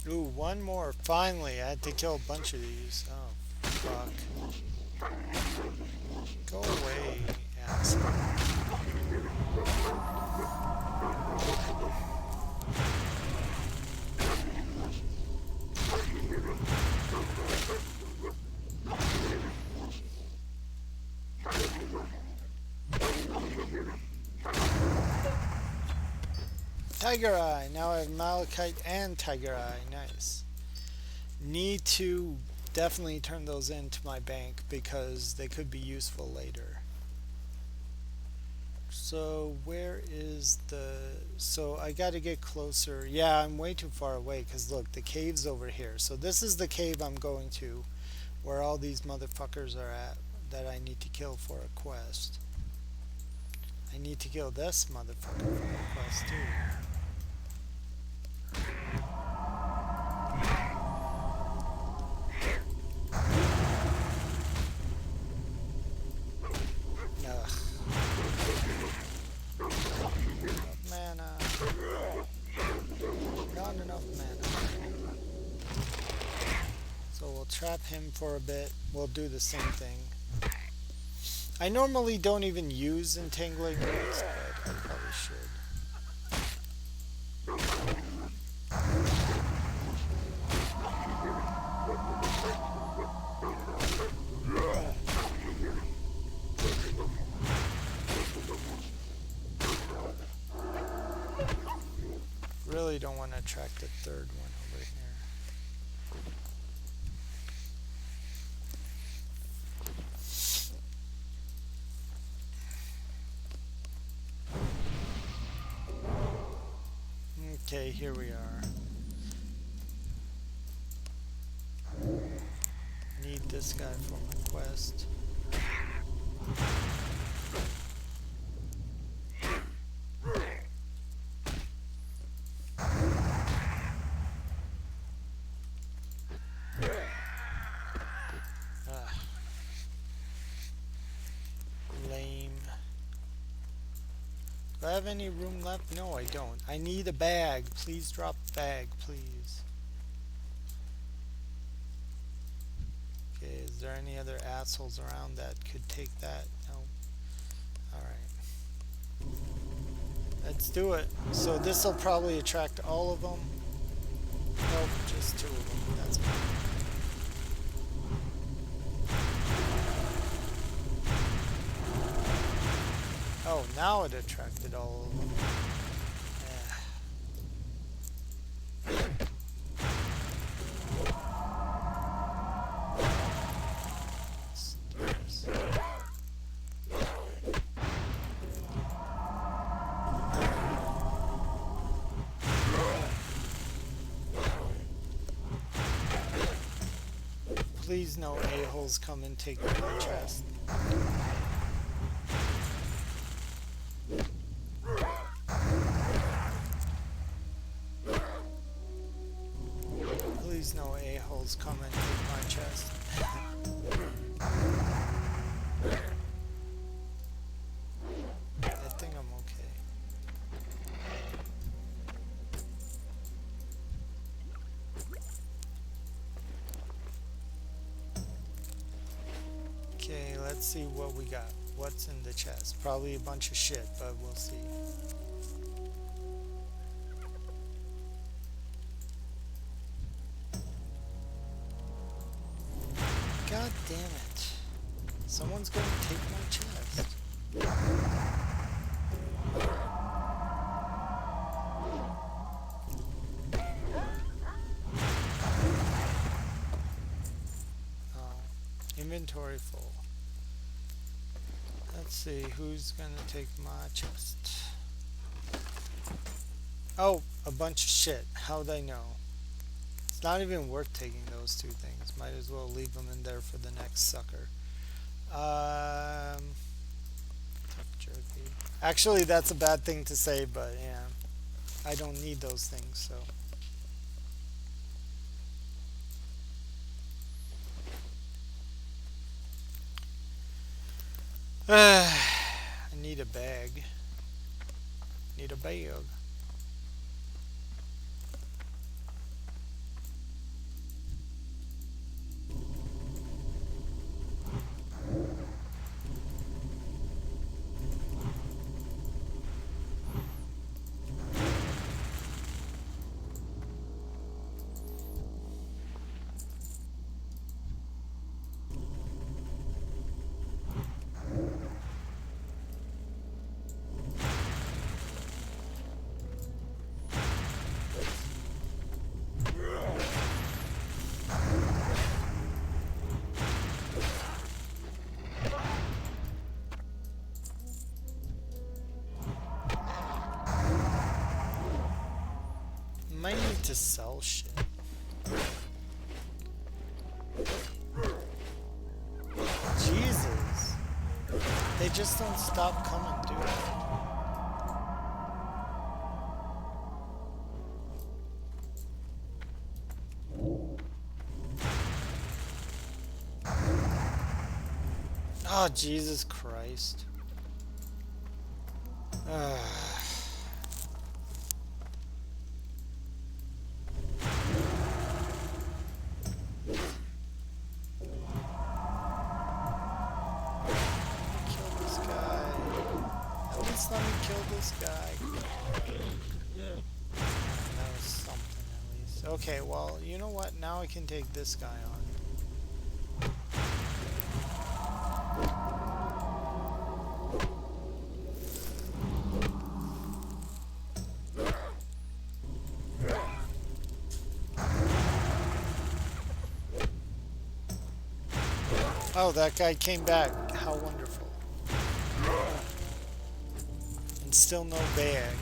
Ooh, one more. Finally, I had to kill a bunch of these. Oh, fuck. Go away, asshole. Tiger Eye. Now I have Malachite and Tiger Eye. Nice. Need to definitely turn those into my bank because they could be useful later. So where is the... So I gotta get closer. Yeah, I'm way too far away because look, the cave's over here. So this is the cave I'm going to where all these motherfuckers are at that I need to kill for a quest. I need to kill this motherfucker for a quest too. Trap him for a bit. We'll do the same thing. I normally don't even use entangling roots, but I probably should. Really don't want to attract the third one over here. Okay, here we are. Need this guy for my quest. Lame. Do I have any room left? No, I don't. I need a bag. Please drop a bag, please. Okay, is there any other assholes around that could take that? No. Alright. Let's do it. So this will probably attract all of them. Nope, just two of them. That's fine. Oh, now it attracted all of them. Please no a-holes come and take my chest. Please no a-holes come and take my chest. I think I'm okay. Okay, let's see what we got. What's in the chest? Probably a bunch of shit, but we'll see. God damn it. Someone's gonna take my chest. Oh, inventory full. Let's see, who's gonna take my chest? Oh, a bunch of shit. How'd I know? It's not even worth taking those two things. Might as well leave them in there for the next sucker. Tuck jerky. Actually, that's a bad thing to say, but yeah. I don't need those things, so. I need a bag. Need a bag. Might need to sell shit. Jesus. They just don't stop coming, dude. Oh, Jesus Christ. Let me kill this guy. That was something at least. Okay, well, you know what? Now I can take this guy on. Oh, that guy came back. How wonderful. And still no bag.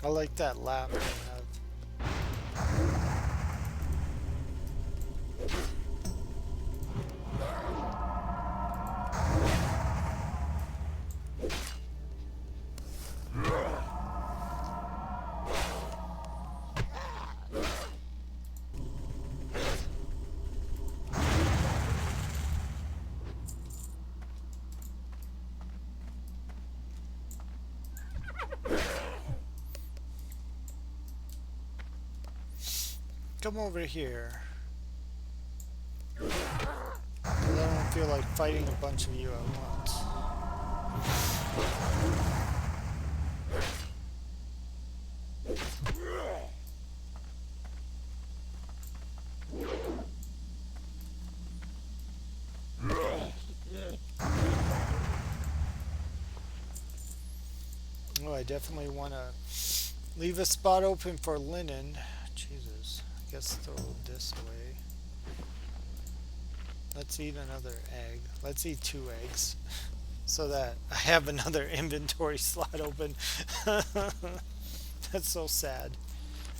I like that laugh they have. Come over here. 'Cause I don't feel like fighting a bunch of you at once. Oh, I definitely want to leave a spot open for linen. Jesus. I guess throw this away. Let's eat another egg. Let's eat 2 eggs. So that I have another inventory slot open. That's so sad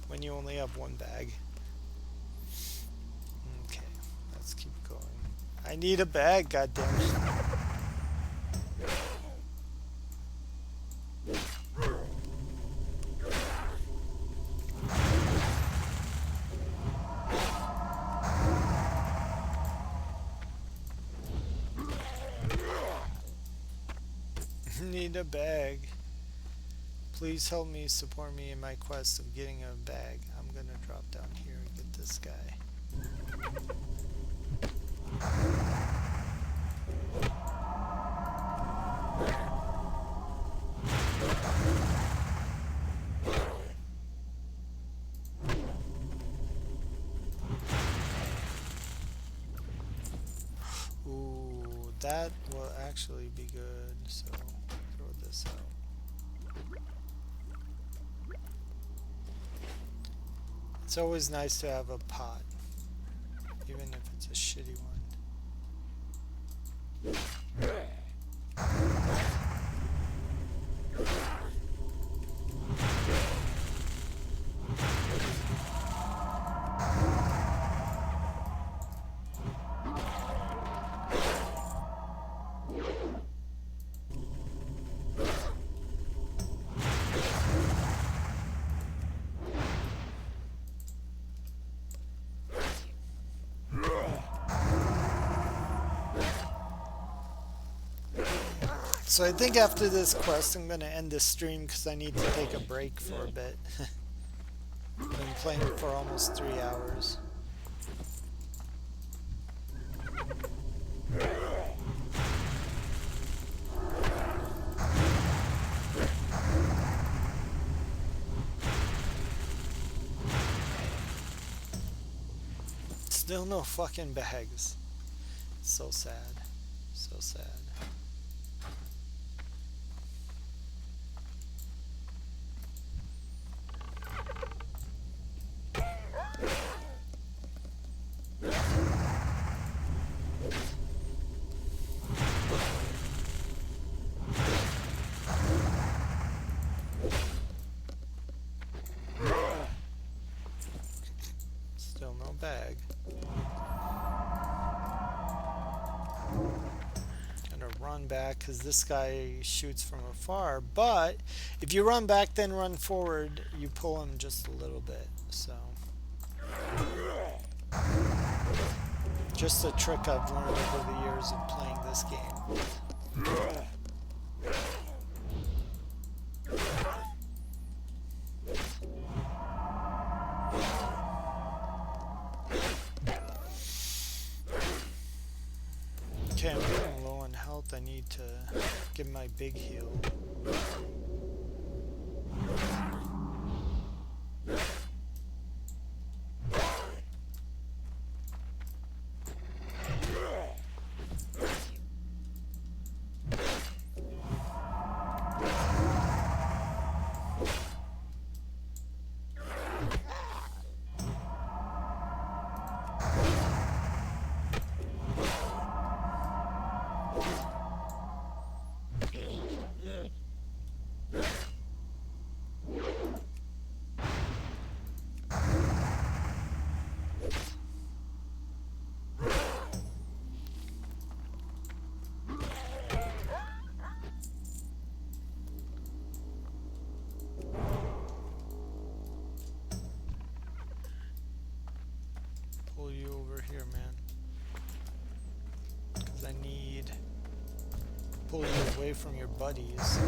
when you only have 1 bag. Okay, let's keep going. I need a bag, goddammit. Need a bag. Please help me, support me in my quest of getting a bag. I'm gonna drop down here and get this guy. Ooh, that will actually be good, so throw this out. It's always nice to have a pot, even if it's a shitty one. So I think after this quest I'm going to end this stream because I need to take a break for a bit. I've been playing for almost 3 hours. Still no fucking bags. So sad. So sad. Still no bag. Gonna run back because this guy shoots from afar, but if you run back then run forward, you pull him just a little bit. So just a trick I've learned over the years of playing this game. Okay, I'm getting low on health. I need to get my big heal. Pull you over here, man. Because I need to pull you away from your buddies.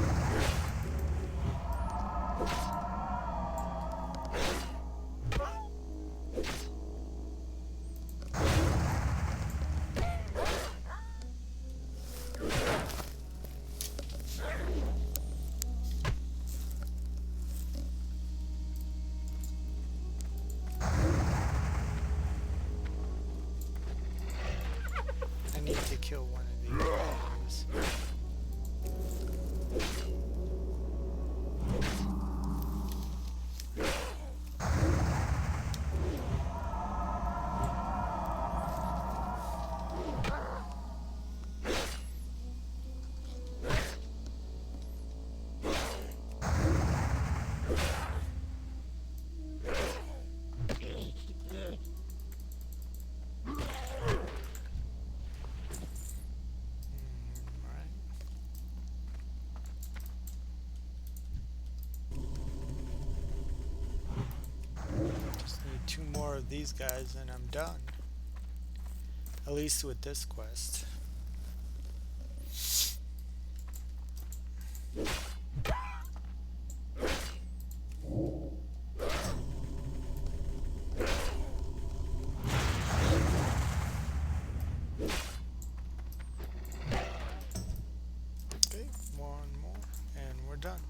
with these guys and I'm done. At least with this quest. Okay, one more and we're done.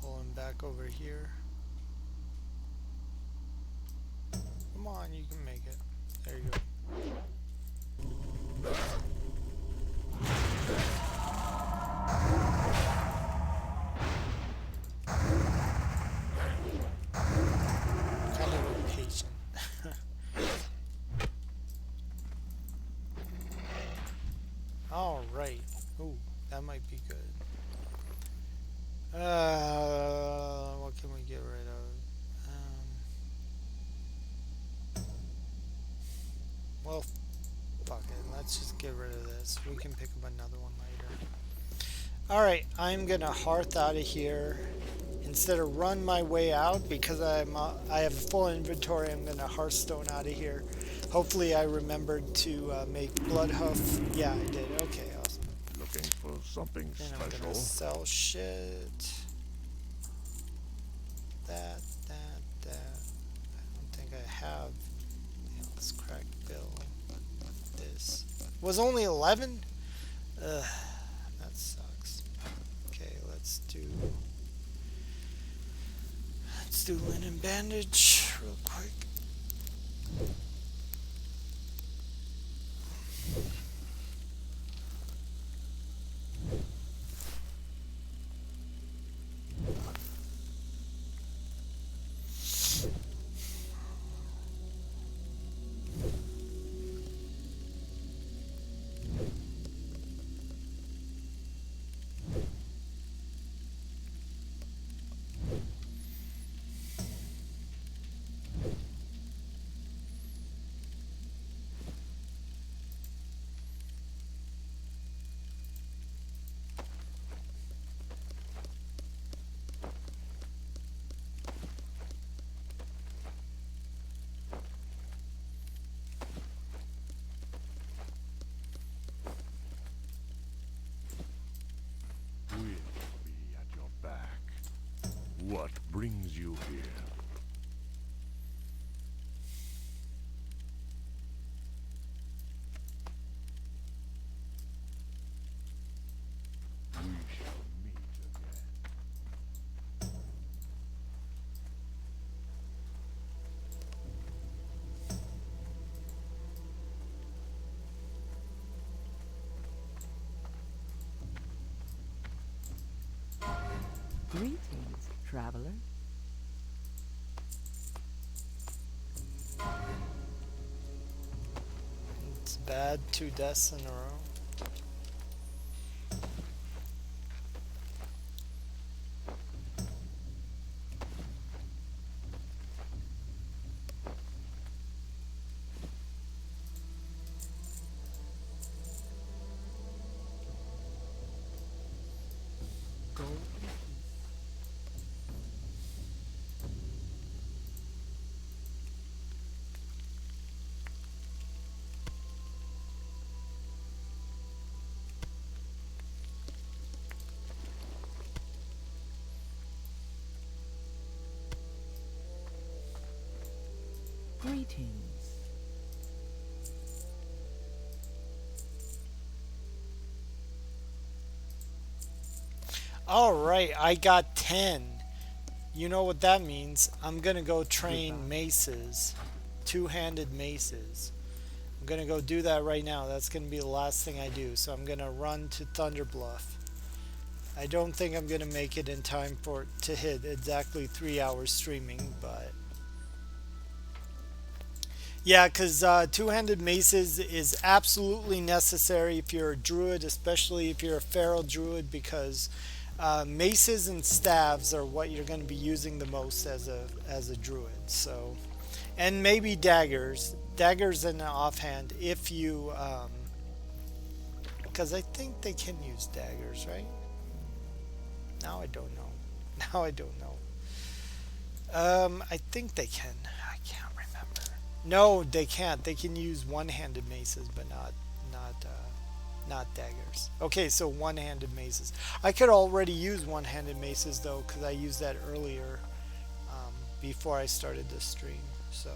Pulling back over here. Come on, you can make it. There you go. Kind of impatient. All right. Ooh, that might be good. What can we get rid of? Well, fuck it. Let's just get rid of this. We can pick up another one later. Alright, I'm gonna hearth out of here. Instead of run my way out, because I have a full inventory, I'm gonna hearthstone out of here. Hopefully I remembered to make Bloodhoof. Yeah, I did. Okay, awesome. Looking for something And I'm special? gonna sell shit. That. I don't think I have. Yeah, let's crack bill. This was only 11. Ugh, that sucks. Okay, let's do linen bandage real quick. We'll be at your back. What brings you here? We shall meet again. Greetings, traveler. It's bad, 2 deaths in a row. Go in peace. Greetings. All right, I got 10. You know what that means? I'm gonna go train maces, 2-handed maces. I'm gonna go do that right now. That's gonna be the last thing I do. So I'm gonna run to Thunder Bluff. I don't think I'm gonna make it in time to hit exactly 3 hours streaming, but yeah, because 2-handed maces is absolutely necessary if you're a druid, especially if you're a feral druid, because maces and staves are what you're going to be using the most as a druid. So, and maybe daggers in the offhand if you Because I think they can use daggers, right? Now I don't know. Now I don't know. I think they can. I can't remember. No, they can't. They can use one-handed maces, but not daggers. Okay, so one-handed maces. I could already use one-handed maces though, because I used that earlier, before I started this stream. So,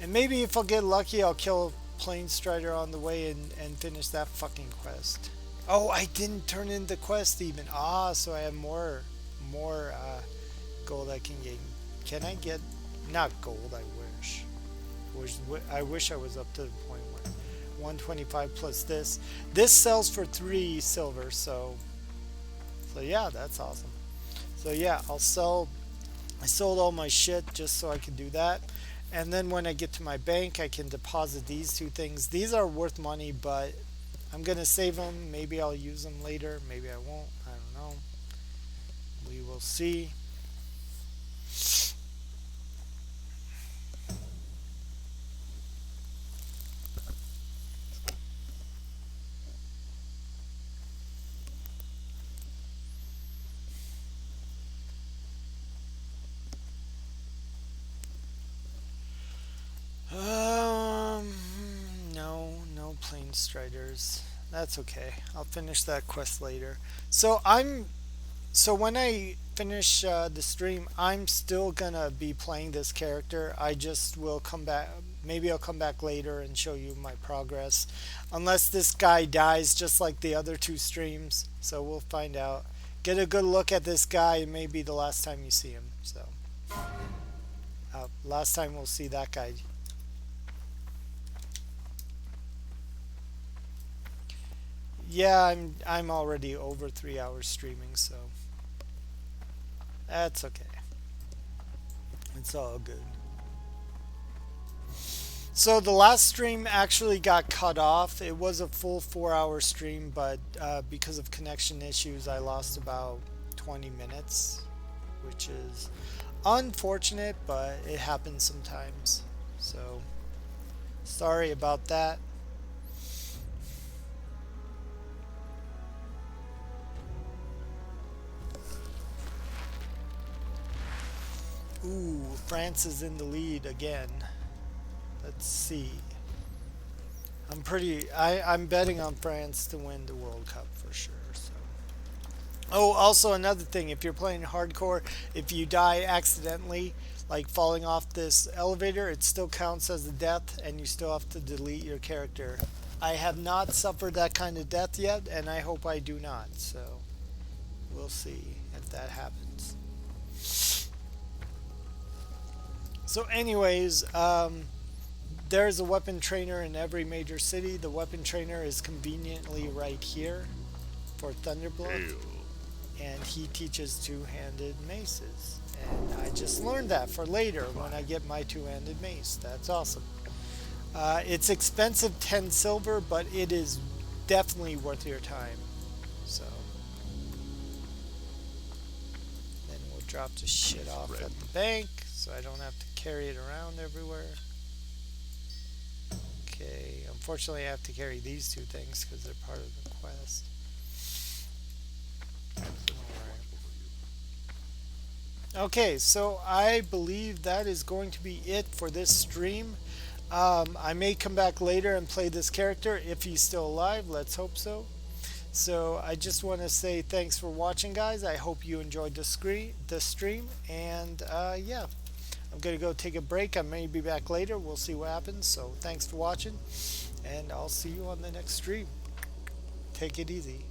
and maybe if I'll get lucky, I'll kill a plane strider on the way and finish that fucking quest. Oh, I didn't turn in the quest even. Ah, so I have more gold I can gain. Can I get, not gold, I wish I was up to the point where 125 plus this. This sells for 3 silver, so yeah, that's awesome. So yeah, I sold all my shit just so I could do that. And then when I get to my bank, I can deposit these 2 things. These are worth money, but I'm gonna save them. Maybe I'll use them later. Maybe I won't. I don't know. We will see. No plane striders. That's okay. I'll finish that quest later. So when I finish the stream, I'm still gonna be playing this character. I just will come back. Maybe I'll come back later and show you my progress, unless this guy dies just like the other 2 streams. So we'll find out. Get a good look at this guy. It may be the last time you see him. So last time we'll see that guy. Yeah, I'm already over 3 hours streaming, so that's okay. It's all good. So the last stream actually got cut off. It was a full 4-hour stream, but because of connection issues, I lost about 20 minutes, which is unfortunate, but it happens sometimes. So sorry about that. Ooh, France is in the lead again. Let's see. I'm betting on France to win the World Cup for sure. So. Oh, also another thing, if you're playing hardcore, if you die accidentally, like falling off this elevator, it still counts as a death and you still have to delete your character. I have not suffered that kind of death yet, and I hope I do not. So we'll see if that happens. So anyways, there's a weapon trainer in every major city. The weapon trainer is conveniently right here for Thunderblood, and he teaches 2-handed maces. And I just learned that for later when I get my 2-handed mace. That's awesome. It's expensive, 10 silver, but it is definitely worth your time. So then we'll drop the shit off at the bank, so I don't have to carry it around everywhere. Okay, unfortunately I have to carry these 2 things because they're part of the quest. Okay, so I believe that is going to be it for this stream. I may come back later and play this character if he's still alive. Let's hope so. So I just want to say thanks for watching, guys. I hope you enjoyed the stream, and yeah, I'm gonna go take a break. I may be back later. We'll see what happens. So thanks for watching, and I'll see you on the next stream. Take it easy.